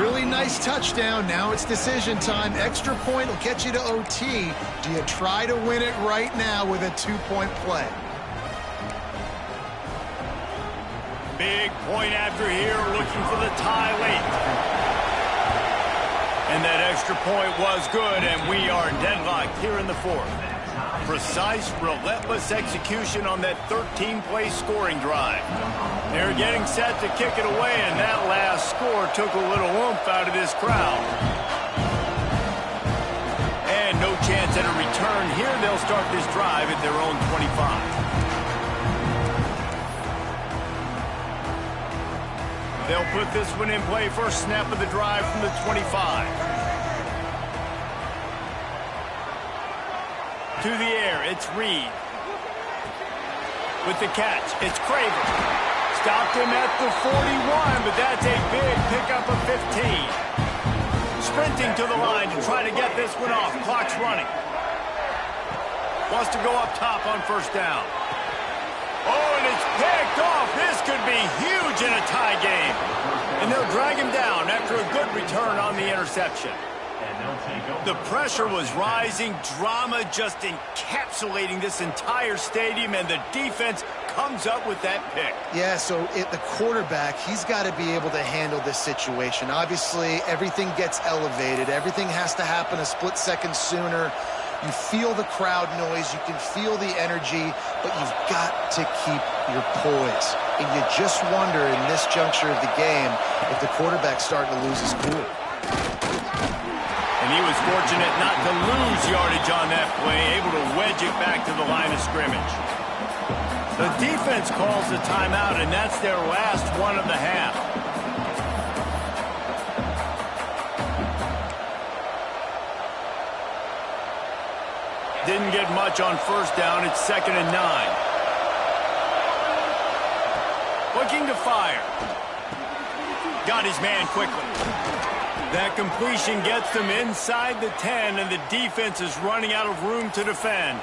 Really nice touchdown. Now it's decision time. Extra point will get you to OT. Do you try to win it right now with a 2-point play? Big point after here, looking for the tie late. And that extra point was good, and we are deadlocked here in the 4th. Precise, relentless execution on that 13-play scoring drive. They're getting set to kick it away, and that last score took a little oomph out of this crowd. And no chance at a return here. They'll start this drive at their own 25. They'll put this one in play. First snap of the drive from the 25. To the air, it's Reed. With the catch, it's Craver. Stopped him at the 41, but that's a big pickup of 15. Sprinting to the line to try to get this one off. Clock's running. Wants to go up top on first down. Oh, and it's picked off. This could be huge in a tie game. And they'll drag him down after a good return on the interception. The pressure was rising, drama just encapsulating this entire stadium, and the defense comes up with that pick. Yeah, so the quarterback, he's got to be able to handle this situation. Obviously, everything gets elevated. Everything has to happen a split second sooner. You feel the crowd noise. You can feel the energy, but you've got to keep your poise. And you just wonder in this juncture of the game if the quarterback's starting to lose his cool. And he was fortunate not to lose yardage on that play, able to wedge it back to the line of scrimmage. The defense calls the timeout, and that's their last one of the half. Didn't get much on first down. It's 2nd and 9. Looking to fire. Got his man quickly. That completion gets them inside the 10, and the defense is running out of room to defend.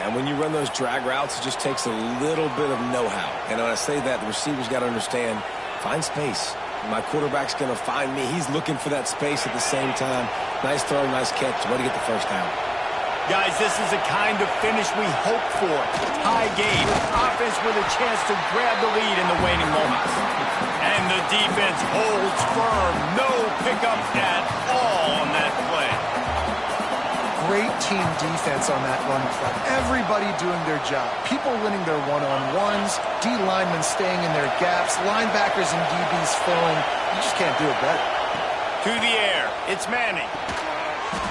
And when you run those drag routes, it just takes a little bit of know-how. And when I say that, the receivers got to understand, find space. My quarterback's going to find me. He's looking for that space at the same time. Nice throw, nice catch. Way to get the first down. Guys, this is the kind of finish we hope for. High game, offense with a chance to grab the lead in the waning moments. And the defense holds firm. No pickup at all on that play. Great team defense on that run play. Everybody doing their job. People winning their one-on-ones, D linemen staying in their gaps, linebackers and DBs filling. You just can't do it better. To the air, it's Manning.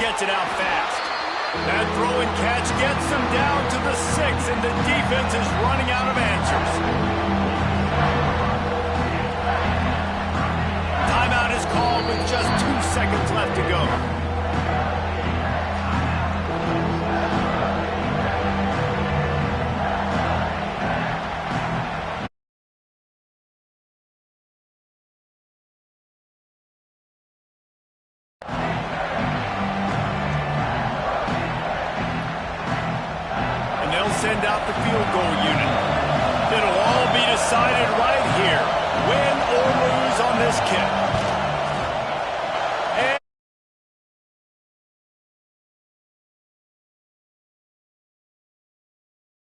Gets it out fast. That throw and catch gets them down to the 6, and the defense is running out of answers. Timeout is called with just 2 seconds left to go. Send out the field goal unit. It'll all be decided right here. Win or lose on this kick.